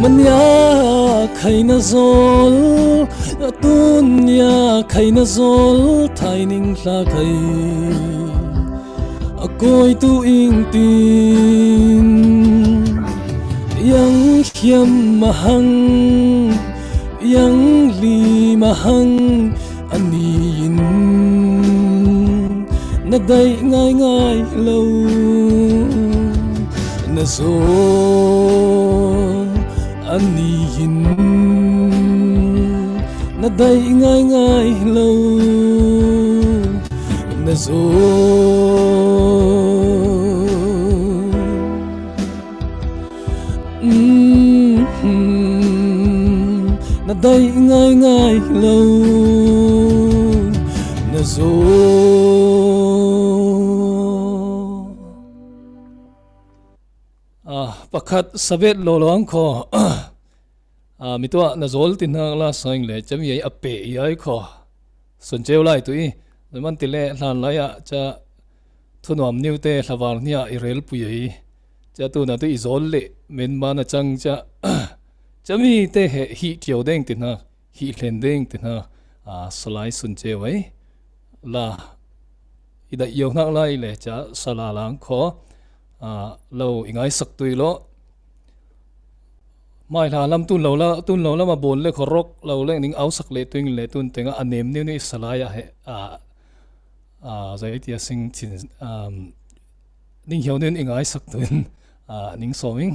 manya khaina zol atunya khaina zol thaining la khai akoi tu ing tin yang hiam mahang yang li mahang ani yin na dai ngai ngai lo na zo ani yin na dai ngai ngai lo na zo na dai ngai ngai lo na zo pakhat sabet lo loang kho mitwa na zol tin hang la soing le chami ai ape ai kho sun cheu lai tui man tile hlan la ya cha thunom niu te hlawal nia irel pu ai cha tu na tu izol le men ma na chang cha chami te he hi tiau deng tin ha hi hlen deng tin ha salai sun cheu ai la ida yo nak lai le cha sala lang kho lo ingai sak tui lo mai la lam tun lo la ma bon le khorok lo le ning au sak le tuing le tun tenga anem ni salaya he zai tia sing chin ning hiao nen ingai sak tun ning soming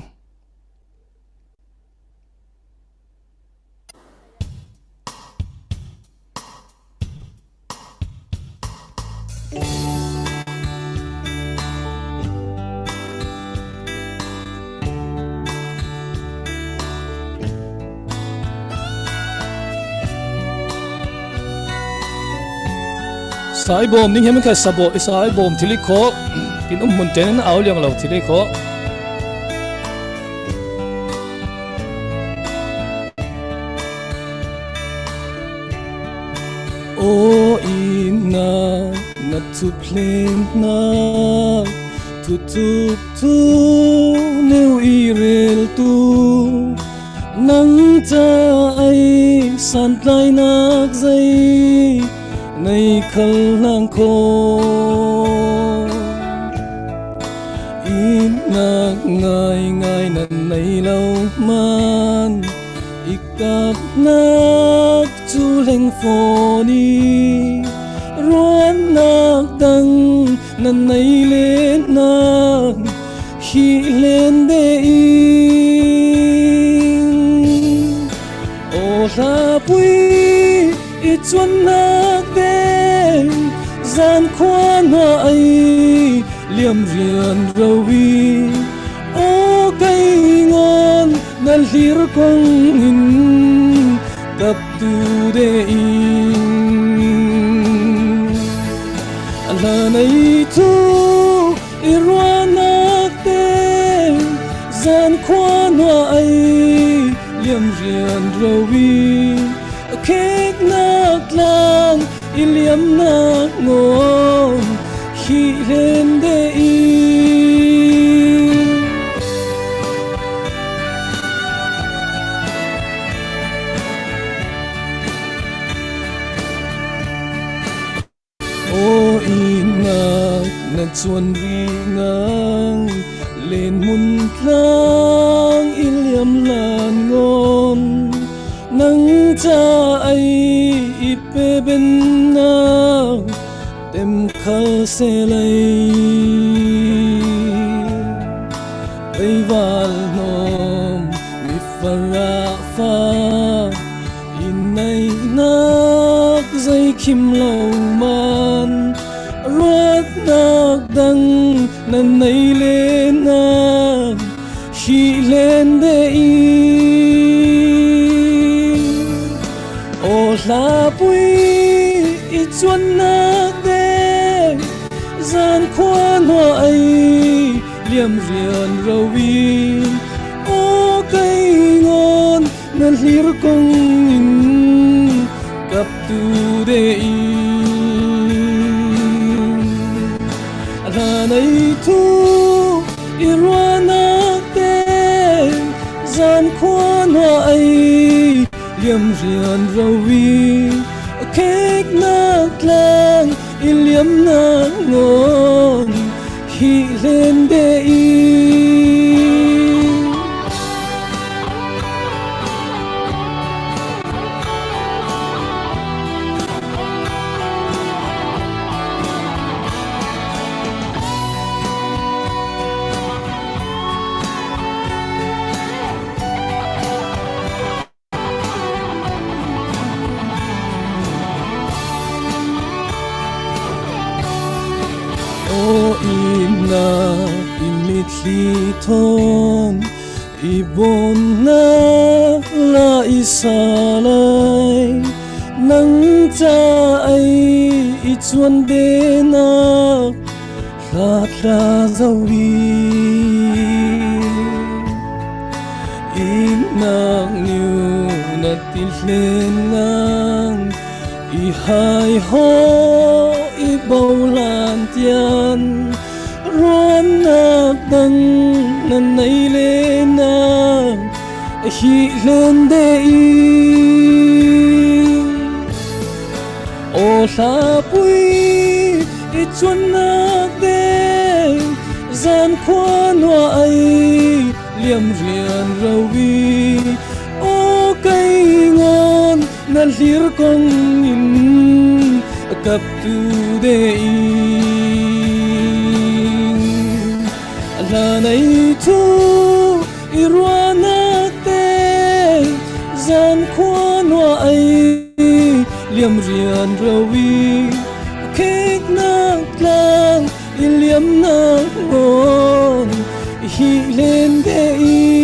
sai bom ning hem ka sabo sai bom thili kho kin mun ten aw liang lo thili kho o ina na tu plen na tu neu irel tu nang cha ai san lai nak zai nay khal nang kho in nak ngai ngai nan nay lâu man ikap nak chu leng phô ni ruan nak dang nan nay lên nak khi lên de in o la pui i chuan nak den gian khoan hoa ai liam rian rawi o cây ngon na lir kong in kap tu de in ala nay tu i ruan nak den gian khoan hoa ai liam rian rawi kek nak lang iliam nak ngon khi lên de in o inak na chuan ri ngang lên mun lang iliam lan ngon nang cha ai ipe ben na tem khal se lai ai wal nom mi fara fa in nay nak zai kim lo man ruat nak dang nan nay lên na khi lên de o la pui i chuan nak de gian khoan hoa ai liam rian rawi o cây ngon nan lir kong in kap tu de in ala nay tu i ruan nak de gian khoan hoa ai liam rian rawi kek nak lang iliam nak ngon khi lên de in o ina imitli thon ibon na la isalai nang cha ai i chuan de na la zawi inak niu na tilhen nang i hai ho i baulan tian ruan nak dang nan nay lên na hi lên de in o la pui i chuan nak de gian khoan hoa ai liam rian rawi o cây ngon na lir kong in kap tu de in ala nay tu i ruan nak de gian khoan hoa ai liam rian rawi kek nak lang iliam nak ngon hi lên de in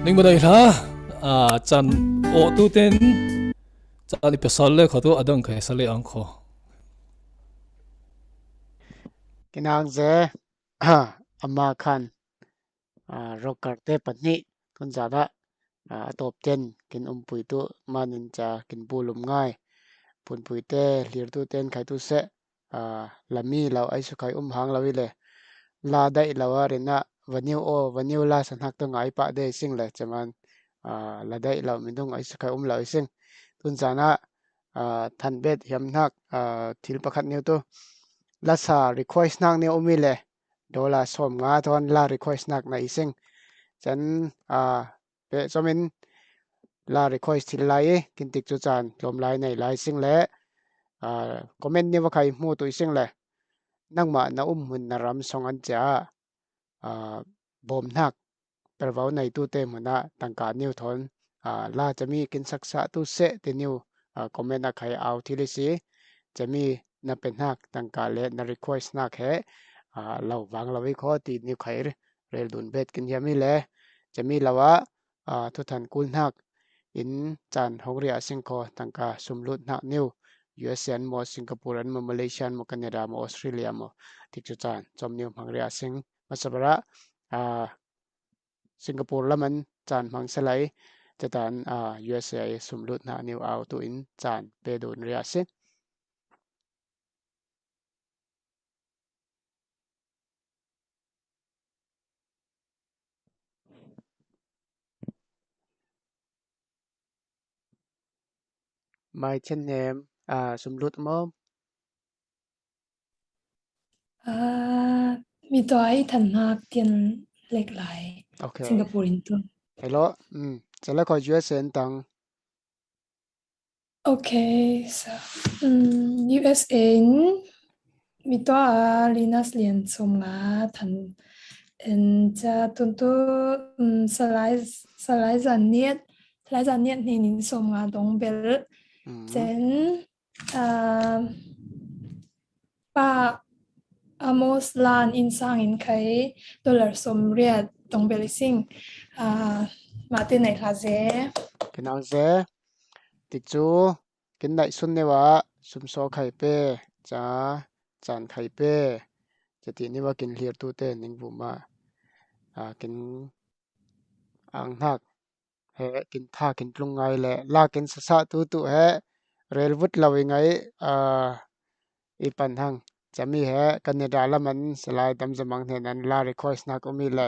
ninh mà đây là chan ô tu tên chan đi pesal le khatu adang khai sale ang kho kinang ze ama khan rocker te pani kun zara top 10 kin pui tu manin cha kin bulum ngai pun pui te lir tu ten khai tu se lami law ai su khai hang lawi le la dai lawa rena vaniu la san hak to ngai pa de sing le chaman la dai law min dong ai su khai law sing tun chana than bet hiam nak thil pakhat neu tu la sa request nak ne umi le dola som nga thon la request nak na ising chan pe chomin la request thil lai kin tik chu chan lom lai nei lai sing le comment ni wa khai mu tu ising le nangma na mun na ram song an cha bom nak pervau nei tu te muna tangka new thon la chami kin saksa tu se te new comment na khai au thili si chami na pen nak tangka le na request nak he lo wang lawi kho ti new khai rel dun bet kin yami le chami lawa thu than kul nak in chan hongria sing kho tangka sumlut nak new USAN mo Singapore mo Malaysia mo Canada mo Australia mo tik chu chan chom new mangria sing masabara Singapore laman chan mang salai chatan USA sumlut na new out to in chan pe don ria se my chen name sumlut mo mi to ai than nak tian lek lai okay Singapore in tu hello chala ko USA tang okay so USA in mi to Linus lian som nga than en cha tun tu salai zan niet ni nin som nga dong bel chen pa amos lan in sang in khai dollar som riat dong bel sing ma te nei kha ze kinang ze tik chu kin dai sun ne wa sum so khai pe cha chan khai pe chati ni wa kin hlir tu te ning bu ma kin ang nak he kin tha kin tlung ngai le la kin sa tu he rel vut lawi ngai i pan hang chami he Canada laman salai tam zamang ne nan la request na ko mi le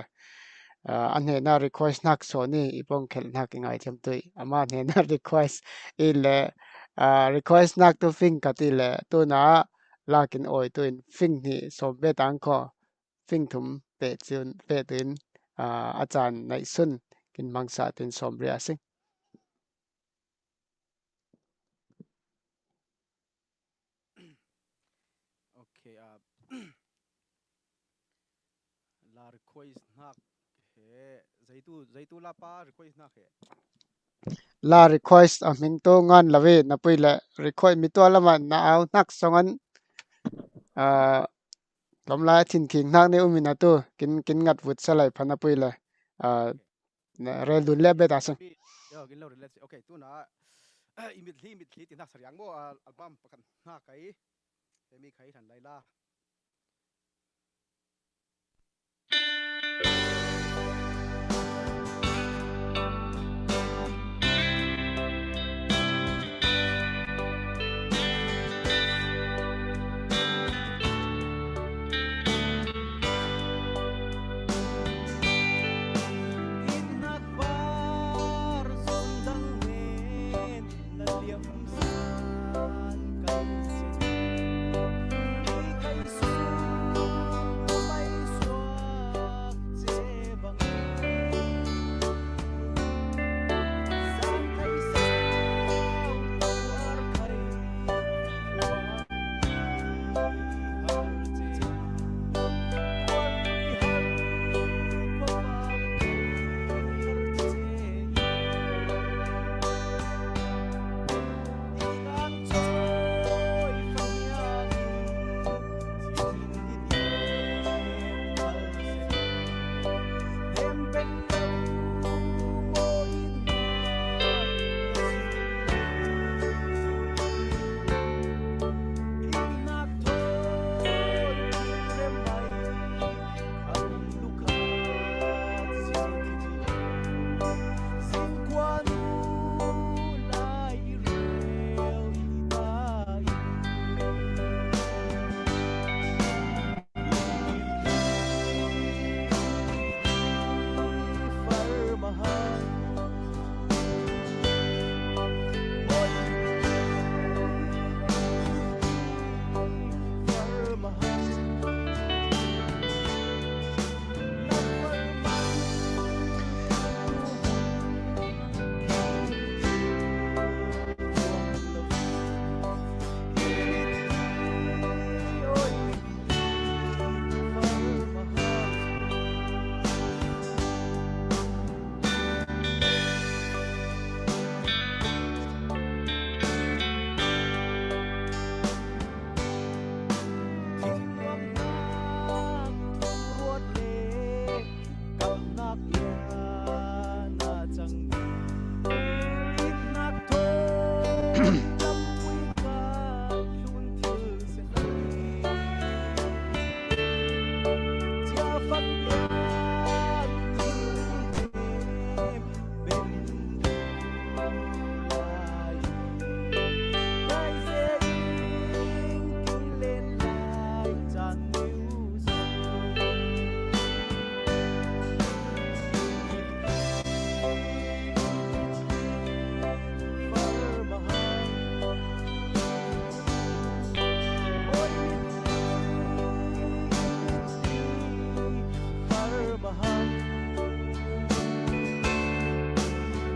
an he na request nak so ni ipong khel nak ngai them tui ama ne na request i le request nak to fing ka ti le tu na la kin oi tu in fing ni so be tang ko fing thum pe chun pe tin achan nai sun kin mangsa tin som ria sing okay la request nak he zaitu la pa request nak he la request a ming to ngan lawe na pui le request mi to lama na au nak songan lom la thin king nak ne umina tu kin ngat vut salai phana pui le rel dun le be ta sang yo kin lo relax okay tu na imit li tin nak saryang mo album pakan na kai mi khai than lai la Hãy subscribe cho kênh Ghiền Mì Gõ để không bỏ lỡ Farmahang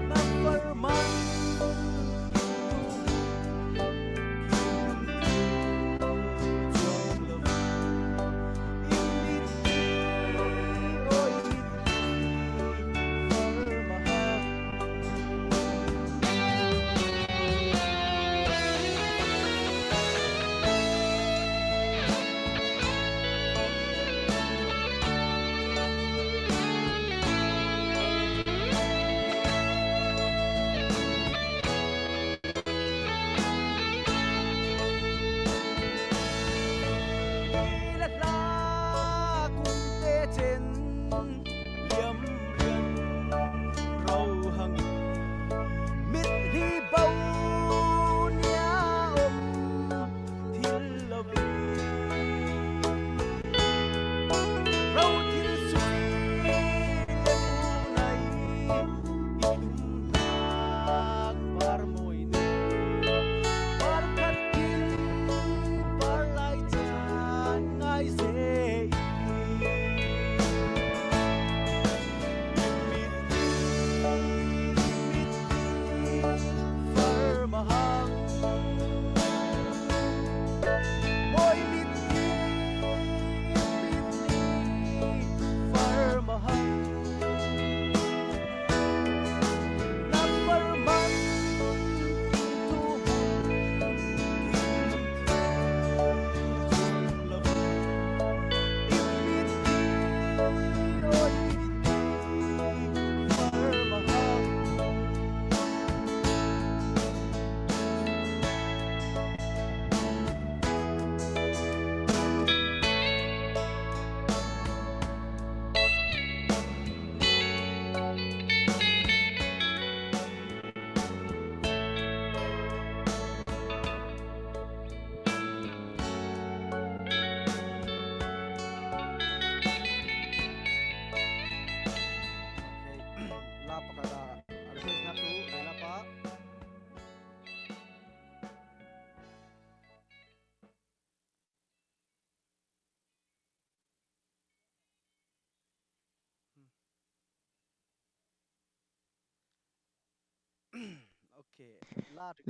Nagfarman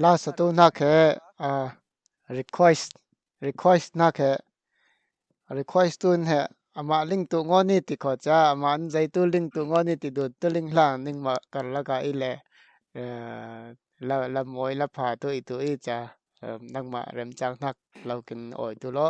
la satu na khe request na khe request tun he ama link tu ngoni ti kho cha ama an jai tu link tu ngoni ti du tu link la ning ma kar la ka ile la moi la pha tu i tu i cha nang ma rem chang nak lau kin oi tu lo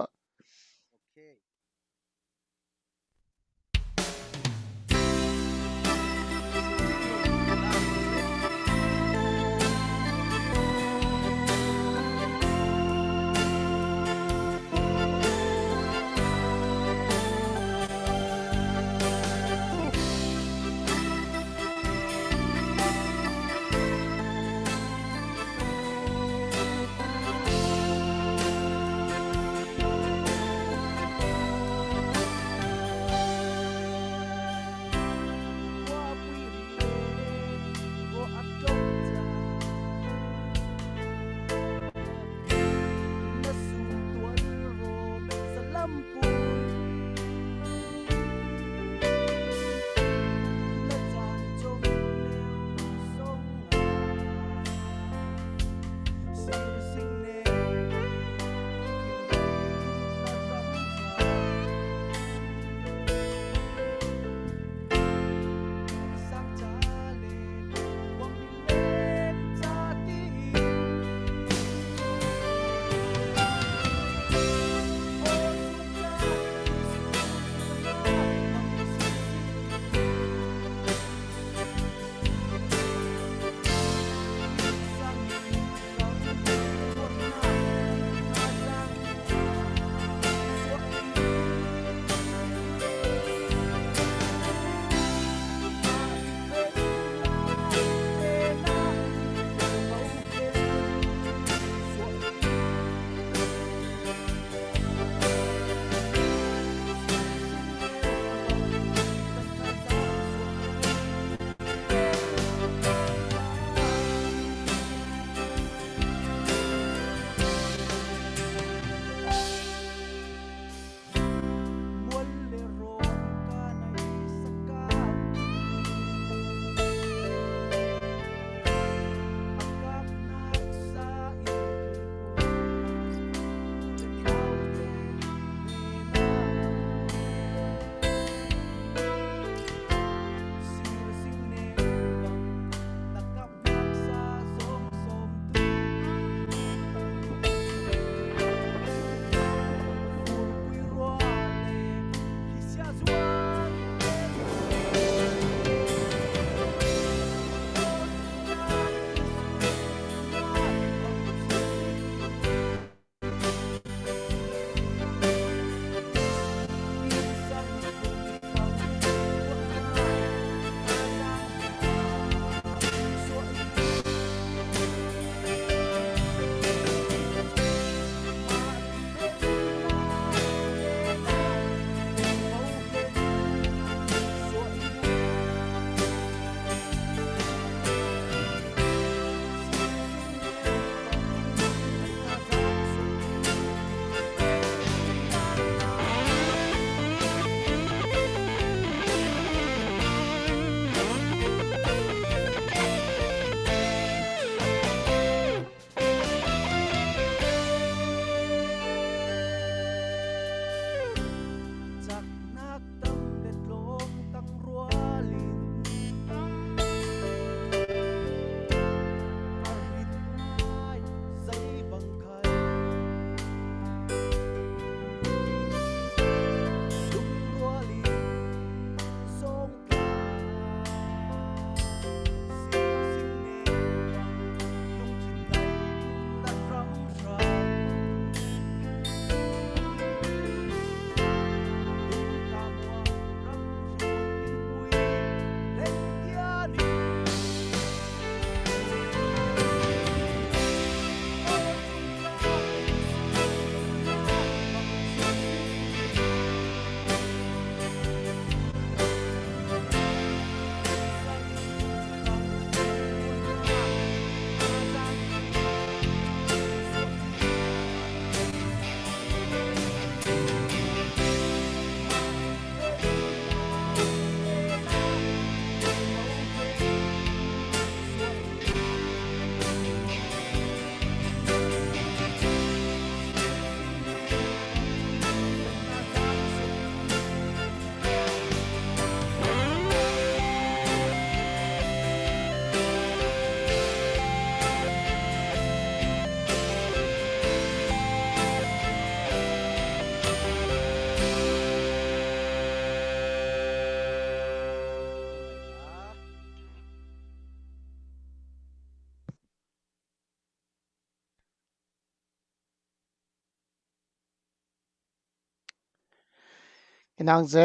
นางเจ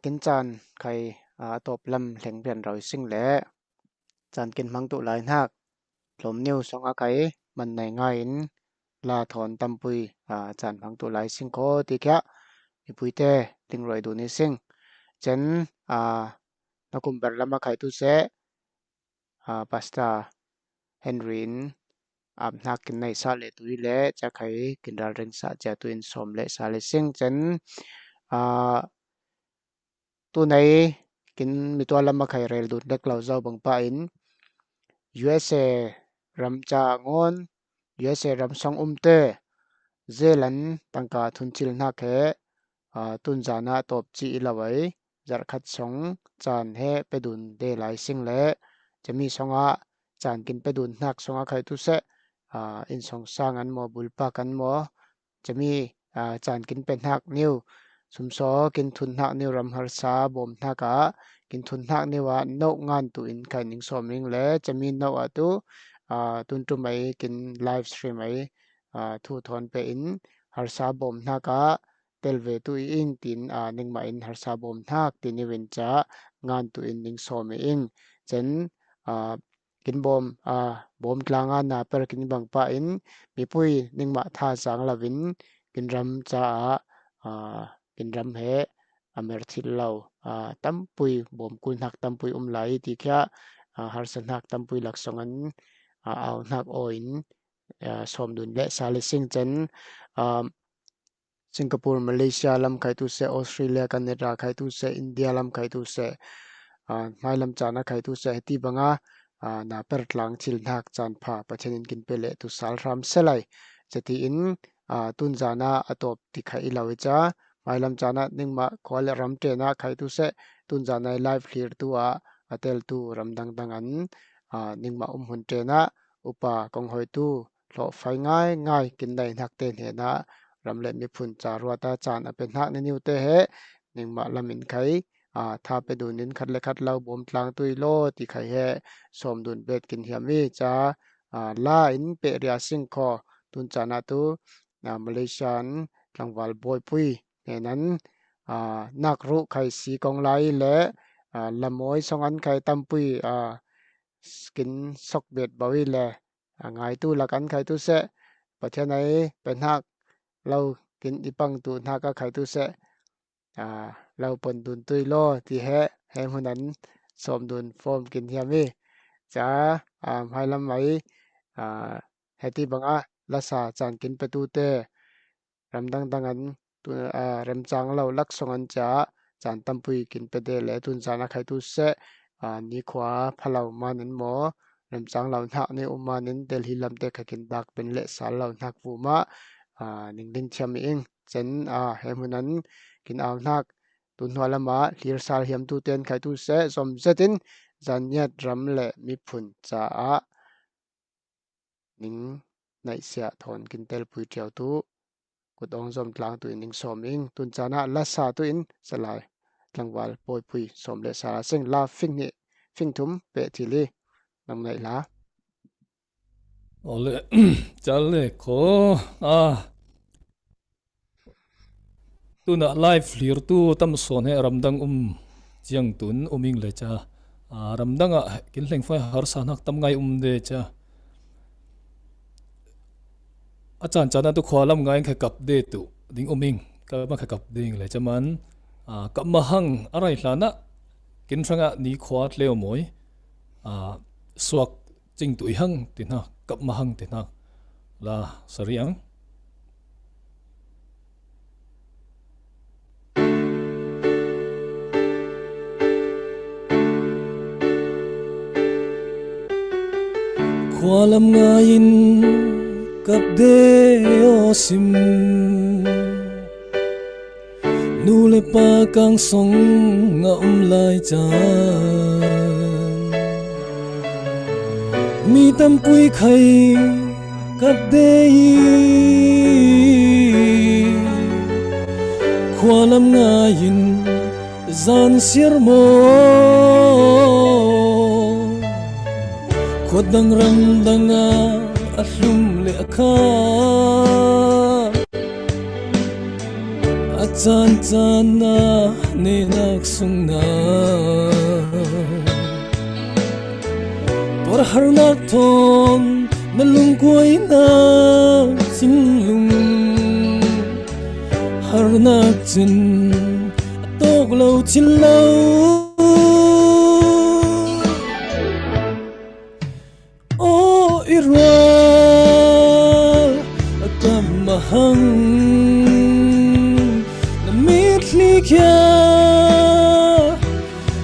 กินจานใครตบลำแหลงเปลี่ยนเราสิ่งแหละจานกินมังตุหลายนักหลมนิ้วสองอาไก่มันในง่ายอินลาถอนตำปุยจานมังตุหลายสิ่งโคติแค่มีปุยเตลิงรอยดูนี่สิ่งเจนนักกุมเบอร์ลำมาไข่ตุเสปาสต้าเฮนรินนักกินในซาเลตุยเละจะไข่กินดาริงซาจะตุอินสมเละซาเลสิ่งเจนตัวไหนกินมีตัวลำมาไข่เรลดูดเล็กเราเจ้าบังปะอิน USA รำจางอน USA รำสองเตเจลันตั้งกาทุนชิลนักเหตุนจานาตบจีละไว้จัดขัดสองจานเฮไปดุนเดลายสิ่งเละจะมีสองจานกินไปดุนนักสองไข่ตุเสอินสองสร้างอันโมบุลปากันโมจะมีจานกินเป็นนักนิวสมสอกินทุนนักนิวรำฮาร์ซาบอมนักกินทุนนักนิวานกงานตุอินไข่หนิงสอมลิงเละจะมีนกตุตุนตุไม่กินไลฟ์สตรีมไม่ทูทอนไปอินฮาร์ซาบอมนักเตลเวตุอิงตินนิงมาอินฮาร์ซาบอมนักตินิเวนจ้างานตุอินหนิงสอมอิงเจนกินบอมกลางงานนาเปิดกินบังปะอินมีปุยนิงมาท่าสังลาวินกินรำจ้ากินรำเฮอเมริทิลเลาตั้มปุยบอมกุลหักตั้มปุยไหลที่แค่ฮาร์สันหักตั้มปุยหลักสงันเอาหักโออินสมดุลและซาลิซิงเจนสิงคโปร์มาเลเซียลำไข่ตุเสออสเตรเลียแคนาดาไข่ตุเสอินเดียลำไข่ตุเสไม่ลำจานะไข่ตุเสที่บังนาเปิดหลังชิลนักจานผ่าประชันกินเปเลตุสาลรำเสลัยจะที่อินตุนจานะอตบที่ไข่ลาวิจ้าไม่ลำจานะนิ่งมาขอเลรำเจนะไข่ตุเสตุนจานะไลฟ์เคลียร์ตัวเตลตูรำดังอันนิ่งมาหุ่นเจนะอุปากองหอยตูหล่อไฟง่ายกินได้นักเต้นเห็นะรำเล่มีพุ่นจารวตาจานเป็นนักในนิวเตเฮนิ่งมาลำมินไข่ถ้าไปดูนินคัดเลยคัดเราบ่มกลางตุยโลที่ไข่แห่สมดุลเบ็ดกินเฮียมีจ้าลาอินเปรียสิงคอตุนจานาตุมาเลเซียนกลางวัลบอยปุยเนี่ยนั้นนักรุไข่สีกองไลและละมอยสองอันไข่ตำปุยกินซอกเบ็ดบ่อยแลง่ายตู้ละกันไข่ตู้เสะประเทศไหนเป็นนักเรากินอีปังตูนักก็ไข่ตู้เสะเราปนดุนตุยโลที่แห่คนนั้นสมดุลฟอร์มกินเฮียมีจ้าให้ลำไหลให้ที่บังลักษาจานกินไปตูเตรำดังอันตัวรำจางเราลักษณะจ้าจานตำปุยกินไปเดและตุนจานักให้ตูเสนี่ขวาพะเรามานินหมอรำจางเราหนักในอุมานินเดลฮิลำเตะกินดักเป็นเละสารเราหนักฟูมานิ่งเชียมเองเจนให้คนนั้นกินเอานักตุนหัวละมาเลียร์ซาลเฮียมตูเตียนไข่ตูเสสมเซตินจันยัดรำเละมีพุ่นจ้านิ่งในเสียถอนกินเตลปุยเจียวตูกุดองสมกลางตัวนิ่งสมเองตุนจานะลัสซาตัวอินสลายกลางวัลปอยปุยสมเละสาระซึ่งลาฟิงนี่ฟิงทุมเปทีลีนำไหนล่ะโอเลจัลเลโคตุน่ะไลฟ์เลียร์ตูตั้มส่วนให้รำดังจียงตุนอิงเลยจ้ารำดังกินเล่งไฟหาร์สานักตั้มไงเดจ้าอาจารย์จานันตุขวาลำไงแค่กับเดตุดิ้งอิงก็มาแค่กับดิ้งเลยจ้ามันกับมาหังอะไรล่ะนะกินสังนี้ขวาเลี้ยวมวยสวกจริงตุยหังตินะกับมาหังตินะลาสริยังขวาลำไงกับเดโอซิมนูเลปากังสงงะลายจานมีตำปุยไข่กับเดยขวาลำไงจานเสียร์โมขวดดังรำดังอัลลุมเลอาคา chan chan na ne nak sung na por har na thon na lung koi na sin lung har na chin tok lo chin lo o Israel atam mahang na mitli kya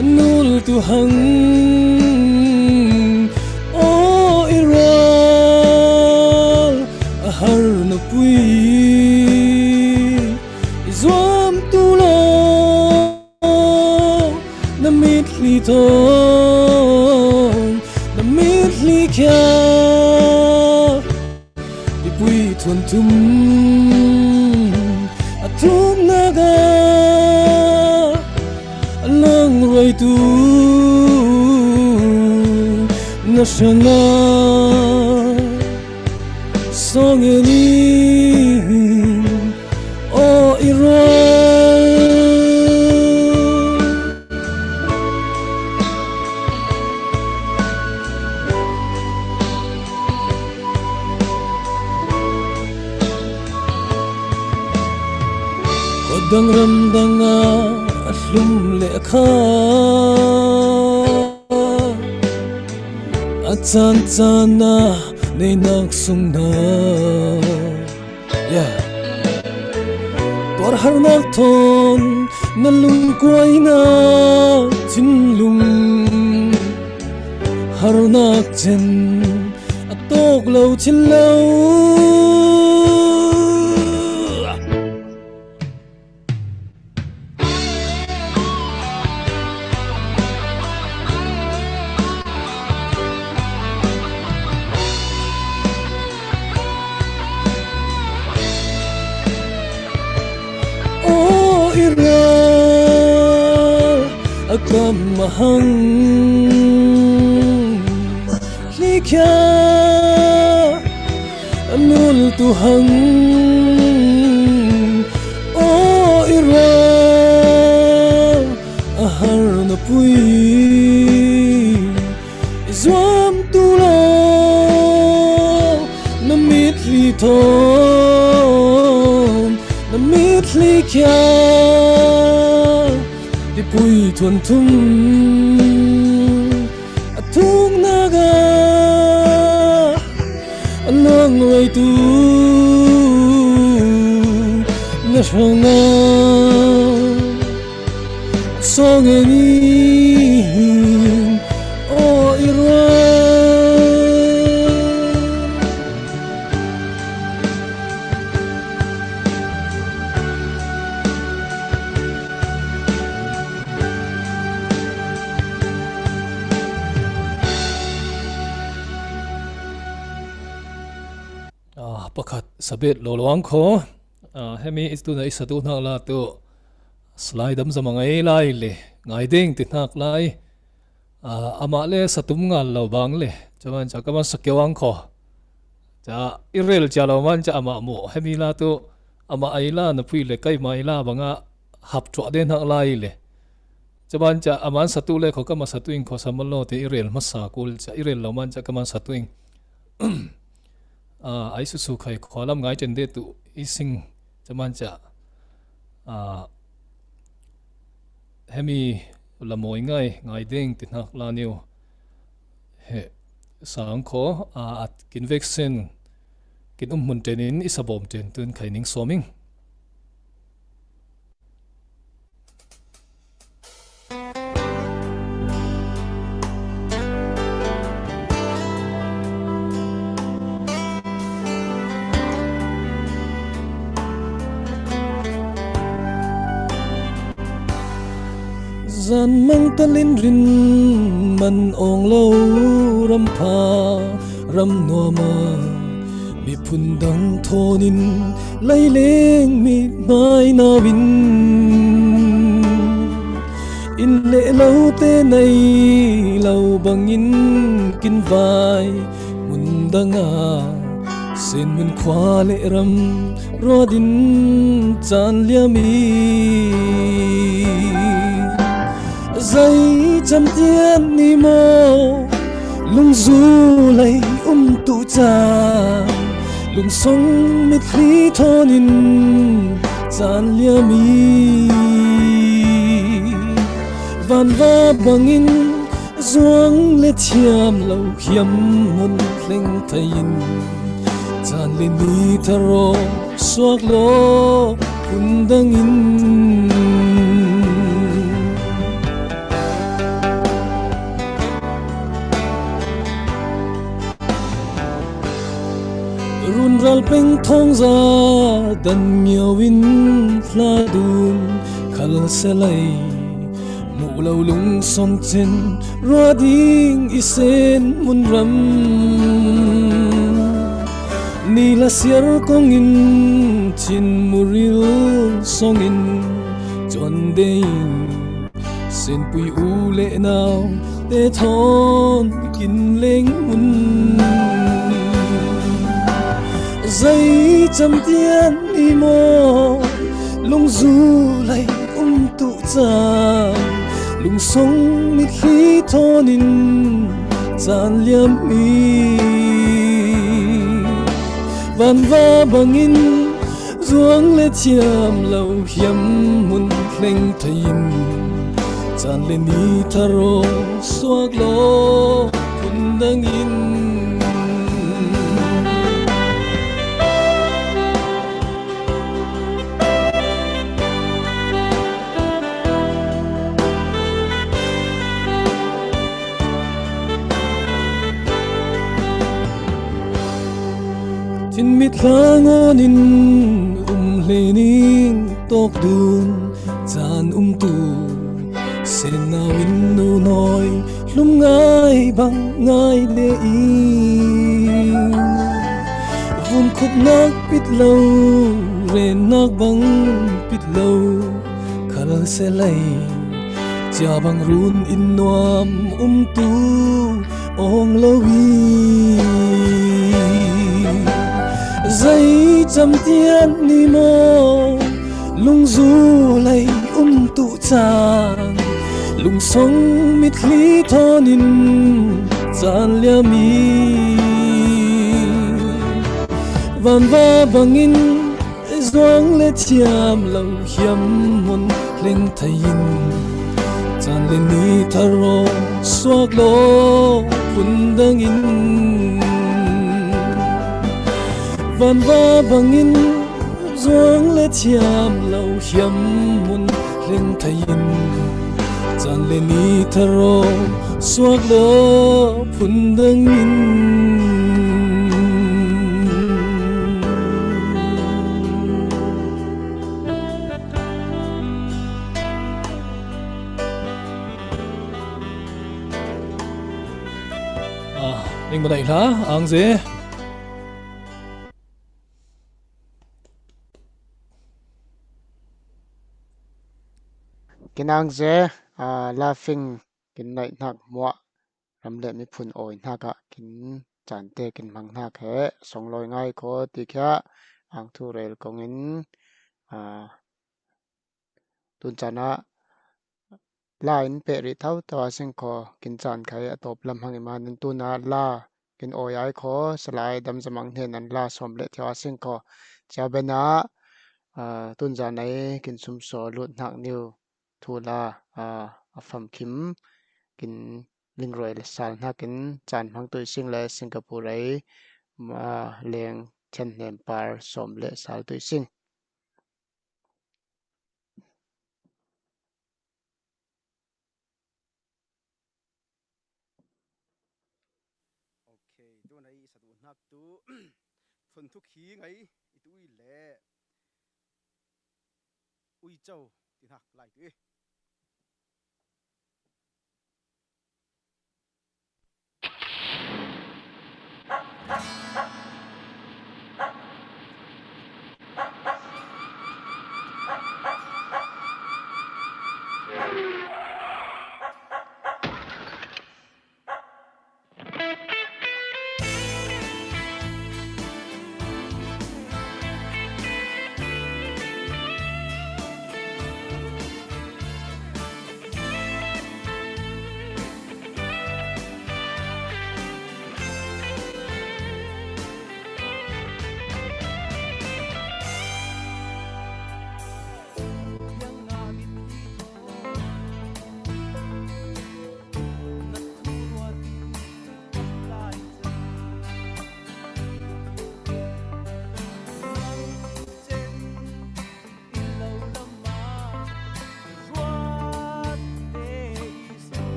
anul tu hang o Israel ahar na pui izwam tu lo na mitli ton na mitli kya ipui thun tum atum naga alang roi tu na shanga song eni o Israel Kodang ramdanga aslum lekha Achan chana ne nak sung na Tor har nak thon na lung kwai na chin lung har nak chen atok lo chin lo Agam mahang likya anul tu hang o Israel ahar na pui izwam tu lo na mitli ton na mitli kya Pui thuần thum atung naga alang roi tu na shanga song eni o pakhat sabet lo lawang kho hemi is tu na isatu nak la tu slide dam zamangai lai le ngai ding ti nak lai ama le satum ngal lo bang le chaman chakama sakyawang kho cha irel cha lo man cha ama mo hemi la tu ama ai la na pui le kai mai la banga hap chwa den nak lai le chaman cha aman satu le kho kama satuing kho samalo te irel masa kul cha irel lo man cha kama satuing ai su su khai kholam ngai chen de tu ising chaman cha hemi lamoi ngai ding tin hak la niu he sang kho at convection kin mun tenin isabom ten tun khaining soming Zan mang talin rin man ong lo ram pha ram no ma mi phundang thonin lai leng mi mai na win in le lo te nei lo bangin kin vai mundanga เส้นมันขวาเลรำรอดินจานเลียมีใจจำเตียนนี่โมลุงซูเลยตุจาลุงทรงมิตรีทอนินจานเลียมีวันว่าบังอินจวงเลเทียมเหล่าเขียมมุนเพลงไทยินจานเลนีทะโรสวกโลคุนดังอินรุนรัลเป็งทองซาดันเงียวินฟลาดูนขัลเซลัยมูเลาลุงสงเจนรัวดิ้งอิเซนมุนรำนี่ละเสียรกงอินจินมูริลสงอินจนเดงเส้นปุยอูเลนาวเตทอนกินเล้งมุนใจจำเตียนอีโมลุงซูไลตุจาลุงทรงมิตรีทอนินจานเลียมีวันว่าบังอินจวงเลเทียมเหล่าเขียมมุนเพลงไทยินจานเลนีทะโรสวกโลคุนดังอินทินมิทลางอนินเลนิงตกดูนจานตูเส้นนาวินนูน้อยลุ่มง่ายบังง่ายเลอีวุ่นคุบนักปิดเหลาเรนนักบังปิดเหลาขัลเซลัยจาบังรุนอินนวามตูองลวีใจจำเตียนนี่โมลุงซูไลตุจาลุงทรงมิตรีทอนินจานเลียมีวันว่าบังอินจวงเลเทียมเหล่าเขียมมุนเพลงไทยินจานเลนีทะโรสวกโลคุนดังอินวันว่าบังอินจวงเลเทียมเหล่าเขียมมุนเพลงไทยินจานเลนีทะโรสวกโลพุนดังอินลิงมาได้ละอังเซกินอังเจlaughing กินในนักมัวรำเละมีพุนโอยนักกินจานเตกินมังนักแค่ส่งลอยง่ายก็ติแค่อังทุเรลกงินตุนจานะลาอินเปริเท่าตัวสิงคอกินจานไข่ตบลำหังอิมานินตุนาลากินโอยไอคอสลายดำสมังเฮนันลาสมเละเทวสิงคอจะเป็นตุนจานไหนกินซุมโซลุดนักนิวทูลาฟัมคิมกินลิงรอยเลสาลนักกินจานพังตุยสิงเลสิงคโปร์ไรมาเลียงเชนเนมปาร์สมเลสาลตุยสิงโอเคตัวไหนสะดุดนักตัวทนทุกขีไงอีตัวอีแหล่อุ้ยเจ้าที่หักไหลตัว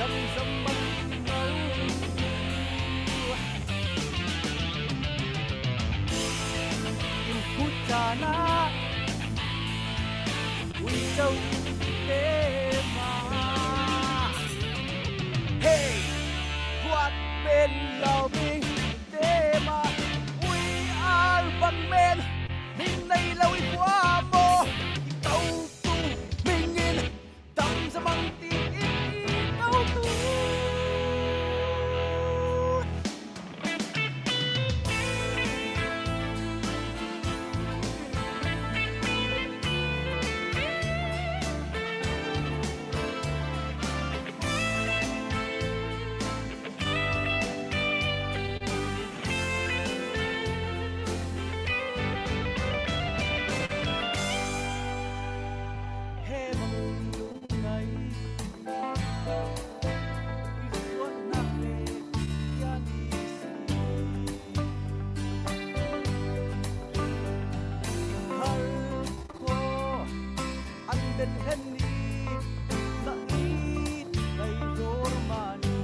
dam zamang nau in putana ui châu te ma hey what bên lao mình te ma ui al ban men mình nay lâu quá mô tàu tu mình in dam zamang ti tàu tu he mong lung ngày suốt nắng lệ ya đi har ko an den hen ni na i dai dor mani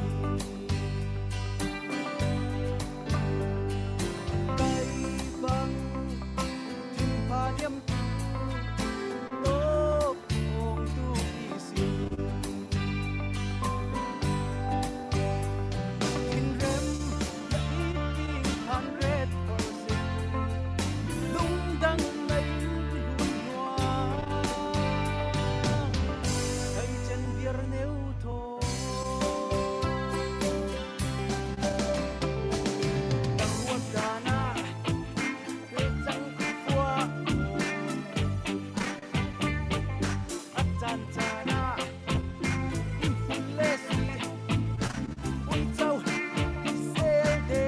kai bang tin pa yam lo ong tu isi in rem na i ting 100% lung dang nay hun hoa kai chen biar neu tho dang huan dana pe chang khua at chan chana in phun le si ui châu sel de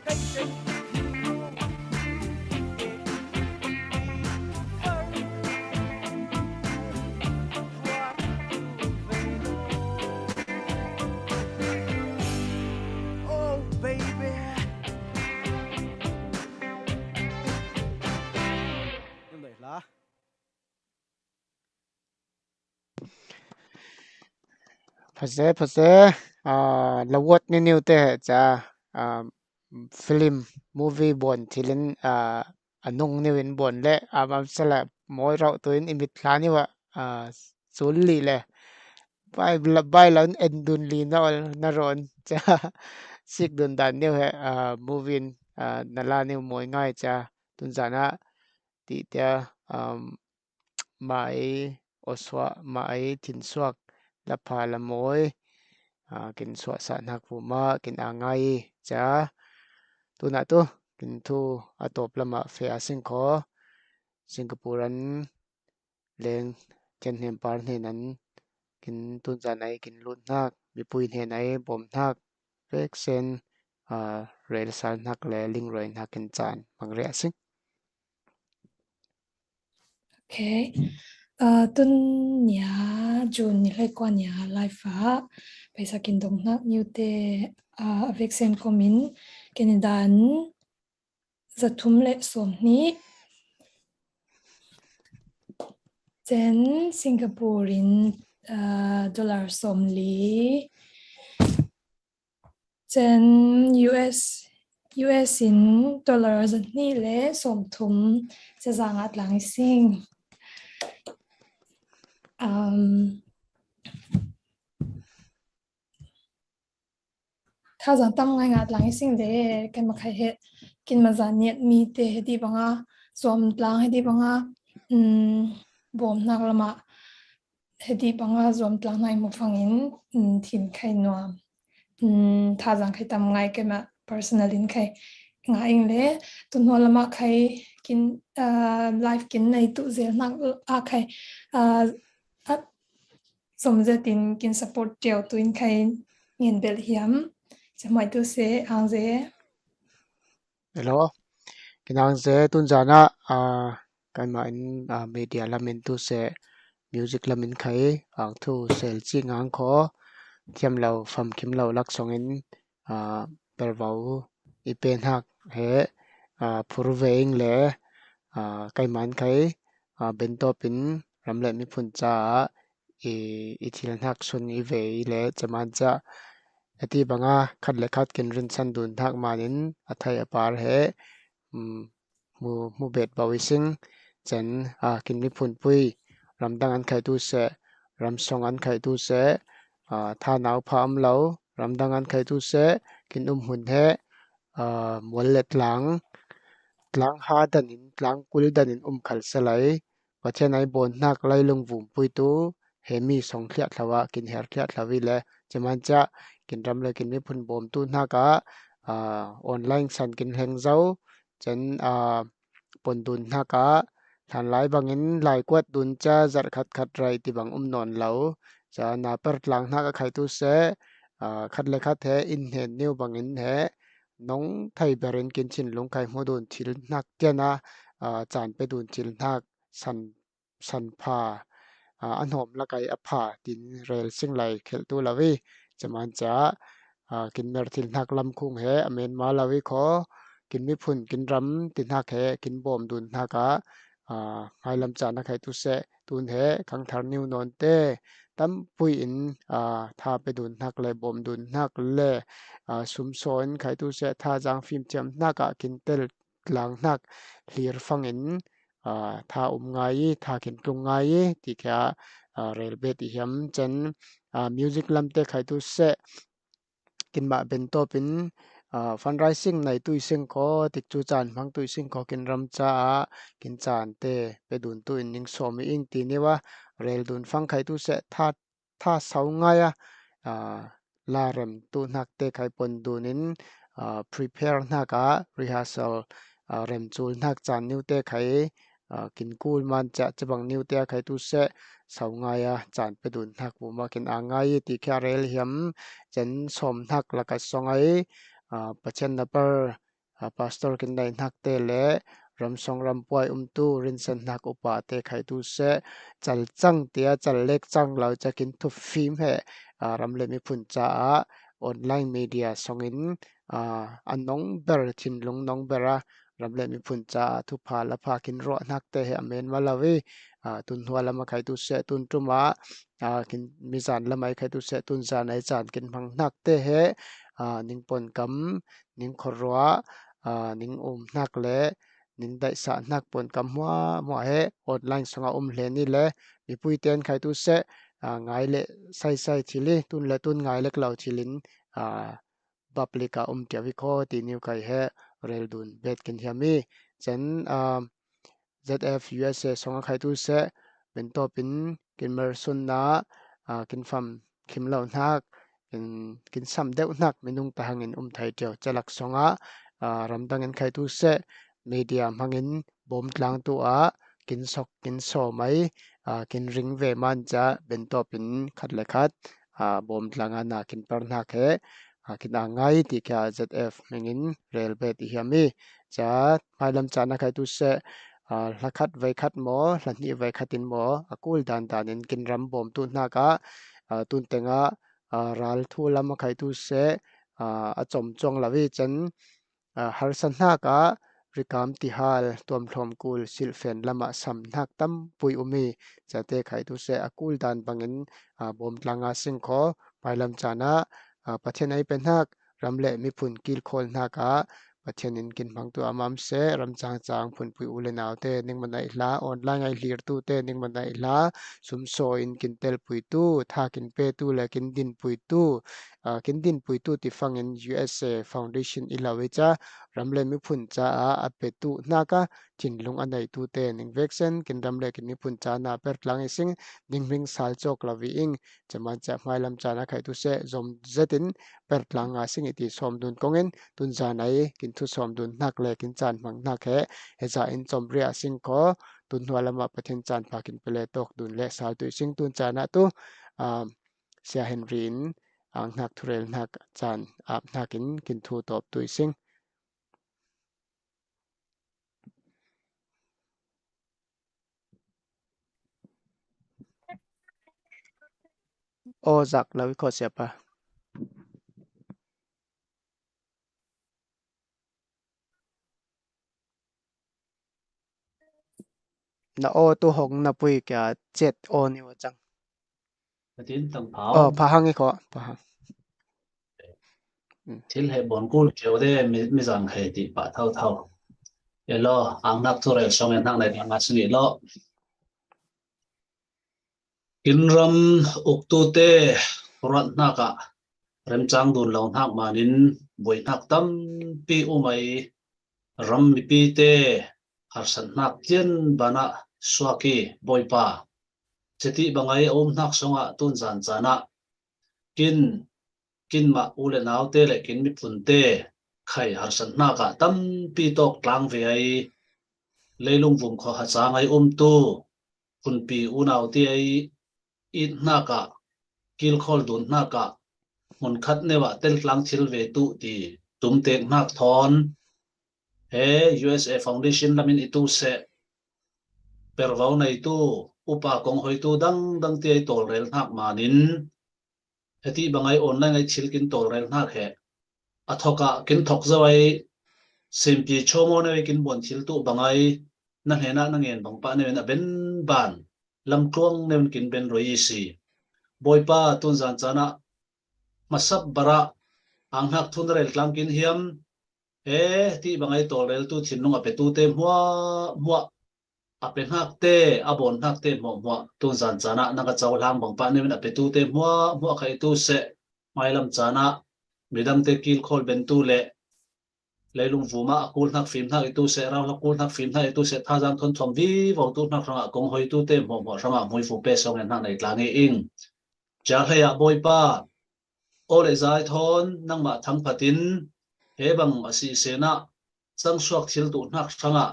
kai chen hiu e har hua tu ve lo oh baby nhưng đây là Phase lawat ni new te cha film movie bon thilin anung ni win bon le amam sala moi rau tuin imit thlani wa sul li le bai lan endun li na ron cha sik dun dan new he movie nala new moi ngai cha tun jana ti tia mai oswa mai thin suak la pha la moi kin suak sa nak pu ma kin angai cha tuna tu kin thu atop lama fe asing kho singaporean leng chen hem par ne nan kin tun jan ai kin lut nak mi pui ne nai bom nak vek sen rel sal nak le ling roi nak kin chan mangre asing Okay. Tuần nhà June ni lai qua nhà lai phá bây giờ kinh đông nak nhiều te vaccine comin Canada za thum le som ni chen Singapore in dollar som li chen US in dollar ni le som thum se zangat lang singถ้าจะตั้งงานงานหลังสิ่งเดียกันมาใครเหตุกินมาจานเนี่ยมีเตะที่บังอ่ะสวมหลังให้ที่บังอ่ะบ่มนักละมาให้ที่บังอ่ะสวมหลังในมุฟังอินถิ่นใครนัวถ้าจะใครทำงานกันมา personal อินใครงานเองเลยตุนหัวละมาใครกินไลฟ์กินในตู้เซลนักใครสมเด็จกิน support เดียวตัวอินใครเงินเบลเฮียมจะไม่ตัวเสียอังเสีย hello kinang se tun jana kan ma in media lamin tu se music lamin khai ang thu sel chi ngang kho thiam lo pham kim lo lak song in pervau i pen hak he phurveing le kai man khai bentop in รำเละมีพุ่นจ้าอีทีละนักชนอีเวเละจะมันจะไอที่บังอาคัดเล็กคัดกินรินสันดุนทักมานินอัทยาปาร์เฮมูเบ็ดบาวิสิงจันกินมีพุ่นปุยรำดังอันไข่ตูเสรำสองอันไข่ตูเสท่าหนาวพามเหลารำดังอันไข่ตูเสกินหุ่นเฮมวลเล็ดหลังหาดันินหลังกุลดันินขัลสลายว่าเช่นไอบนนักไล่ลงวุ่มปุยตูเฮมีสองเคลียดลาวะกินเฮร์เคลียดลาวิเลจะมันจะกินรำเลยกินไม่พุ่นบ่มตูนักออนไลน์สันกินแหงเจ้าจนปนดุนนักทันหลายบางอินหลายกวดดุนจะจัดขัดไรที่บางนอนเหลาจะนาเปิดหลังนักใครตุเสคัดเลยคัดเฮอินเห็นนิวบางอินเฮน้องไทยเบรนกินชินลงไข่หัวโดนชิลนักเจนะจานไปโดนชิลนักสันพาอันหอมละไก่อภาดินเรลซิงไหลเขลตัวละวิจะมันจะกินเมรทิลนักลำคุงเฮอเมนมาละวิขอกินมิพุ่นกินรำตินนักเฮกินบอมดุนนักให้ลำจานนักไข่ตุเสตุนเฮขังทานิวนอนเต้ตั้มปุยอินท่าไปดุนนักเลยบอมดุนนักเลยสุมโซนไข่ตุเสท่าจางฟิล์มเทียมนักกินเตลหลังนักเลียร์ฟังอินท่าไงท่ากินกรุงไงที่แค่เรลเบติยมจันมิวสิกลำเตะไข่ตุเสกินมาเป็นโตเป็นฟันไรซิ่งในตุยซิงก็ติดจูจานพังตุยซิงก็กินรำจ้ากินจานเตไปดุนตุยนิงสอมีอิงตีนี่ว่าเรลดุนฟังไข่ตุเสท่าเสาไงลาเรมตุนักเตไข่ปนดุนินprepare นักrehearsal เรมจูลนักจานนิวเตไข่กินกูลมันจะบังนิวเตไข่ตุเสเสาไงจานไปดุนนักบุมากินอ่างไงที่แค่เรลเหียมจันสมนักละกัสงไงปัจจันนับเปอร์พาสตอร์กินได้นักเตเลรำสองรำปวยตูรินสันนักอุปาเตไข่ตุเสจัลจังเตียจัลเล็กจังเราจะกินทุกฟิล์มเฮรำเลมีพุ่นจ้าออนไลน์มีเดียสองอินอันน้องเบอร์ทินลงน้องเบอร์รำเลมีพุ่นจ้าทุพาละพากินรอนักเตะอเมนมาลาวีตุนหัวละมาไข่ตุเสตุนจุมากินมิจานละไม่ไข่ตุเสตุนจานไอจานกินพังนักเตะเฮนิงปนกำนิงขรัวนิงนักเละนิงได้สานักปนกำหัวเฮออนไลน์สงาเลนี่เละมีปุยเตียนไข่ตุเสไงเละใส่ทีลีตุนเละตุนไงเล็กเหล่าทีลินบับลิกาเดียวิโคตีนิวไข่เฮเรลดุนเบ็ดกินเฮียมีจันZF USA สงไข่ตุเสเป็นตัวเป็นกินเมอร์ซุนนากินฟัมคิมเหล่านักกินซ้ำเดวนักเมนุงตาหังินไทยเดียวจะหลักสงรำดังเงินไข่ตุเสมีเดียมังอินบอมกลางตัวกินสกกินโซไหมกินริงเวมันจะเป็นตัวเป็นขัดเล็กขัดบอมกลางนากินปรนักเฮกินอ่างไงที่แค่ ZF มังอินเรลเบติฮามีจะไม่ลำจานักไข่ตุเสลักขัดไว้ขัดหมอหลังนี้ไว้ขัดอินหมอกูลดันนินกินรำบอมตุนนักตุนเตงรัลทูลามาไข่ตุเสจอมจงลาวิจันฮาร์สันนักริกามติฮาลตัวมทอมกูลซิลเฟนลามาสัมนักตั้มปุยอุมีจะเตไข่ตุเสกูลดันบังอินบอมตลางสิงขอไปลำจานะประเทศไหนเป็นนักรำเละมีผุนกิลโคลนักประเทศนินกินบางตัวมัมเสรำจางผุนปุยอุเลนาวเตนิงมันได้ลาออนไลน์ไอเลียร์ตูเตนิงมันได้ลาสุมโซอินกินเตลปุยตูท่ากินเปตูและกินดินปุยตูกินดินปุยตูที่ฟังอิน USA Foundation อิลาเวจารำเละมีผุนจ้าอเปตูนักจินลงอันใดตูเตนิงเวกเซนกินรำเละกินมีผุนจ้านาเปิดหลังไอซิงนิงริงสาลโจกลาวิอิงจะมันจะไม่ลำจานะไข่ตุเสจอมเจตินเปิดหลังอาซิงอิติสอมดุนกงเงินตุนจาไหนกินทุสอมดุนนักเลกินจานมังนักแห่เฮจาอินจอมเรียสิงขอตุนหัวละมาประเทศจานพากินไปเลยตกดุนและสาวตุยซิงตุนจานะตุเสียเฮนรินอ่างนักทุเรลนักจานอาบนักกินทูตอบตุยซิงโอจักลาวิโคเสียปะ na o tu hong na pui kya chet o ni wa chang tin tang phao pha hang ko pha hang thil he bon kul keu de mi jang he ti pa thau thau elo ang nak tu re song en hang nei nga sni lo kinram uktu te rat na ka rem chang dun lo nak manin boi nak tam pi umai ram mi pi te har san nak tien bana swaki boipa cheti bangai om nak songa tun zan chana kin ma ule naw te le kin mi phun te khai har san naka tam pi tok tlang ve ai leilung vum kho ha changai tu phun pi u naw te ai it naka kil khol dun naka mun khat newa tel tlang thil ve tu ti tum tek nak thon he USA Foundation lamin itu se pervau nei tu upa kong hoi tu dang te ai tol rel nak manin heti bangai online ai thil kin tol rel nak he athoka kin thok zawai simpi chomo ne kin bon thil tu bangai na hena na ngen bang pa ne na ben ban lam klong ne kin ben roi si boipa tun zan chana masap bara ang hak thun rel tlang kin hiam he ti bangai tol rel tu thin nong ape tu te hwa ape hak te abon hak te mo tun zan chana na ka chaw lang bang pa ne na ape tu te hwa khai tu se mai lam chana midam te kil khol ben tu le leilung vuma akul nak film nak itu se raw akul nak film nak itu se tha jang thon thom vi vo tu nak ranga kong hoi tu te mo ranga moi fu pe song en nak nei tlangi ing cha haya boy pa ole zai thon nang ma thang phatin he bang asi se na sang suak thil tu nak ranga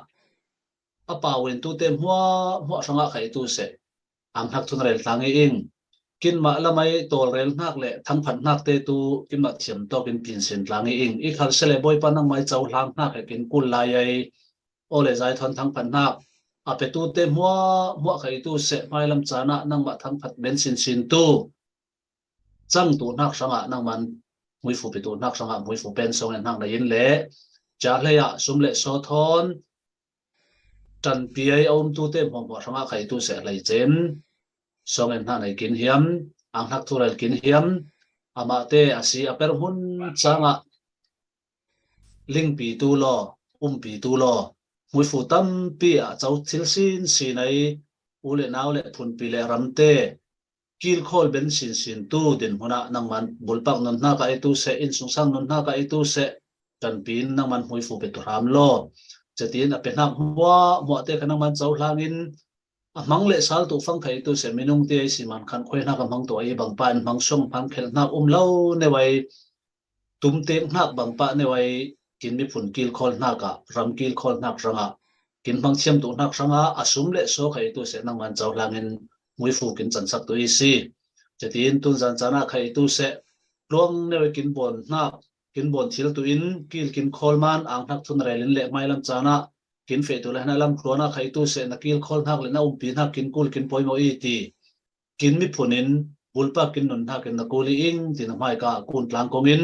apa wen tu te hwa ranga khai tu se ang hak thun rel tlangi ing kin ma lamai tol rel nak le thang phat nak te tu kin ma thiam to kin pin sen tlangi ing i khal sele boy pa nang mai chaw hlang nak kin kul lai ai ole zai thon thang phat nak ape tu te hwa khai tu se mai lam chana nang ma thang phat ben sin tu chang tu nak sanga nang man mui fu pe tu nak sanga mui fu pen song en hang na in le cha le ya sum le so thon chan pi ai om tu te mo sanga khai tu se lai chen song en hanai kin hiam ang hak thural kin hiam ama te asi aper hun changa ling pi tu lo pi tu lo mui fu tam pi a chau thil sin ai ule naw le phun pi le ram te kil khol ben sin tu din hona nang man bulpak non na ka itu se in sung sang non na ka itu se tan pin nang man mui fu pe tu ram lo chatin a pe nak mo te kanang man chau hlangin mang le sal tu phang khai tu se minung te si man khan khoi na ka mang to ai bang pan mang song phang khel na lo ne wai tum te nak bang pa ne wai kin mi phun kil khol na ka ram kil khol nak ranga kin bang chiam tu nak ranga asum le so khai tu se nang man chaw langin mui fu kin chan sak tu isi chatin tun zan chana khai tu se long ne wai kin bon thil tu in kil kin khol man ang thak thun relin le mai lam chana kin fe tu la na lam krona khai tu se na kil khol nak le na pi na kin kul kin poi mo ti kin mi phunin bulpa kin non na kin na kuli ing tin mai ka kun tlang kongin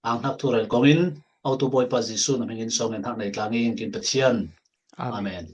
ang thak thu rel kongin auto boy pa jisu na mengin song en hak nei tlangi kin pathian amen